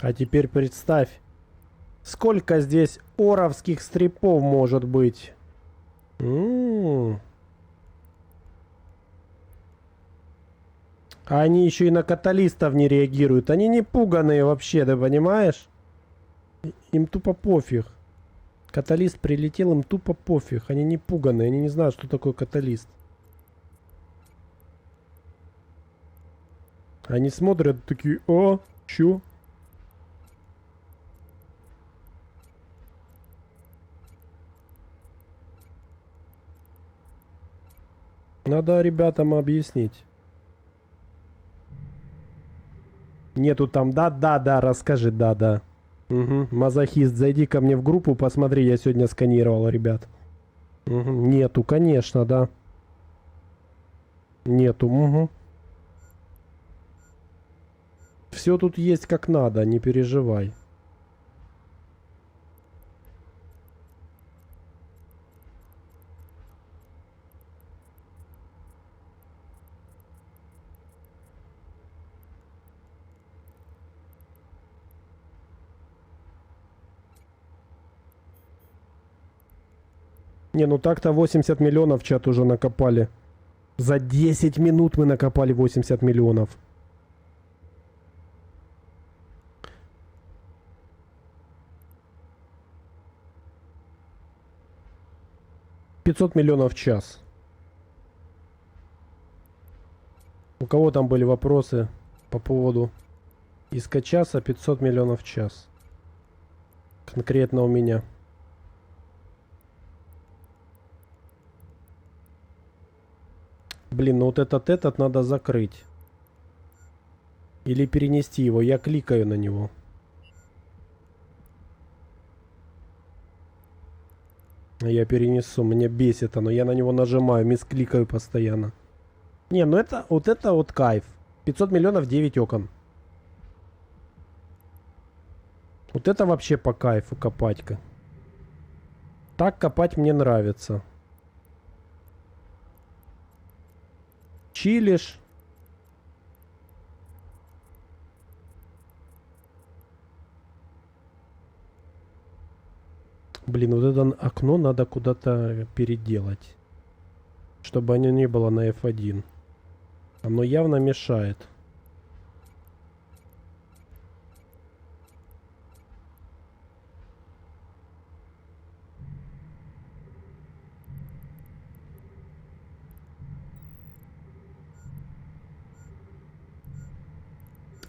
А теперь представь, сколько здесь оровских стрипов может быть. А они еще и на каталистов не реагируют. Они не пуганые вообще, ты понимаешь? Им тупо пофиг. Каталист прилетел, им тупо пофиг. Они не пуганые, они не знают, что такое каталист. Они смотрят такие: о, чё? Надо ребятам объяснить. Нету там да, расскажи, да. Угу. Мазохист, зайди ко мне в группу, посмотри, я сегодня сканировал, ребят. Угу. Нету, конечно, да. Нету, угу. Все тут есть как надо, не переживай. Не, ну так-то 80 миллионов в чат уже накопали. За 10 минут мы накопали 80 миллионов. $500 миллионов в час. У кого там были вопросы по поводу иска часа? 500 миллионов в час. Конкретно у меня. Блин, ну вот этот надо закрыть. Или перенести его. Я кликаю на него. Я перенесу. Меня бесит оно. Я на него нажимаю. Мискликаю постоянно. Не, ну это вот кайф. 500 миллионов 9 окон. Вот это вообще по кайфу копать-ка. Так копать мне нравится. Чилишь. Блин, вот это окно надо куда-то переделать. Чтобы оно не было на F1. Оно явно мешает.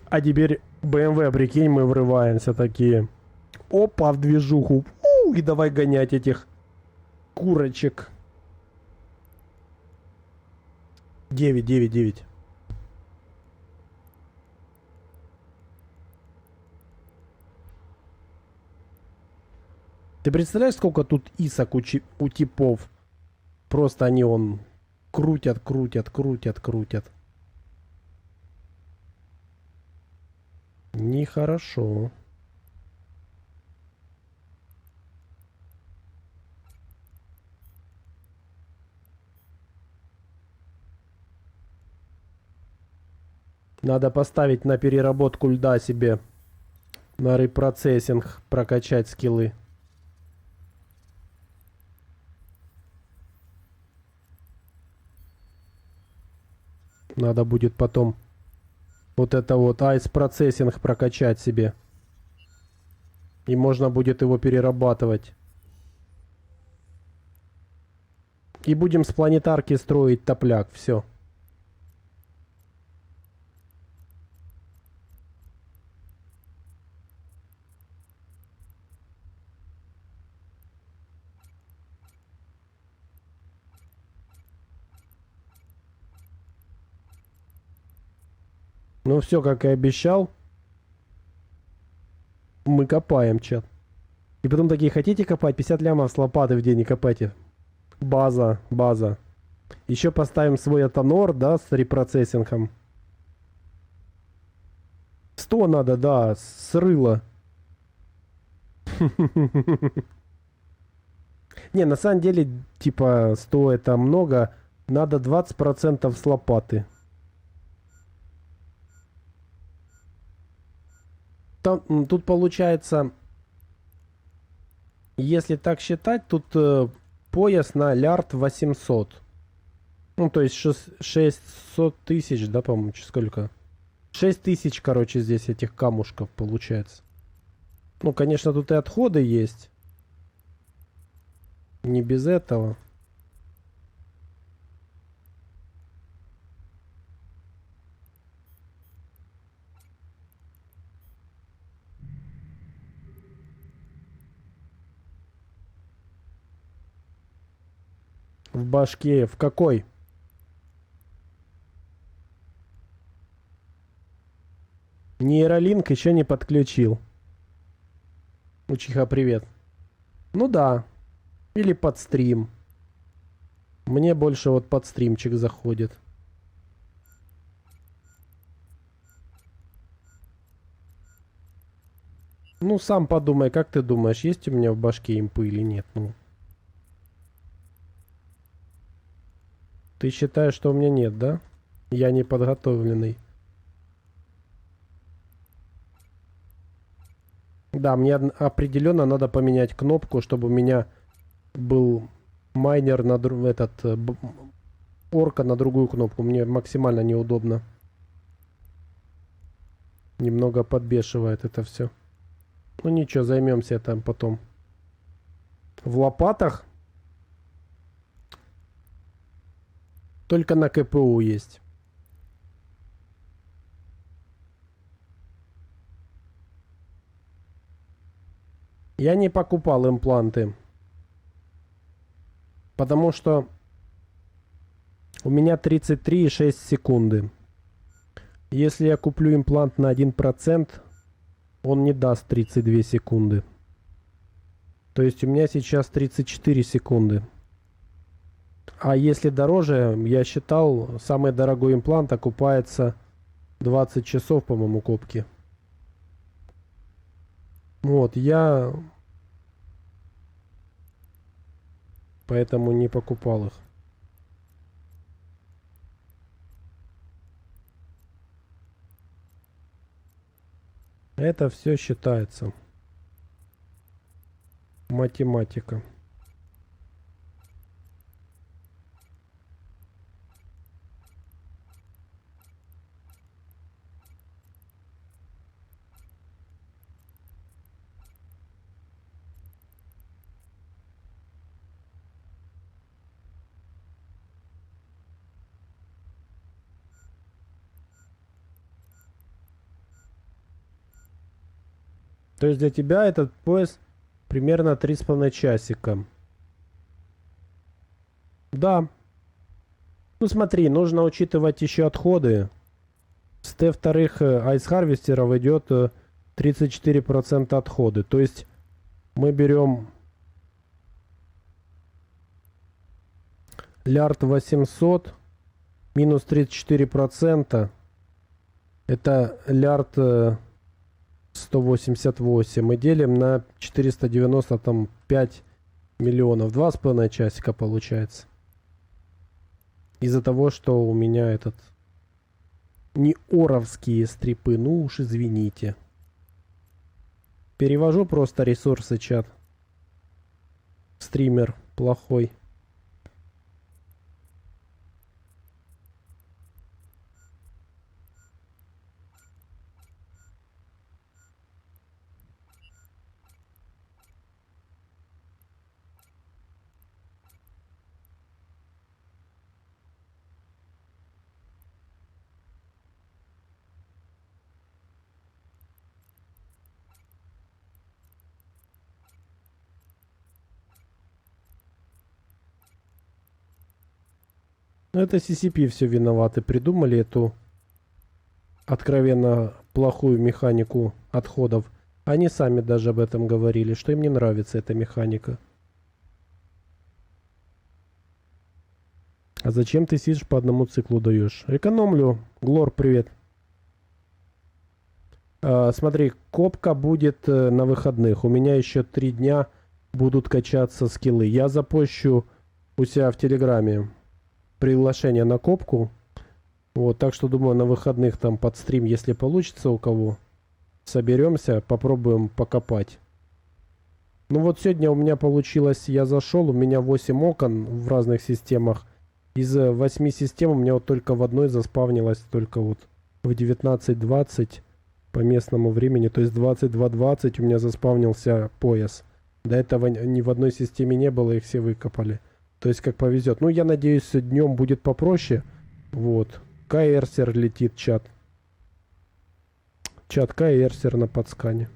А теперь BMW, прикинь, мы врываемся такие. Опа, в движуху. И давай гонять этих курочек. 9. Ты представляешь, сколько тут исок у типов? Просто они крутят. Нехорошо. Надо поставить на переработку льда себе. На репроцессинг прокачать скиллы. Надо будет потом вот это вот айс процессинг прокачать себе. И можно будет его перерабатывать. И будем с планетарки строить топляк. Все. Ну все, как и обещал. Мы копаем, чат. И потом такие, хотите копать? 50 лямов с лопаты в день, не копайте. База, база. Еще поставим свой этанор, да, с репроцессингом. 100 надо, да, с рыла. Не, на самом деле, типа, 100 это много. Надо 20% с лопаты. Тут получается, если так считать, тут пояс на лярд 800. Ну, то есть 600 тысяч, да, по-моему, сколько? 6 тысяч, короче, здесь этих камушков получается. Ну, конечно, тут и отходы есть. Не без этого. В башке. В какой? Нейролинк еще не подключил. Учиха, привет. Ну да. Или под стрим. Мне больше вот под стримчик заходит. Ну, сам подумай, как ты думаешь, есть у меня в башке импы или нет? Ну. Ты считаешь, что у меня нет, да? Я не подготовленный. Да, мне определенно надо поменять кнопку, чтобы у меня был майнер на орка на другую кнопку. Мне максимально неудобно. Немного подбешивает это все. Ну ничего, займемся этим потом. В лопатах только на КПУ есть. Я не покупал импланты. Потому что у меня 33,6 секунды. Если я куплю имплант на 1%, он не даст 32 секунды. То есть у меня сейчас 34 секунды. А если дороже, я считал, самый дорогой имплант окупается 20 часов, по-моему, копки. Вот, я поэтому не покупал их. Это все считается. Математика. То есть для тебя этот пояс примерно 3,5 часика. Да. Ну смотри, нужно учитывать еще отходы. С Т2 Ice Harvester'ов идет 34% отходы. То есть мы берем лярд 800 минус 34%. Это лярд 188. Мы делим на 495 миллионов. 2,5 часика получается. Из-за того, что у меня этот... Не оровские стрипы. Ну уж извините. Перевожу просто ресурсы, чат. Стример плохой. Ну, это CCP все виноваты. Придумали эту откровенно плохую механику отходов. Они сами даже об этом говорили, что им не нравится эта механика. А зачем ты сидишь по одному циклу даешь? Экономлю. Глор, привет. Смотри, копка будет на выходных. У меня еще 3 дня будут качаться скиллы. Я запущу у себя в Телеграме приглашение на копку. Вот, так что думаю, на выходных там под стрим, если получится у кого, соберемся, попробуем покопать. Ну вот сегодня у меня получилось, я зашел, у меня 8 окон в разных системах. Из 8 систем у меня вот только в одной заспавнилось, только вот в 19:20 по местному времени, то есть 22:20 у меня заспавнился пояс. До этого ни в одной системе не было, их все выкопали. То есть как повезет. Ну я надеюсь, днем будет попроще. Вот. Каэрсер летит, чат. Чат Каэрсер на подскане.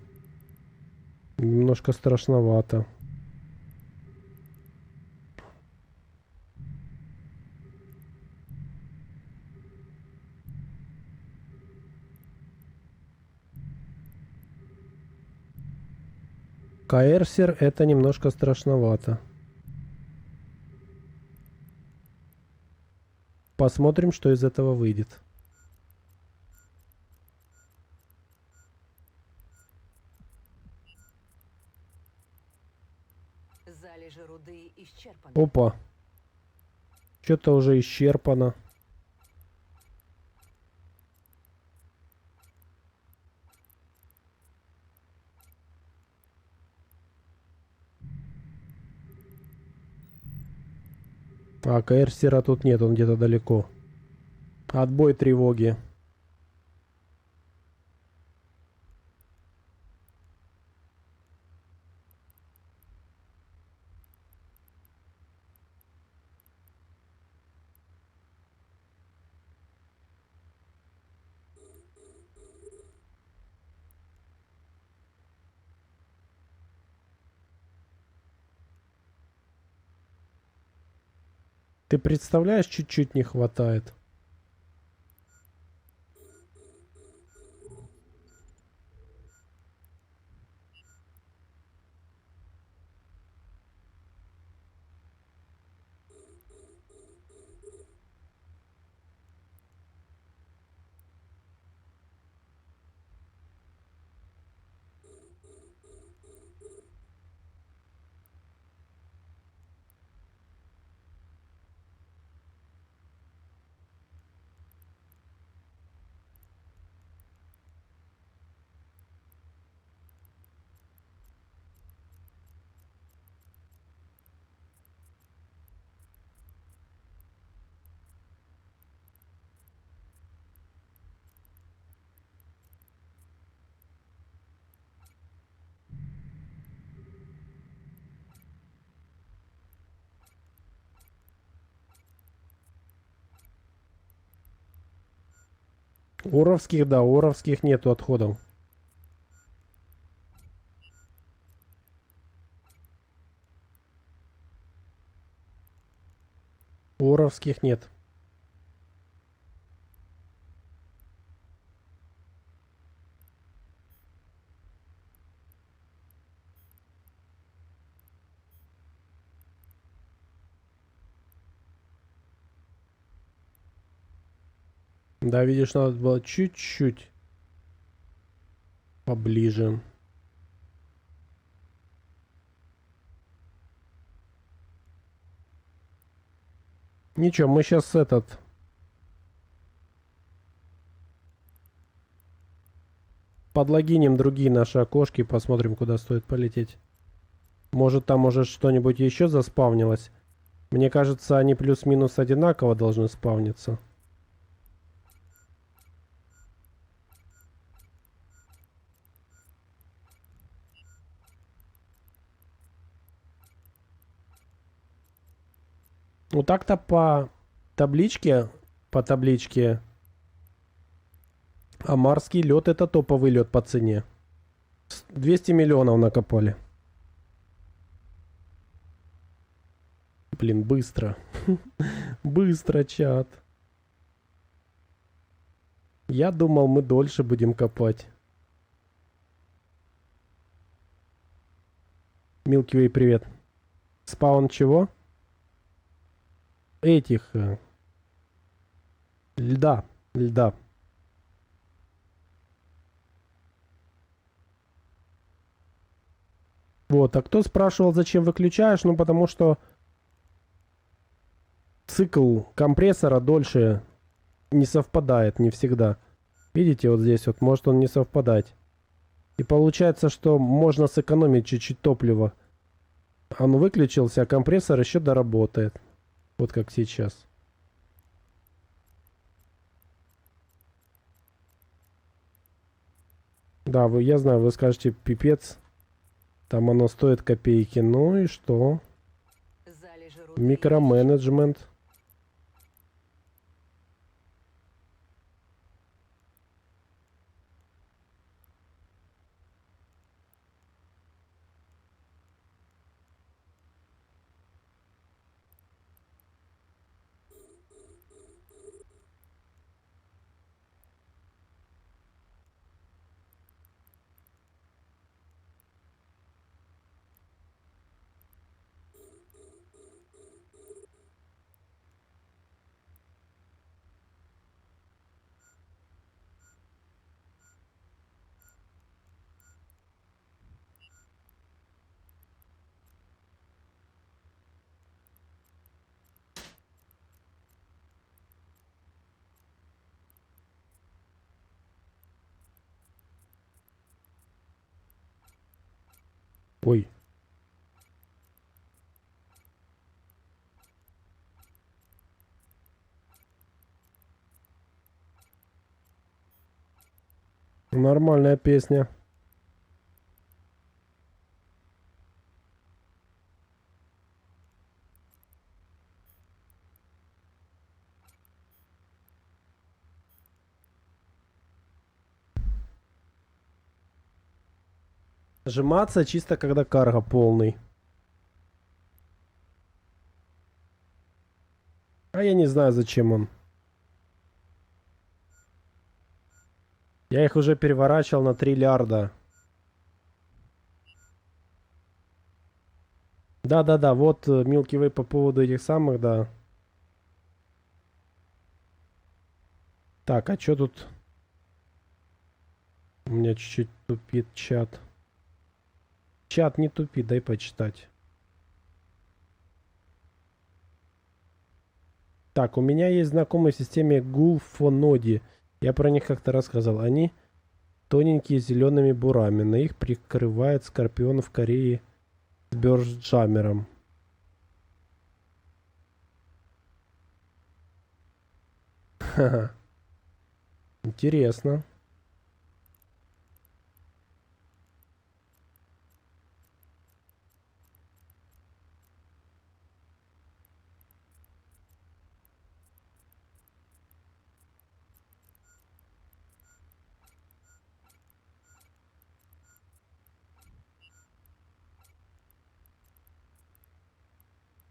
Немножко страшновато. Каэрсер это немножко страшновато. Посмотрим, что из этого выйдет. Залежи руды исчерпаны. Опа. Что-то уже исчерпано. А, Каэрсера тут нет, он где-то далеко. Отбой тревоги. Ты представляешь, чуть-чуть не хватает. Уровских, да, уровских нету отходов. Уровских нет. Да, видишь, надо было чуть-чуть поближе. Ничего, мы сейчас подлогиним другие наши окошки, посмотрим, куда стоит полететь. Может, там уже что-нибудь еще заспавнилось. Мне кажется, они плюс-минус одинаково должны спавниться. Ну так-то по табличке, Амарский лед это топовый лед по цене. 200 миллионов накопали. блин, быстро. Быстро, чат. Я думал, мы дольше будем копать. Милкивей, привет. Спаун чего? Этих... льда. Льда. Вот, а кто спрашивал, зачем выключаешь? Ну, потому что цикл компрессора дольше не совпадает, не всегда. Видите, вот здесь вот может он не совпадать. И получается, что можно сэкономить чуть-чуть топлива. Он выключился, а компрессор еще доработает. Вот как сейчас. Да, я знаю, вы скажете, пипец. Там оно стоит копейки. Ну и что? Залежи руды Микроменеджмент. Ой. Нормальная песня. Нажиматься чисто когда карго полный. А я не знаю, зачем он. Я их уже переворачивал на 3 лярда. Да-да-да, вот Milky Way по поводу этих самых, да. Так, а что тут? У меня чуть-чуть тупит чат. Чат не тупит, дай почитать. Так, у меня есть знакомые в системе Гулфоноди. Я про них как-то рассказал. Они тоненькие с зелеными бурами. На их прикрывает Скорпион в Корее с бёрджамером. Ха-ха. Интересно.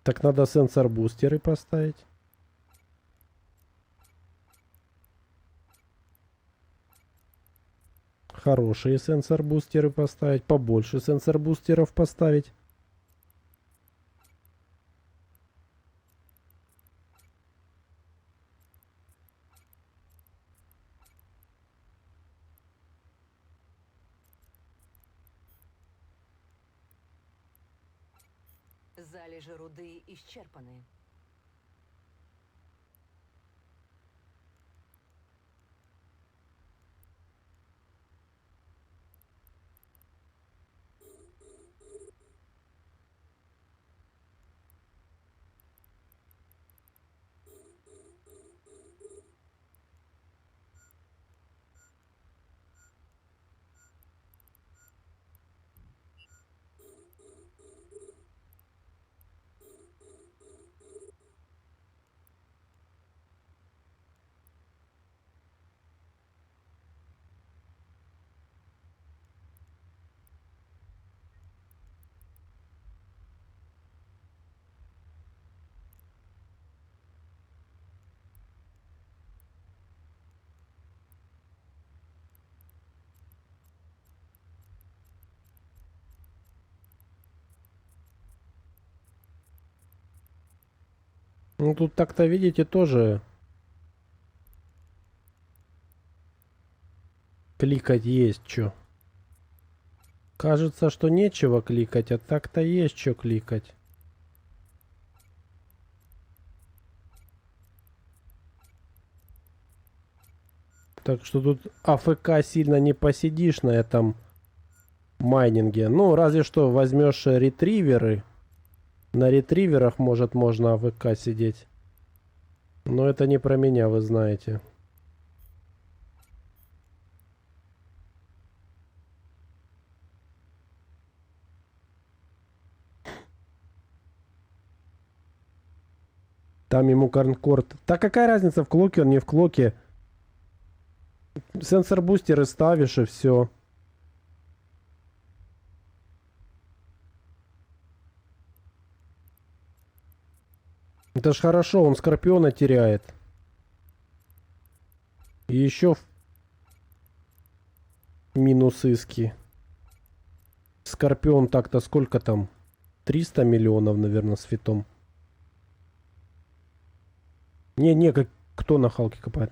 Так надо сенсор-бустеры поставить. Хорошие сенсор-бустеры поставить. Побольше сенсор-бустеров поставить. Залежи руды исчерпаны. Ну тут так-то, видите, тоже кликать есть что. Кажется, что нечего кликать, а так-то есть что кликать. Так что тут АФК сильно не посидишь на этом майнинге. Ну, разве что возьмешь ретриверы. На ретриверах, может, можно АФК сидеть. Но это не про меня, вы знаете. Там ему карнкорд. Да какая разница, в клоке он, не в клоке. Сенсор бустеры ставишь и все. Это ж хорошо, он Скорпиона теряет. И еще минус иски. Скорпион так-то сколько там? 300 миллионов, наверное, с фитом. Не, кто на Халке копает?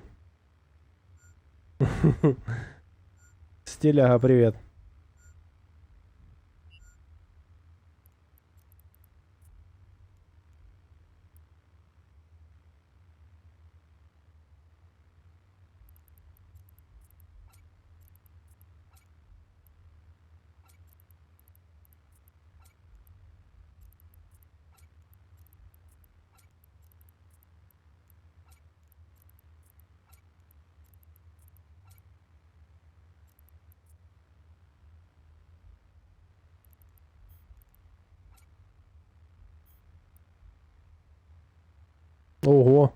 Стиляга, привет. Ого.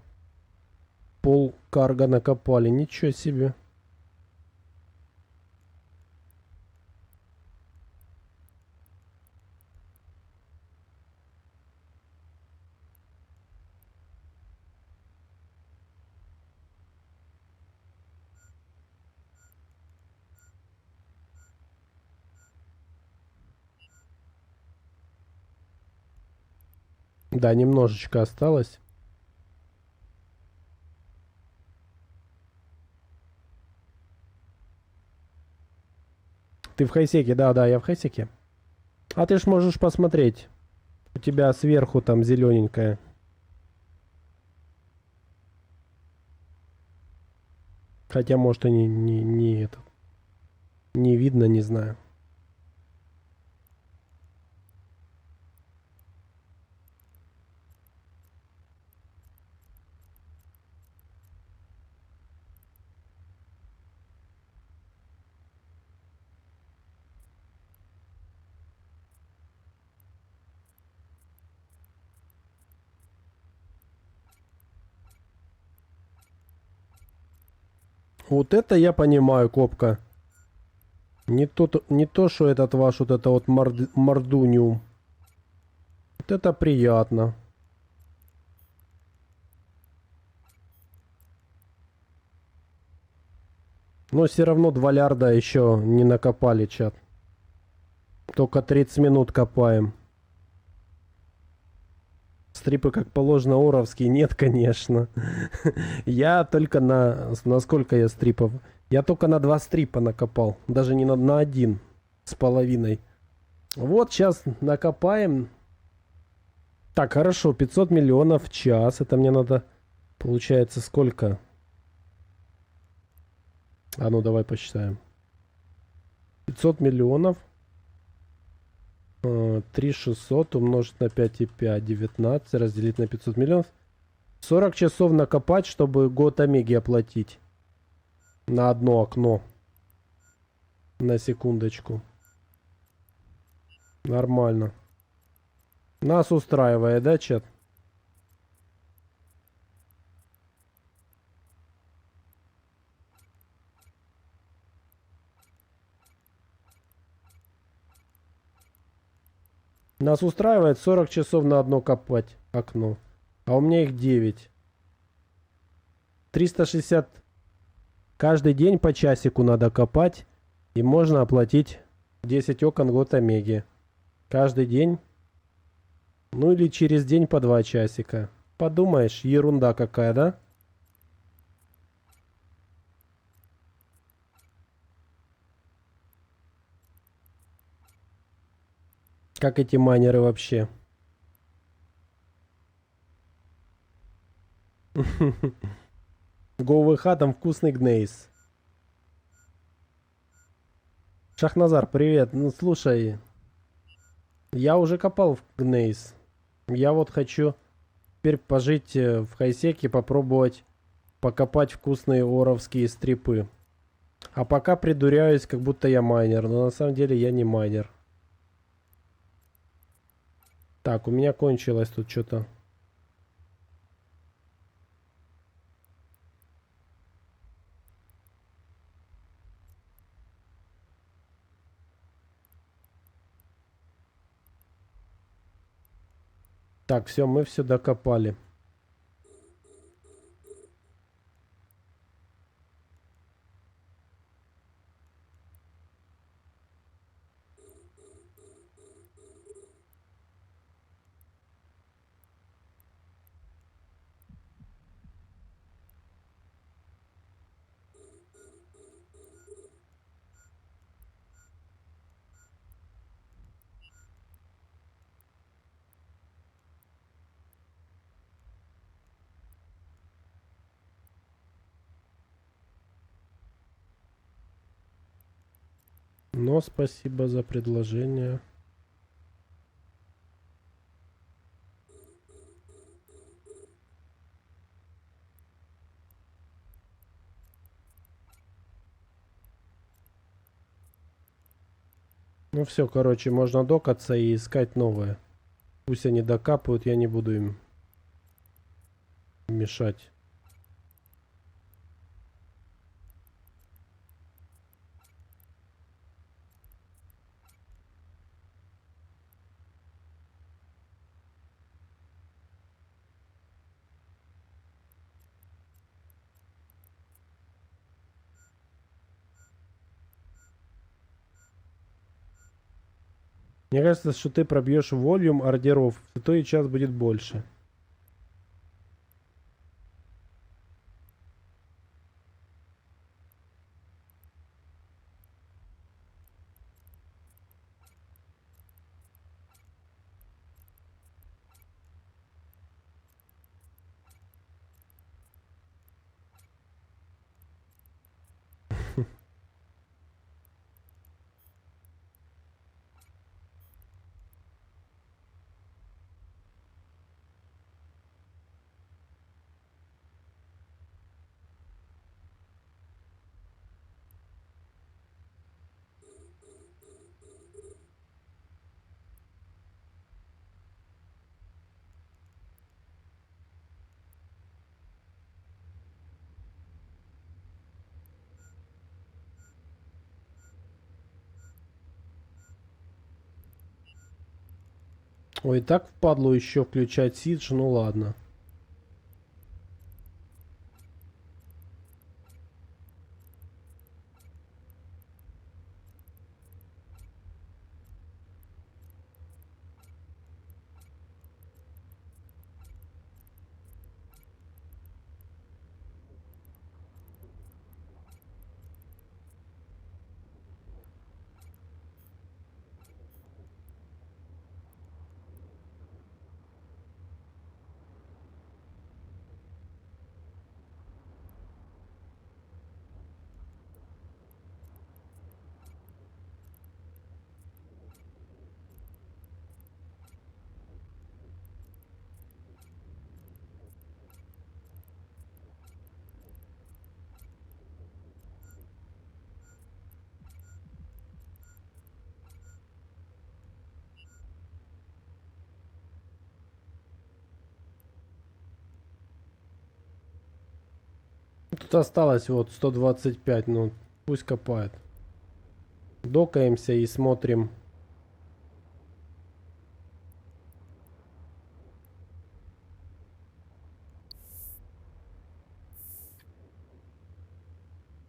Пол карга накопали. Ничего себе. Да, немножечко осталось. Ты в хайсеке? Да, я в хайсеке. А ты ж можешь посмотреть. У тебя сверху там зелененькая. Хотя, может, и не это. Не видно, не знаю. Вот это я понимаю, копка. Не то, что этот ваш вот это вот мордуниум. Вот это приятно. Но все равно 2 лярда еще не накопали, чат. Только 30 минут копаем. Стрипы, как положено, оровские? Нет, конечно. Я только на... Сколько я стрипов? Я только на 2 стрипа накопал. Даже не на 1 с половиной. Вот сейчас накопаем. Так, хорошо. 500 миллионов в час. Это мне надо... Получается сколько? А ну давай посчитаем. 500 миллионов. 3600 умножить на 5,5, 19, разделить на 500 миллионов. 40 часов накопать, чтобы год Омеги оплатить. На одно окно. На секундочку. Нормально. Нас устраивает, да, чат? Нас устраивает 40 часов на одно копать окно. А у меня их 9. 360. Каждый день по часику надо копать. И можно оплатить 10 окон год Омеги. Каждый день. Ну или через день по 2 часика. Подумаешь, ерунда какая, да? Как эти майнеры вообще? ГоВХ там вкусный гнейс. Шахназар, привет. Ну слушай, я уже копал в гнейс. Я вот хочу теперь пожить в хайсеке, попробовать покопать вкусные оровские стрипы. А пока придуряюсь, как будто я майнер, но на самом деле я не майнер. Так, у меня кончилось тут что-то. Так, все, мы все докопали. Но спасибо за предложение. Ну все, короче, можно докаться и искать новое. Пусть они докапывают, я не буду им мешать. Мне кажется, что ты пробьешь волюм ордеров, то и час будет больше. Ой, так впадло еще включать Сидж, ну ладно. Тут осталось вот 125, ну пусть копает. Докаемся и смотрим.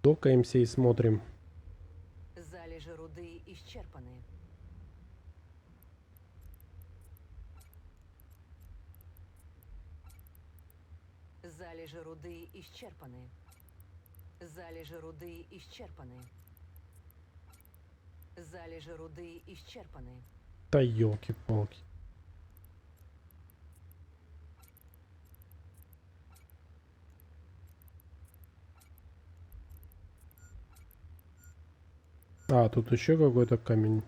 Докаемся и смотрим. Залежи руды исчерпаны. Залежи руды исчерпаны. Залежи руды исчерпаны. Залежи руды исчерпаны. Да елки-палки. А, тут еще какой-то камень.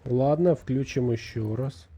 Ладно, включим еще раз.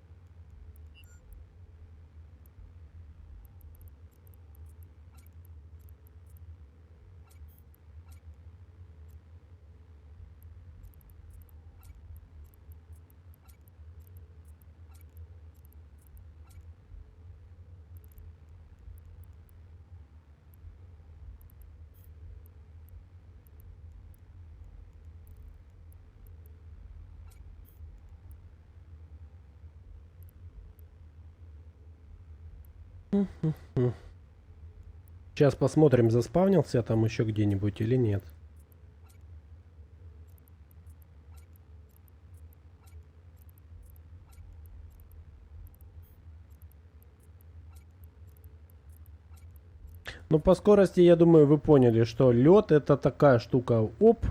Сейчас посмотрим, заспавнился там еще где-нибудь или нет. Ну, по скорости, я думаю, вы поняли, что лед это такая штука, оп,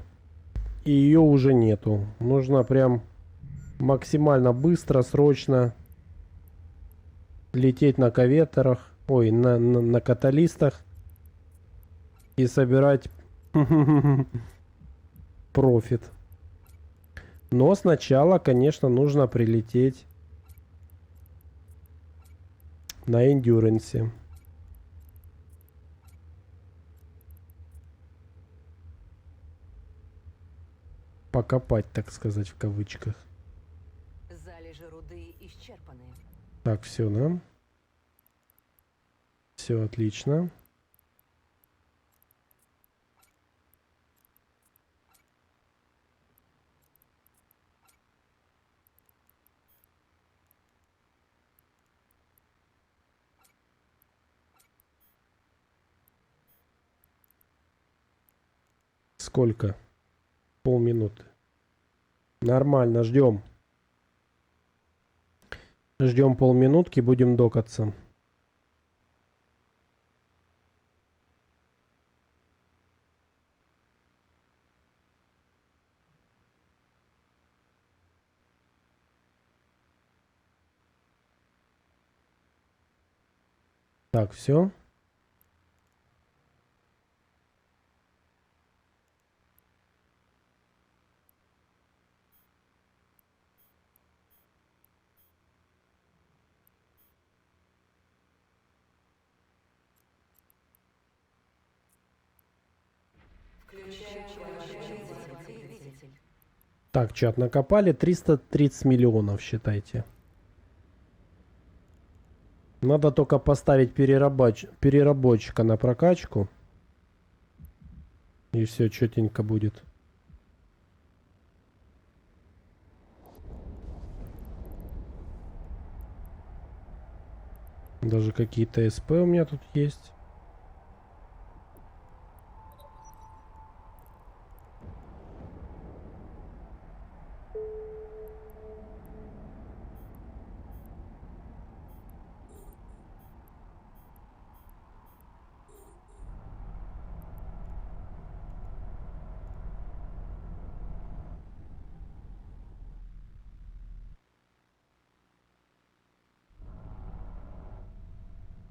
и ее уже нету. Нужно прям максимально быстро, срочно лететь на каветерах, ой, на каталистах и собирать профит. Но сначала, конечно, нужно прилететь на эндюренсе. Покопать, так сказать, в кавычках. Залежи руды исчерпаны. Так, все, да? Все отлично. Сколько? Полминуты. Нормально, ждем. Ждем полминутки, будем докаться. Так, все. Так, чат, накопали 330 миллионов, считайте. Надо только поставить переработчика на прокачку. И все четенько будет. Даже какие-то СП у меня тут есть.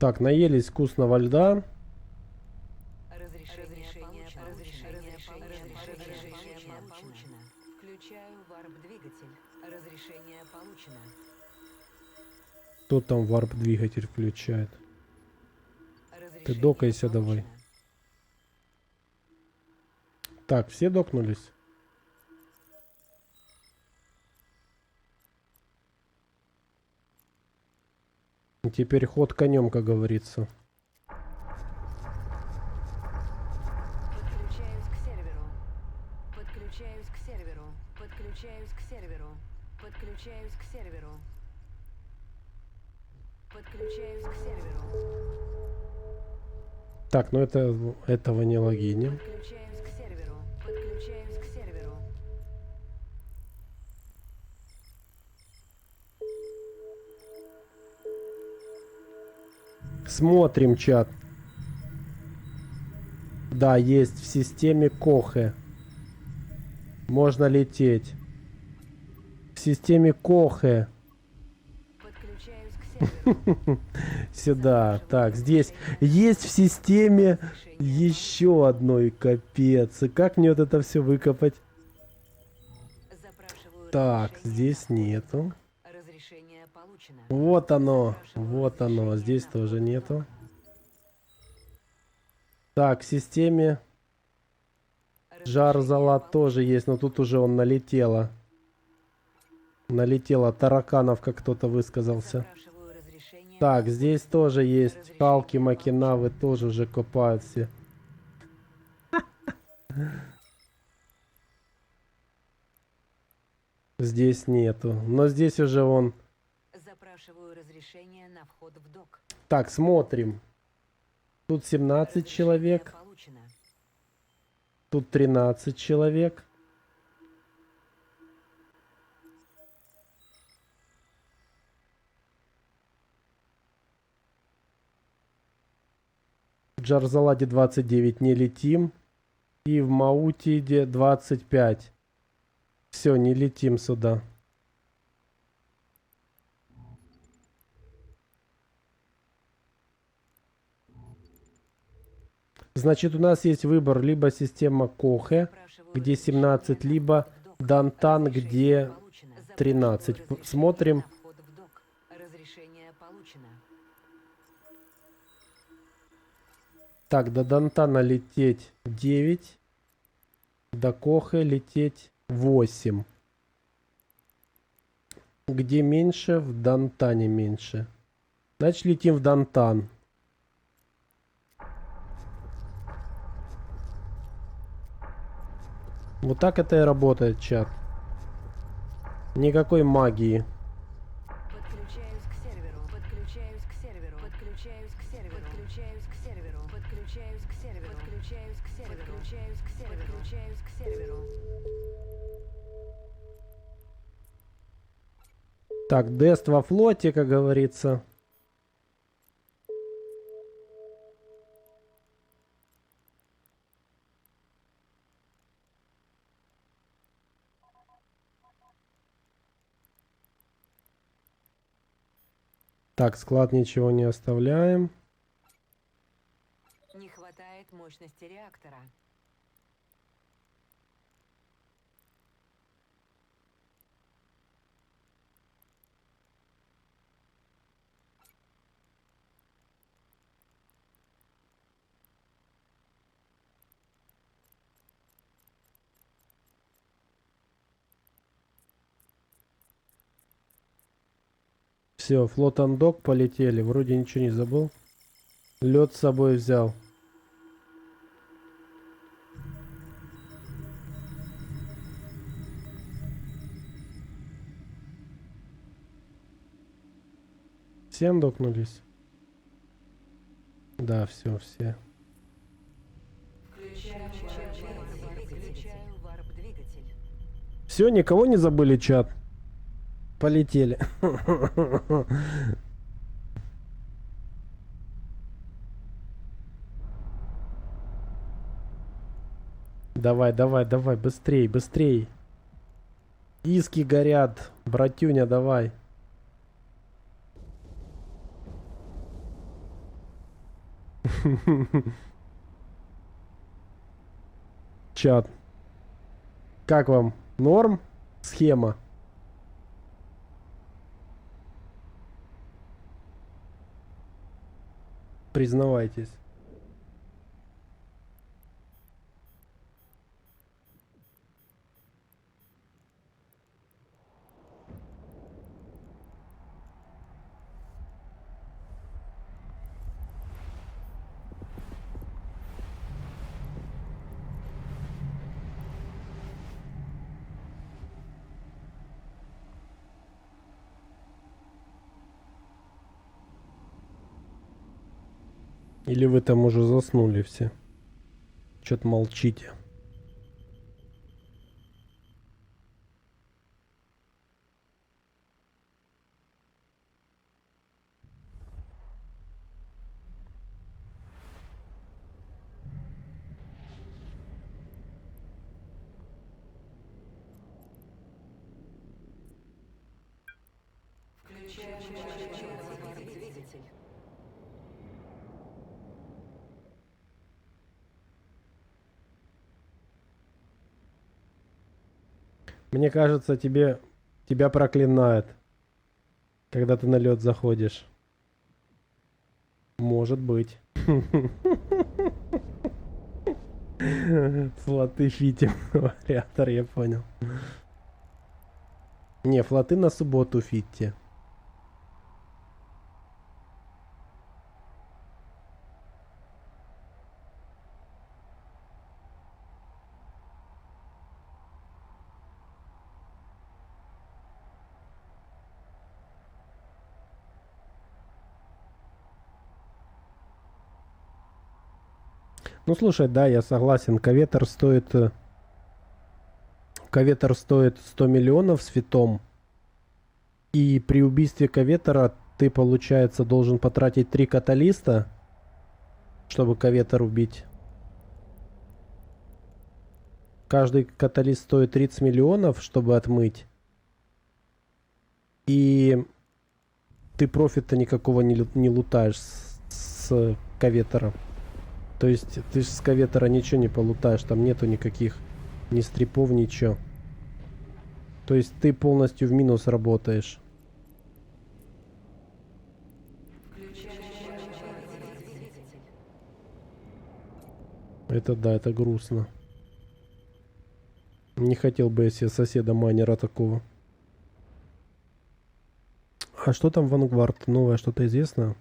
Так, наелись вкусного льда. Разрешение получено. Включаю варп-двигатель. Разрешение получено. Кто там варп-двигатель включает? Разрешение докайся давай. получено. Так, все докнулись? И теперь ход конем, как говорится. Подключаюсь к серверу. Подключаюсь к серверу. Подключаюсь к серверу. Подключаюсь к серверу. Подключаюсь к серверу. Так, ну этого не логиним. Подключаюсь к серверу. Подключаюсь к серверу. Смотрим чат. Да, есть в системе Кохе. Можно лететь. В системе Кохе. Подключаюсь к серверу. Сюда. Так, здесь есть в системе Разрешение еще одной, капец. И как мне вот это все выкопать? Запрашиваю Так, разрешение здесь на вход. нету. Разрешение получено. Вот оно. Запрашиваю Вот оно. разрешение Здесь на тоже вход. нету. Так, в системе Жар Разрешение Зала получено. тоже есть, но тут уже он налетело. Налетело тараканов, как кто-то высказался. Запрашиваю разрешение Так, на здесь вход. тоже есть Разрешение Халки, получено. Макинавы тоже уже копают все. Здесь нету. Но здесь уже он. Запрашиваю разрешение на вход в док. Так, смотрим. Тут 17 Разрешение человек. получено. Тут 13 человек. В Джарзаладе 29 не летим. И в Маутиде 25. Все, не летим сюда. Значит, у нас есть выбор либо система Кохе, Запрашиваю где разрешение 17, на либо вход в док. Дантан, Разрешение где получено. 13. Запрашиваю разрешение Смотрим. на вход в док. Разрешение получено. Так, до Дантана лететь 9. До Кохе лететь 8. Где меньше? В Дантане меньше. Значит, летим в Дантан. Вот так это и работает, чат. Никакой магии. Подключаюсь к серверу. Подключаюсь к серверу. Подключаюсь к серверу. Подключаюсь к серверу. Подключаюсь к серверу. Подключаюсь к серверу. Подключаюсь к серверу. Подключаюсь к серверу. Так, Дест во флоте, как говорится. Так, склад ничего не оставляем. Не хватает мощности реактора. Все, флот андок полетели. Вроде ничего не забыл. Лед с собой взял. Все андокнулись? Да, все, все. Включаю варп-двигатель. Все, никого не забыли, чат? Полетели. Давай, давай, давай, быстрей, быстрей. Иски горят. Братюня, давай. Чат. Как вам? Норм? Схема. Признавайтесь. Или вы там уже заснули все? Чё-то молчите. Двигатель. Мне кажется, тебя проклинают, когда ты на лед заходишь. Может быть. Флоты фитим, вариатор, я понял. Не, флоты на субботу фитте. Ну слушай, да, я согласен. Коветер стоит 100 миллионов с фитом. И при убийстве коветера ты, получается, должен потратить 3 каталиста, чтобы коветер убить. Каждый каталист стоит 30 миллионов, чтобы отмыть. И ты профита никакого не лутаешь с коветера. То есть ты с коветера ничего не полутаешь, там нету никаких ни стрипов, ничего. То есть ты полностью в минус работаешь. Это да, это грустно. Не хотел бы я себе соседа-майнера такого. А что там Vanguard? Новое что-то известно?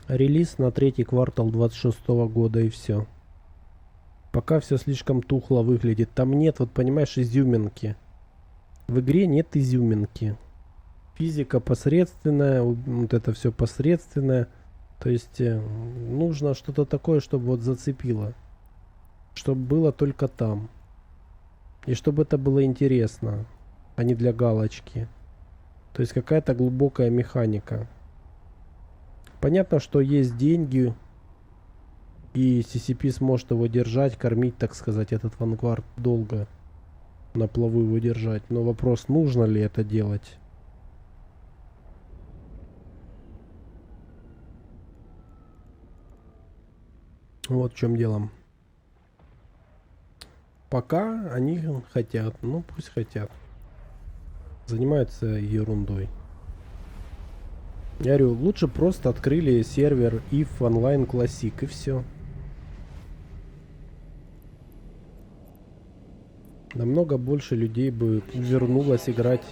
Релиз на третий квартал 26 года и все. Пока все слишком тухло выглядит. Там нет, вот понимаешь, изюминки. В игре нет изюминки. Физика посредственная, вот это все посредственное. То есть нужно что-то такое, чтобы вот зацепило. Чтобы было только там. И чтобы это было интересно, а не для галочки. То есть какая-то глубокая механика. Понятно, что есть деньги, и CCP сможет его держать, кормить, так сказать, этот Vanguard долго на плаву его держать. Но вопрос, нужно ли это делать? Вот в чем дело. Пока они хотят, ну пусть хотят. Занимаются ерундой. Я говорю, лучше просто открыли сервер IF Online Classic и все. Намного больше людей бы вернулось играть,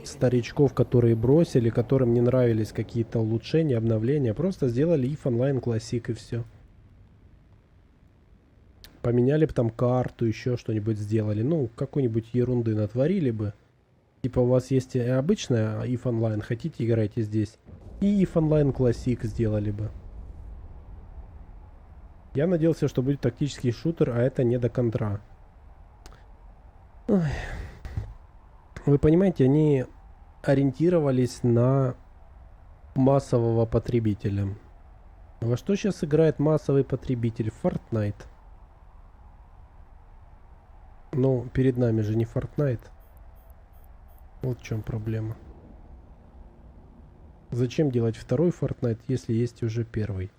старичков, которые бросили, которым не нравились какие-то улучшения, обновления. Просто сделали IF Online Classic и все. Поменяли бы там карту, еще что-нибудь сделали. Ну, какой-нибудь ерунды натворили бы. Типа у вас есть обычная IF Online, хотите играйте здесь. И IF Online Classic сделали бы. Я надеялся, что будет тактический шутер, а это не до контра. Ой. Вы понимаете, они ориентировались на массового потребителя. Во что сейчас играет массовый потребитель? Fortnite. Но перед нами же не Fortnite. Вот в чем проблема. Зачем делать второй Fortnite, если есть уже первый?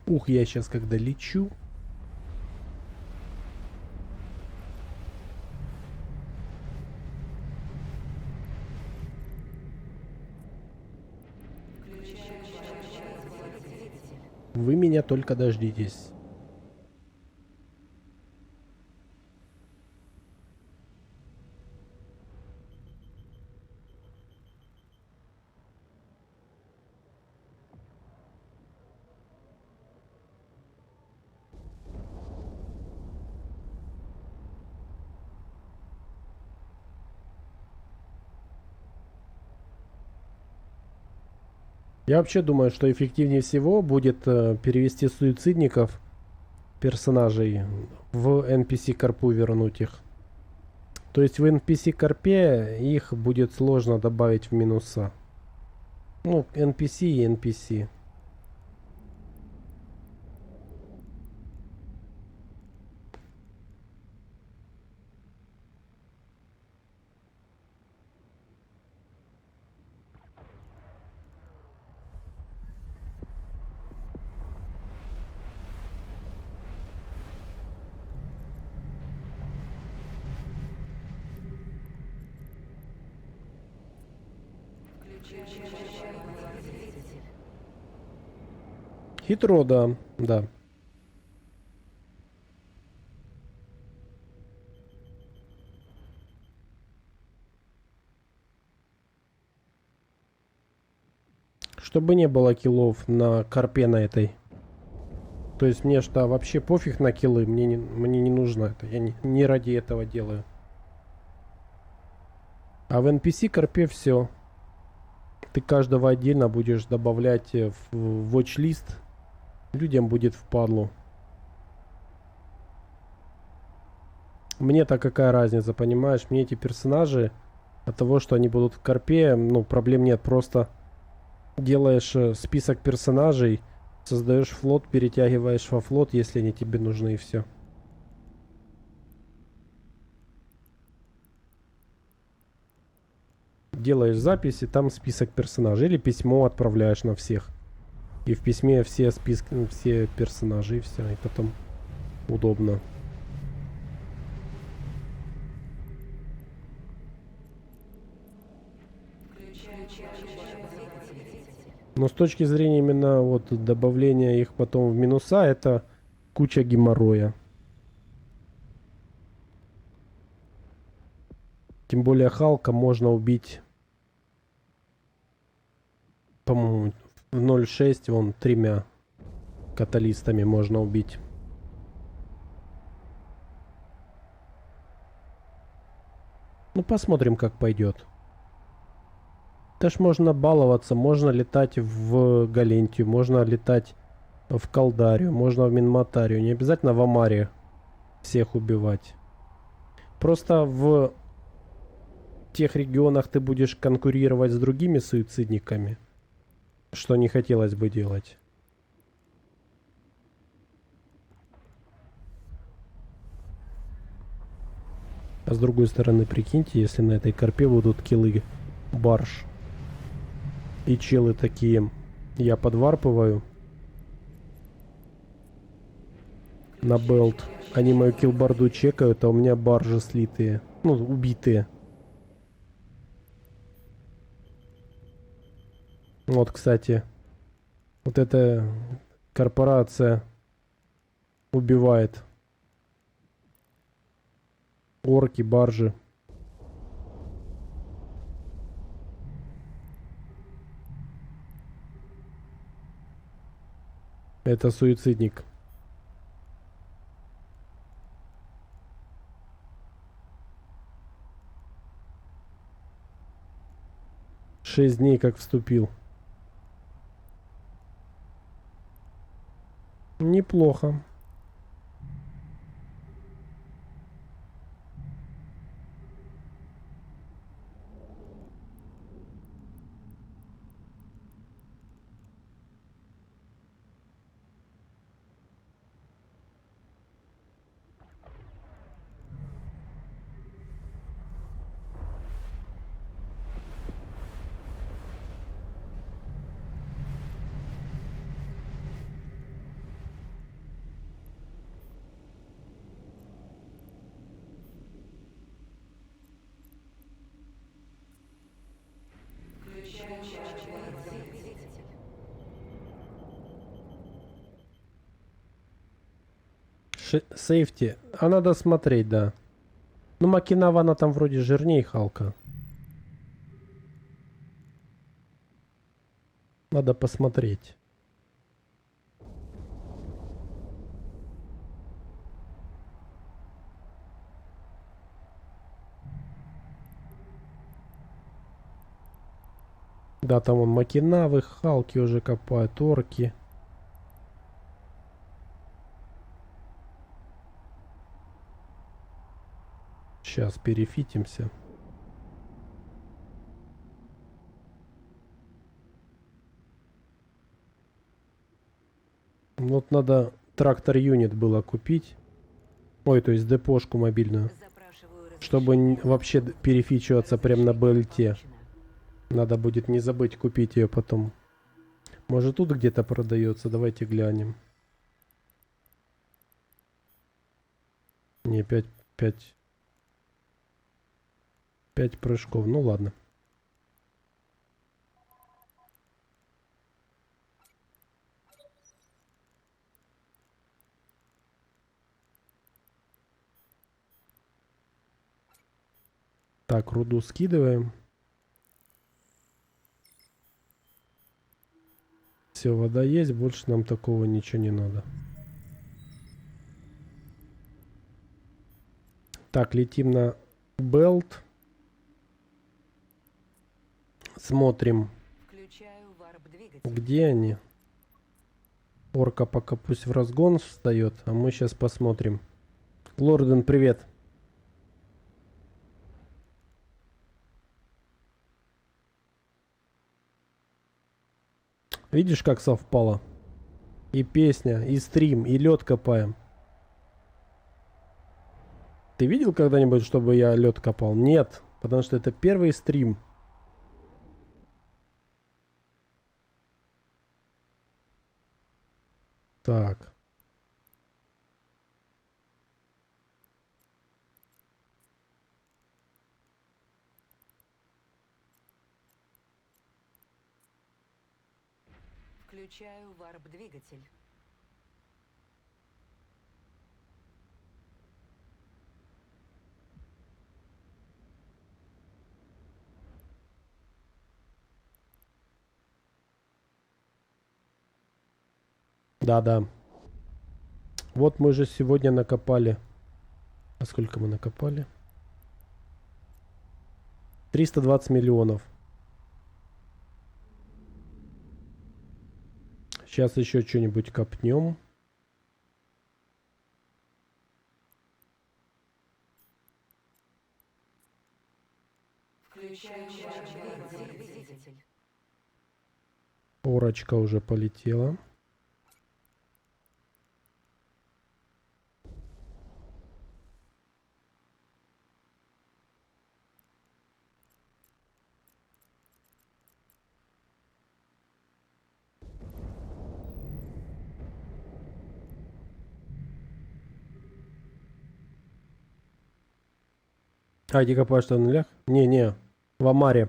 Ух, я сейчас когда лечу. Вы меня только дождитесь. Я вообще думаю, что эффективнее всего будет перевести суицидников, персонажей, в NPC-корпу вернуть их. То есть в NPC-корпе их будет сложно добавить в минуса. Ну, NPC и NPC. Хитро, да, да. Чтобы не было киллов на карпе на этой. То есть мне что вообще пофиг на киллы, мне не нужно это, я не ради этого делаю. А в NPC карпе все. Ты каждого отдельно будешь добавлять в watch-лист. Людям будет впадлу. Мне-то какая разница, понимаешь? Мне эти персонажи, от того, что они будут в карпе, ну, проблем нет. Просто делаешь список персонажей, создаешь флот, перетягиваешь во флот, если они тебе нужны, и все. Делаешь записи, там список персонажей. Или письмо отправляешь на всех. И в письме все списки, все персонажи, и все. И потом удобно. Но с точки зрения именно вот добавления их потом в минуса, это куча геморроя. Тем более Халка можно убить, по-моему, в 0.6 вон 3 каталистами можно убить. Ну посмотрим, как пойдет. Даже можно баловаться, можно летать в Галентию, можно летать в Калдарию, можно в Минматарию. Не обязательно в Амаре всех убивать. Просто в тех регионах ты будешь конкурировать с другими суицидниками, что не хотелось бы делать. А с другой стороны, прикиньте, если на этой карпе будут киллы барж. И челы такие, я подварпываю на белт. Они мою киллборду чекают, а у меня баржи слитые. Ну, убитые. Вот, кстати, Вот эта корпорация убивает. Орки, баржи. Это суицидник. Шесть дней как вступил. Неплохо. Сейфти. А надо смотреть, да. Ну, Макинава, она там вроде жирней Халка. Надо посмотреть. Да, там вон Макинавы, Халки уже копают, орки. Сейчас перефитимся. Вот надо трактор юнит было купить. Ой, то есть депошку мобильную. Чтобы вообще перефичиваться прям на БЛТ. Надо будет не забыть купить ее потом. Может тут где-то продается. Давайте глянем. Не, 5 прыжков. Ну ладно. Так, руду скидываем. Все, вода есть. Больше нам такого ничего не надо. Так, летим на Белт. Смотрим. Где они? Орка пока пусть в разгон встает, а мы сейчас посмотрим. Лорден, привет. Видишь, как совпало? И песня, и стрим, и лед копаем. Ты видел когда-нибудь, чтобы я лед копал? Нет, потому что это первый стрим. Так. Включаю варп-двигатель. Да-да. Вот мы же сегодня накопали. А сколько мы накопали? 320 миллионов. Сейчас еще что-нибудь копнем. Включаю варп-двигатель. Орочка уже полетела. А, иди копаешь на нулях? Не-не, в Амаре.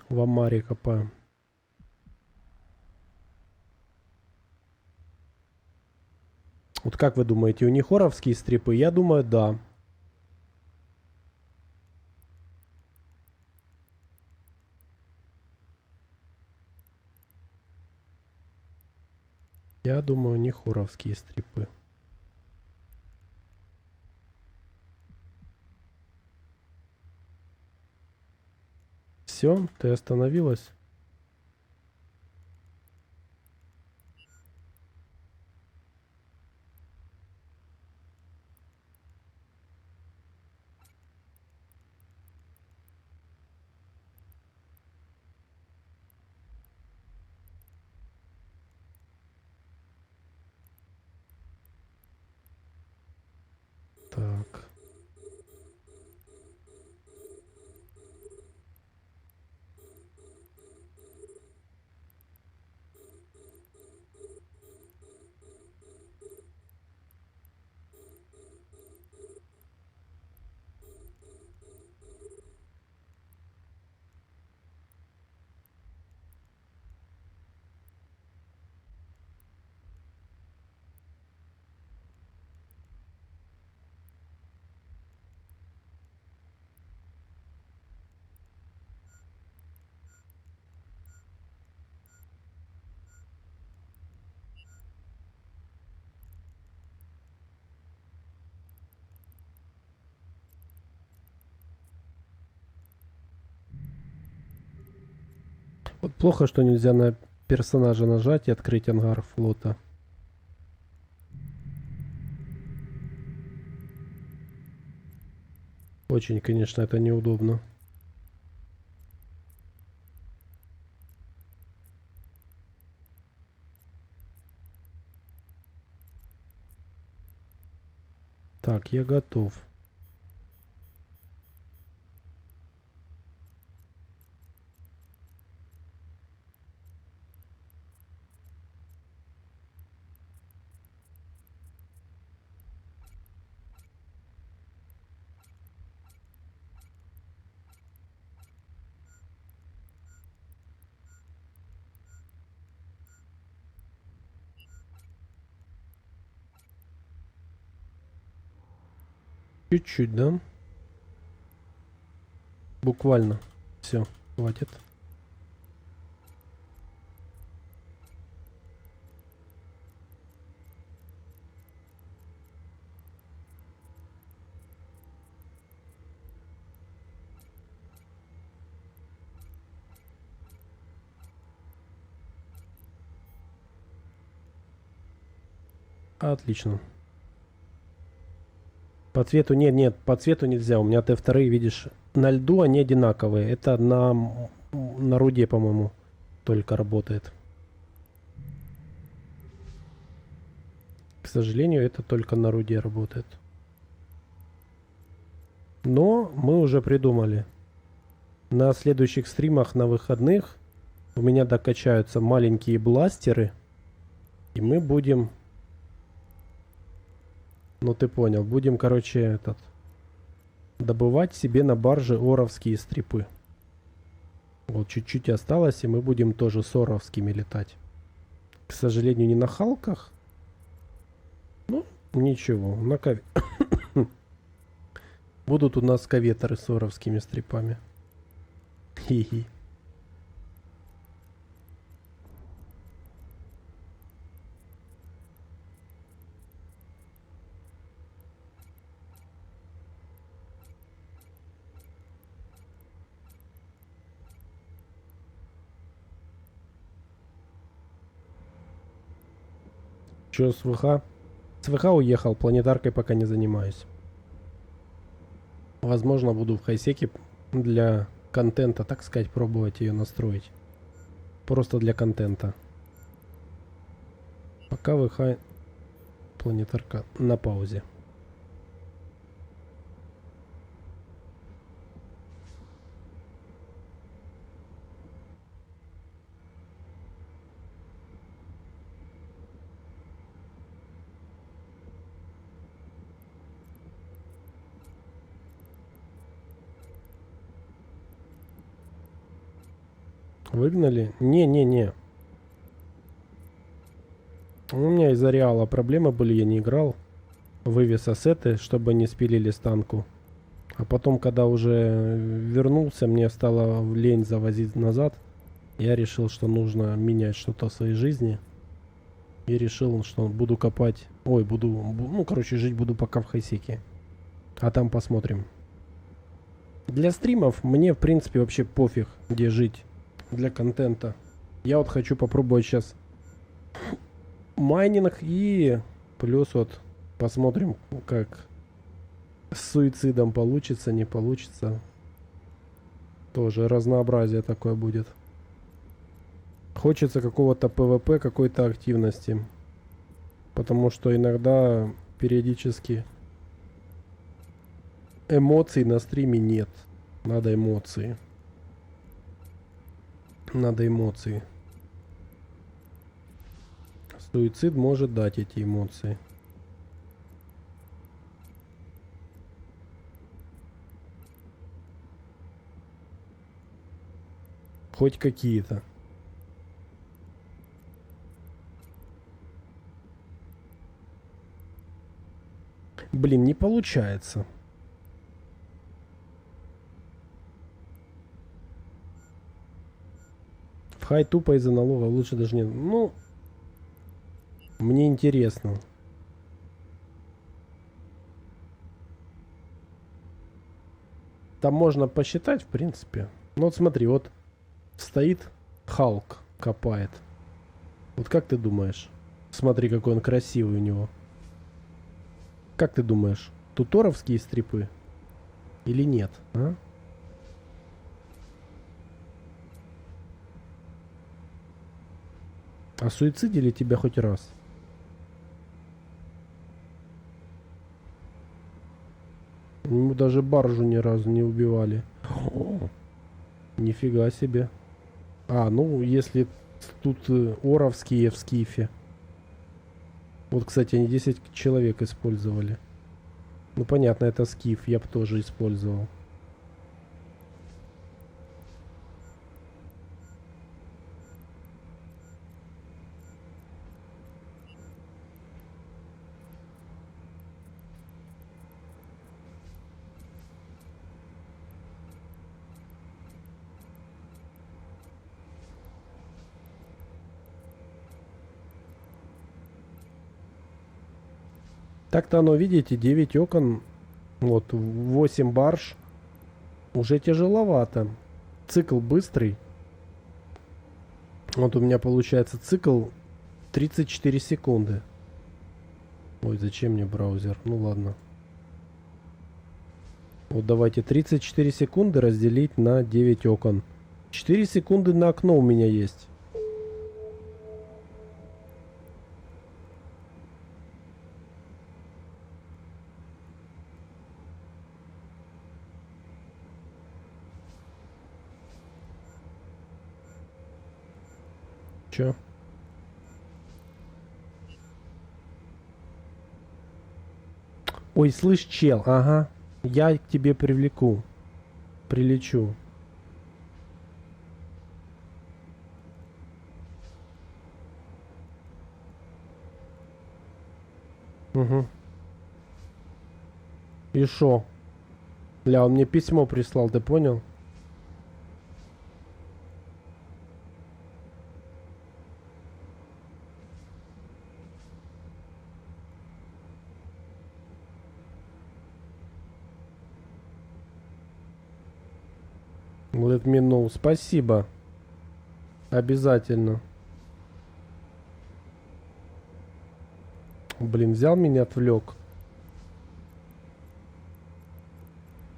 в Амаре копаю. Вот как вы думаете, у них хоровские стрипы? Я думаю, да. Я думаю, у них хоровские стрипы. Все, ты остановилась? Так. Вот плохо, что нельзя на персонажа нажать и открыть ангар флота. Очень, конечно, это неудобно. Так, я готов. Чуть-чуть, да? Буквально. Все, хватит. Отлично. По цвету нет, нет, по цвету нельзя. У меня Т2, видишь, на льду они одинаковые. Это на руде, по-моему, только работает. К сожалению, это только на руде работает. Но мы уже придумали. На следующих стримах на выходных у меня докачаются маленькие бластеры. И мы будем... Ну ты понял, будем, короче, добывать себе на барже оровские стрипы. Вот чуть-чуть осталось, и мы будем тоже с оровскими летать. К сожалению, не на халках. Ну, ничего, на будут у нас каветеры с оровскими стрипами. Хи-хи. Че, с ВХ? С ВХ уехал, планетаркой пока не занимаюсь. Возможно, буду в хайсеке для контента, так сказать, пробовать ее настроить. Просто для контента. Пока ВХ планетарка на паузе. Выгнали? Не-не-не. У меня из-за Реала проблемы были, я не играл. Вывез ассеты, чтобы не спилили станку. А потом, когда уже вернулся, мне стало лень завозить назад. Я решил, что нужно менять что-то в своей жизни. И решил, что буду копать. Ой, ну, короче, жить буду пока в Хайсеке. А там посмотрим. Для стримов мне, в принципе, вообще пофиг, где жить. Для контента. Я вот хочу попробовать сейчас майнинг и плюс вот посмотрим, как с суицидом получится, не получится. Тоже разнообразие такое будет. Хочется какого-то ПВП, какой-то активности. Потому что иногда периодически эмоций на стриме нет. Надо эмоции. Надо эмоции. Суицид может дать эти эмоции. Хоть какие-то. Блин, не получается. В хай тупо из-за налога лучше даже не... Ну, мне интересно. Там можно посчитать, в принципе. Ну вот смотри, вот стоит Халк, копает. Вот как ты думаешь? Смотри, какой он красивый у него. Как ты думаешь, туторовские стрипы? Или нет, а? А суицидили тебя хоть раз? Мы даже баржу ни разу не убивали. О, нифига себе. А, ну, если тут оровские в скифе. Вот, кстати, они 10 человек использовали. Ну, понятно, это скиф, я бы тоже использовал. Так-то оно, видите, 9 окон, вот, 8 барж. Уже тяжеловато. Цикл быстрый. Вот у меня получается цикл 34 секунды. Ой, зачем мне браузер? Ну ладно. Вот давайте 34 секунды разделить на 9 окон. 4 секунды на окно у меня есть. Чё? Ой, слышь, чел, ага. Я к тебе привлеку. Прилечу. Угу. И шо? Ля, он мне письмо прислал, ты понял? Let me know. Спасибо. Обязательно. Блин, взял меня, отвлек.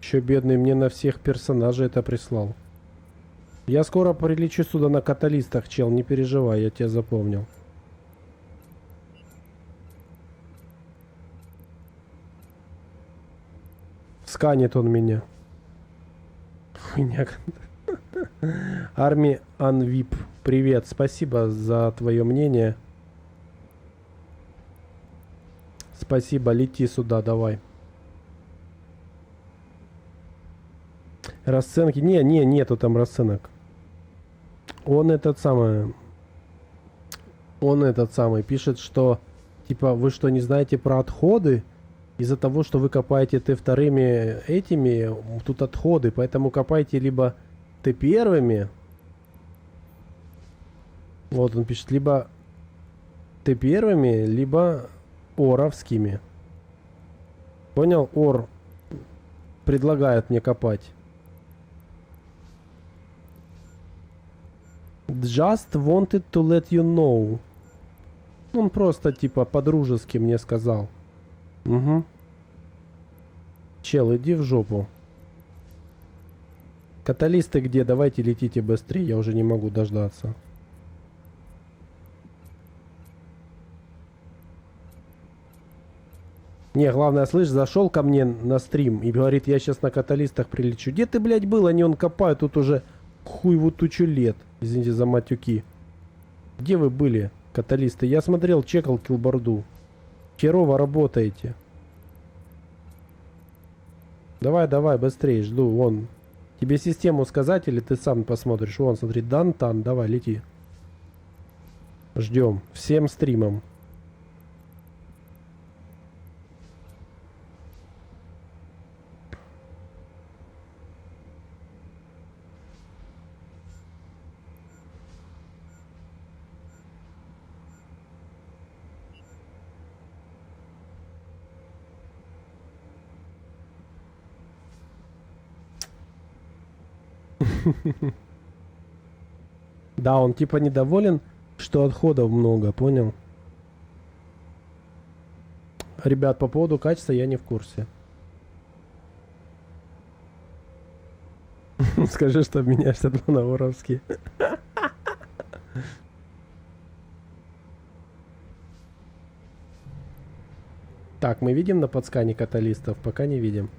Еще бедный мне на всех персонажей это прислал. Я скоро прилечу сюда на каталистах, чел, не переживай, я тебя запомнил. Сканет он меня. Хуйня. Арми Анвип, привет, спасибо за твое мнение. Спасибо, лети сюда, давай. Расценки? Нету там расценок. Он этот самый пишет, что типа вы что, не знаете про отходы? Из-за того, что вы копаете Т2 этими, тут отходы, поэтому копайте либо Т1, вот он пишет, либо Т1, либо оровскими. Понял? Ор предлагает мне копать. Just wanted to let you know. Он просто типа по-дружески мне сказал. Угу. Чел, иди в жопу. Каталисты где? Давайте летите быстрее, я уже не могу дождаться. Не, главное, слышь, зашел ко мне на стрим и говорит, я сейчас на каталистах прилечу. Где ты, блядь, был? Они он копают тут уже хуеву тучу лет. Извините за матюки. Где вы были, каталисты? Я смотрел, чекал килборду. Херово работаете. Давай, давай, быстрее, жду. Вон. Тебе систему сказать или ты сам посмотришь? Вон, смотри, Дантан, давай, лети. Ждем. Всем стримом. Да, он типа недоволен, что отходов много, понял? Ребят, по поводу качества я не в курсе. Скажи, что обменяешься на воровские. Так, мы видим на подскане каталистов? Пока не видим.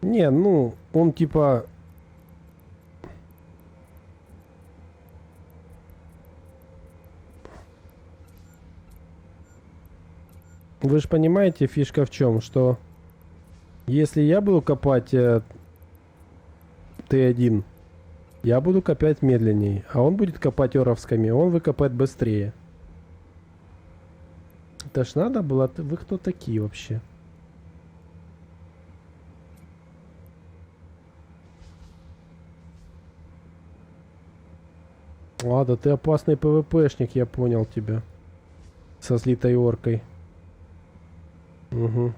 Не, ну, он типа... Вы же понимаете, фишка в чем, что если я буду копать Т1, я буду копать медленнее, а он будет копать оровскими, он выкопает быстрее. Это ж надо было... Вы кто такие вообще? А, да ты опасный ПВПшник, я понял тебя. Со слитой оркой. Угу.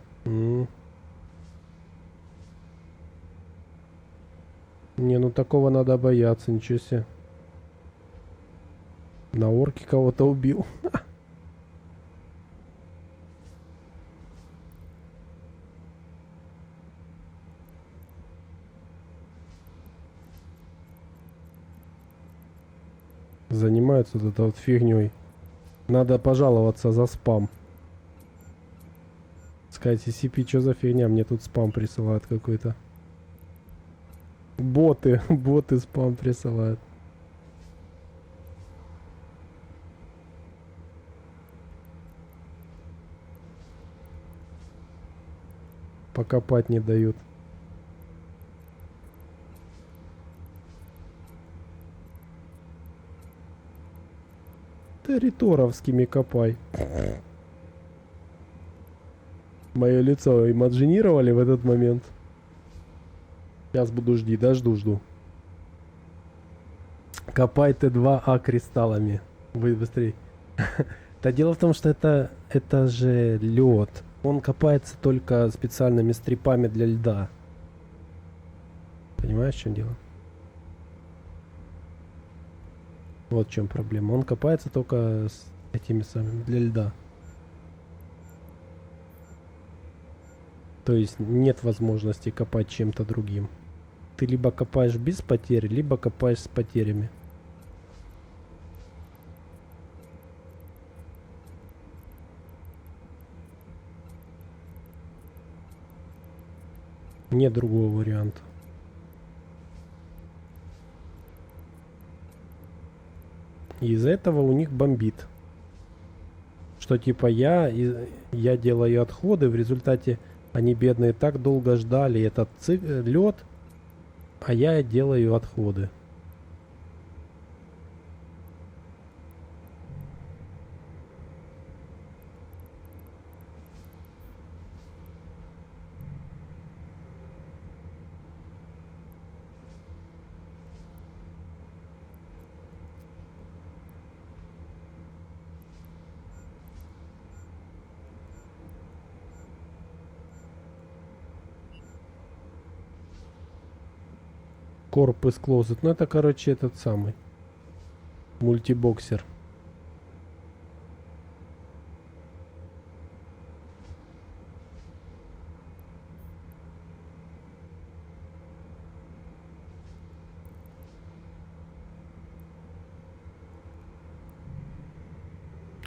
Не, ну такого надо бояться, ничего себе. На орке кого-то убил. Занимаются вот этой вот фигней. Надо пожаловаться за спам. Сказать, CP, что за фигня? Мне тут спам присылают какой-то. Боты спам присылают. Покопать не дают. Ты риторовскими копай. Мое лицо имаджинировали в этот момент. Сейчас буду жди, жду. Копай Т2А кристаллами. Вы быстрее. Да дело в том, что это же лед. Он копается только специальными стрипами для льда. Понимаешь, в чем дело? Вот в чем проблема. Он копается только с этими самыми для льда. То есть нет возможности копать чем-то другим. Ты либо копаешь без потерь, либо копаешь с потерями. Нет другого варианта. И из-за этого у них бомбит. Что типа я делаю отходы, в результате они бедные так долго ждали этот лед, а я делаю отходы. Корпус Closet. Ну это, короче, этот самый. Мультибоксер.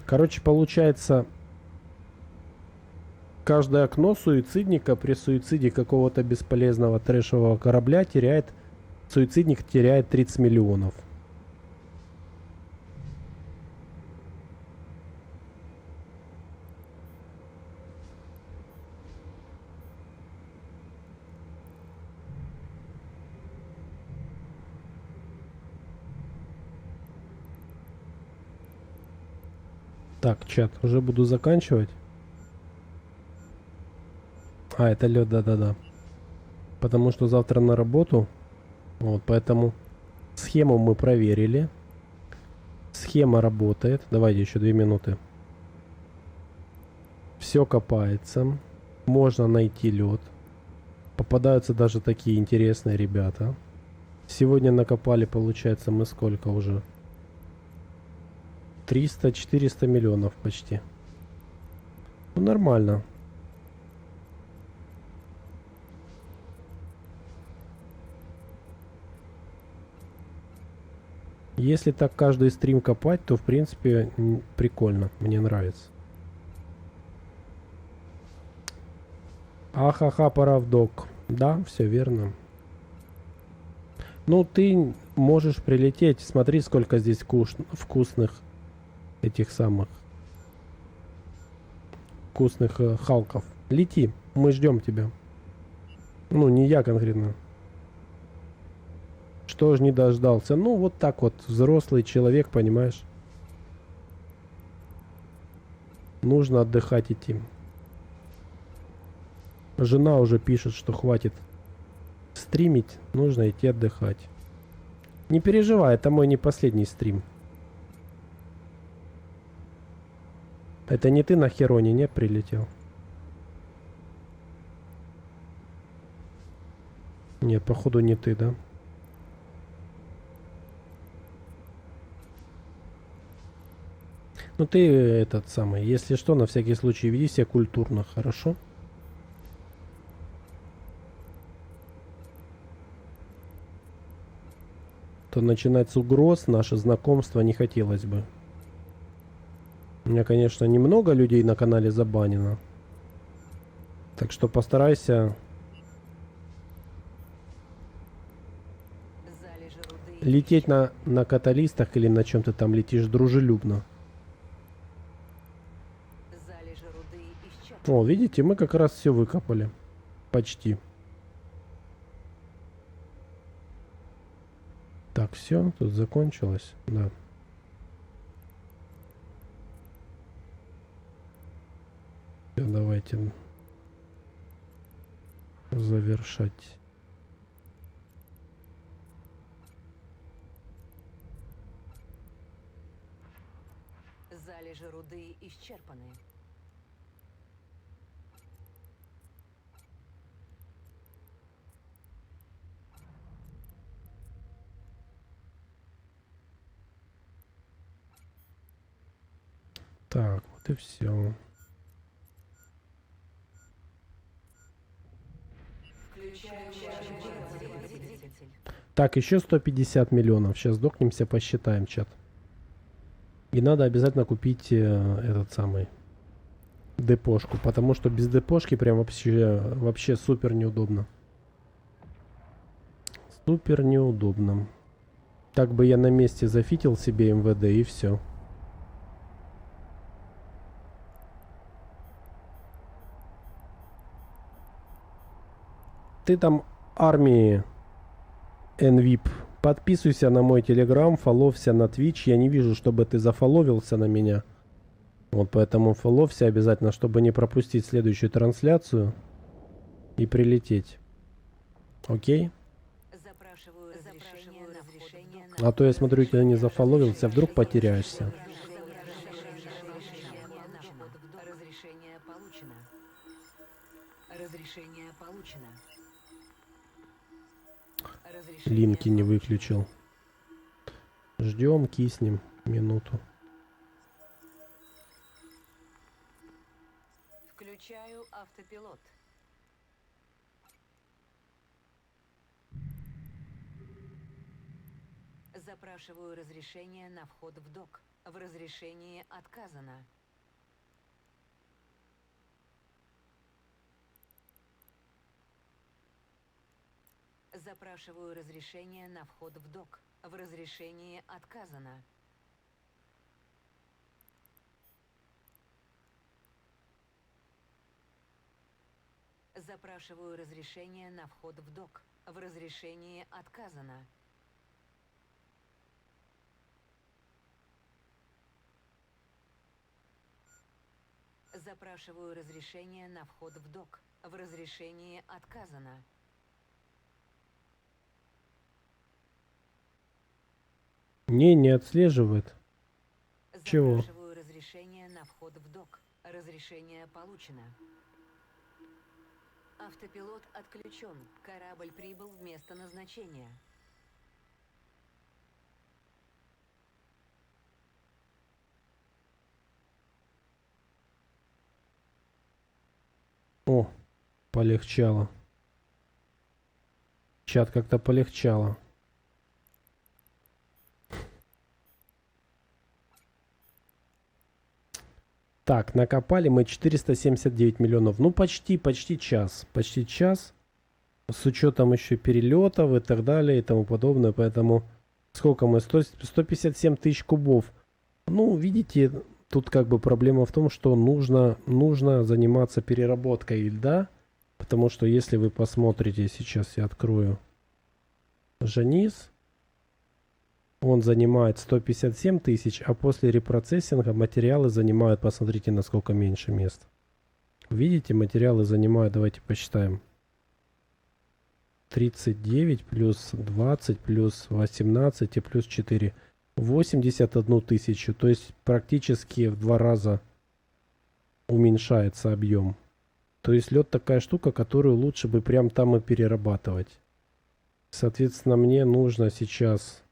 Короче, получается, каждое окно суицидника при суициде какого-то бесполезного трэшевого корабля теряет... Суицидник теряет 30 миллионов. Так, чат, уже буду заканчивать. А, это лед, да-да-да. Потому что завтра на работу. Вот, поэтому схему мы проверили. Схема работает. Давайте еще 2 минуты. Все копается. Можно найти лед. Попадаются даже такие интересные ребята. Сегодня накопали, получается, мы сколько уже? 300-400 миллионов почти. Ну, нормально. Если так каждый стрим копать, то в принципе прикольно. Мне нравится. Ахаха, Паравдок. Да, все верно. Ну, ты можешь прилететь. Смотри, сколько здесь вкусных этих самых вкусных халков. Лети, мы ждем тебя. Ну, не я конкретно. Что ж не дождался? Ну, вот так вот, взрослый человек, понимаешь. Нужно отдыхать идти. Жена уже пишет, что хватит стримить, нужно идти отдыхать. Не переживай, это мой не последний стрим. Это не ты на Хероне, не прилетел? Нет, походу не ты, да? Ну ты этот самый, если что, на всякий случай веди себя культурно, хорошо? То начинать с угроз наше знакомство не хотелось бы. У меня, конечно, немного людей на канале забанено. Так что постарайся лететь на каталистах или на чем ты там летишь дружелюбно. О, видите, мы как раз все выкопали. Почти. Так, все, тут закончилось, да. Всё, давайте завершать. Залежи руды исчерпаны. Так, вот и все. Так, еще 150 миллионов. Сейчас сдохнемся, посчитаем, чат. И надо обязательно купить этот самый депошку, потому что без депошки прям вообще супер неудобно. Супер неудобно. Так бы я на месте зафитил себе МВД и все. Ты там армии NVIP. Подписывайся на мой телеграм, фоловся на Twitch. Я не вижу, чтобы ты зафоловился на меня. Вот поэтому фоловся обязательно, чтобы не пропустить следующую трансляцию и прилететь. Окей? Запрашиваю разрешение А то я смотрю, тебя не зафоловился, вдруг потеряешься. Разрешение получено. Разрешение получено. Линки не выключил. Ждем, киснем минуту. Включаю автопилот. Запрашиваю разрешение на вход в док. В разрешении отказано. Запрашиваю разрешение на вход в док. В разрешении отказано. Запрашиваю разрешение на вход в док. В разрешении отказано. Запрашиваю разрешение на вход в док. В разрешении отказано. Не отслеживает. Чего? Запрашиваю разрешение на вход в док. Разрешение получено. Автопилот отключен. Корабль прибыл в место назначения. О, полегчало. Чат как-то полегчало. Так, накопали мы 479 миллионов. Ну, почти час. Почти час. С учетом еще перелетов и так далее и тому подобное. Поэтому сколько мы? 157 тысяч кубов. Ну, видите, тут как бы проблема в том, что нужно заниматься переработкой льда. Потому что если вы посмотрите, сейчас я открою Жанис. Он занимает 157 тысяч, а после репроцессинга материалы занимают, посмотрите, насколько меньше мест. Видите, материалы занимают, давайте посчитаем. 39 плюс 20 плюс 18 и плюс 4. 81 тысячу, то есть практически в 2 раза уменьшается объем. То есть лед такая штука, которую лучше бы прям там и перерабатывать. Соответственно, мне нужно сейчас...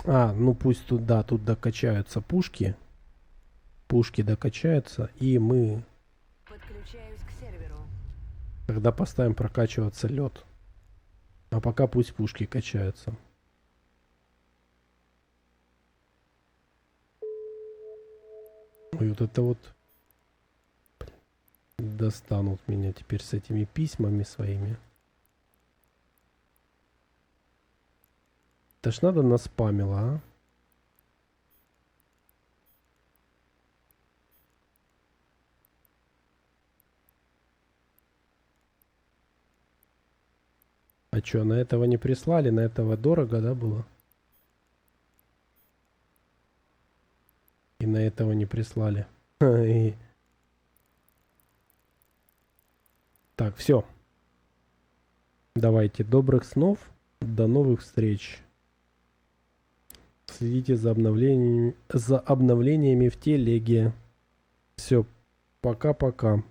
ну пусть тут, да, тут докачаются пушки. Пушки докачаются, и мы... Подключаюсь к серверу. Тогда поставим прокачиваться лед. А пока пусть пушки качаются. Ой, вот это вот... Достанут меня теперь с этими письмами своими. Это ж надо наспамило, а? А чё, на этого не прислали? На этого дорого, да, было? И на этого не прислали. Так, все. Давайте, добрых снов. До новых встреч. Следите за обновлениями в телеге. Все, пока-пока.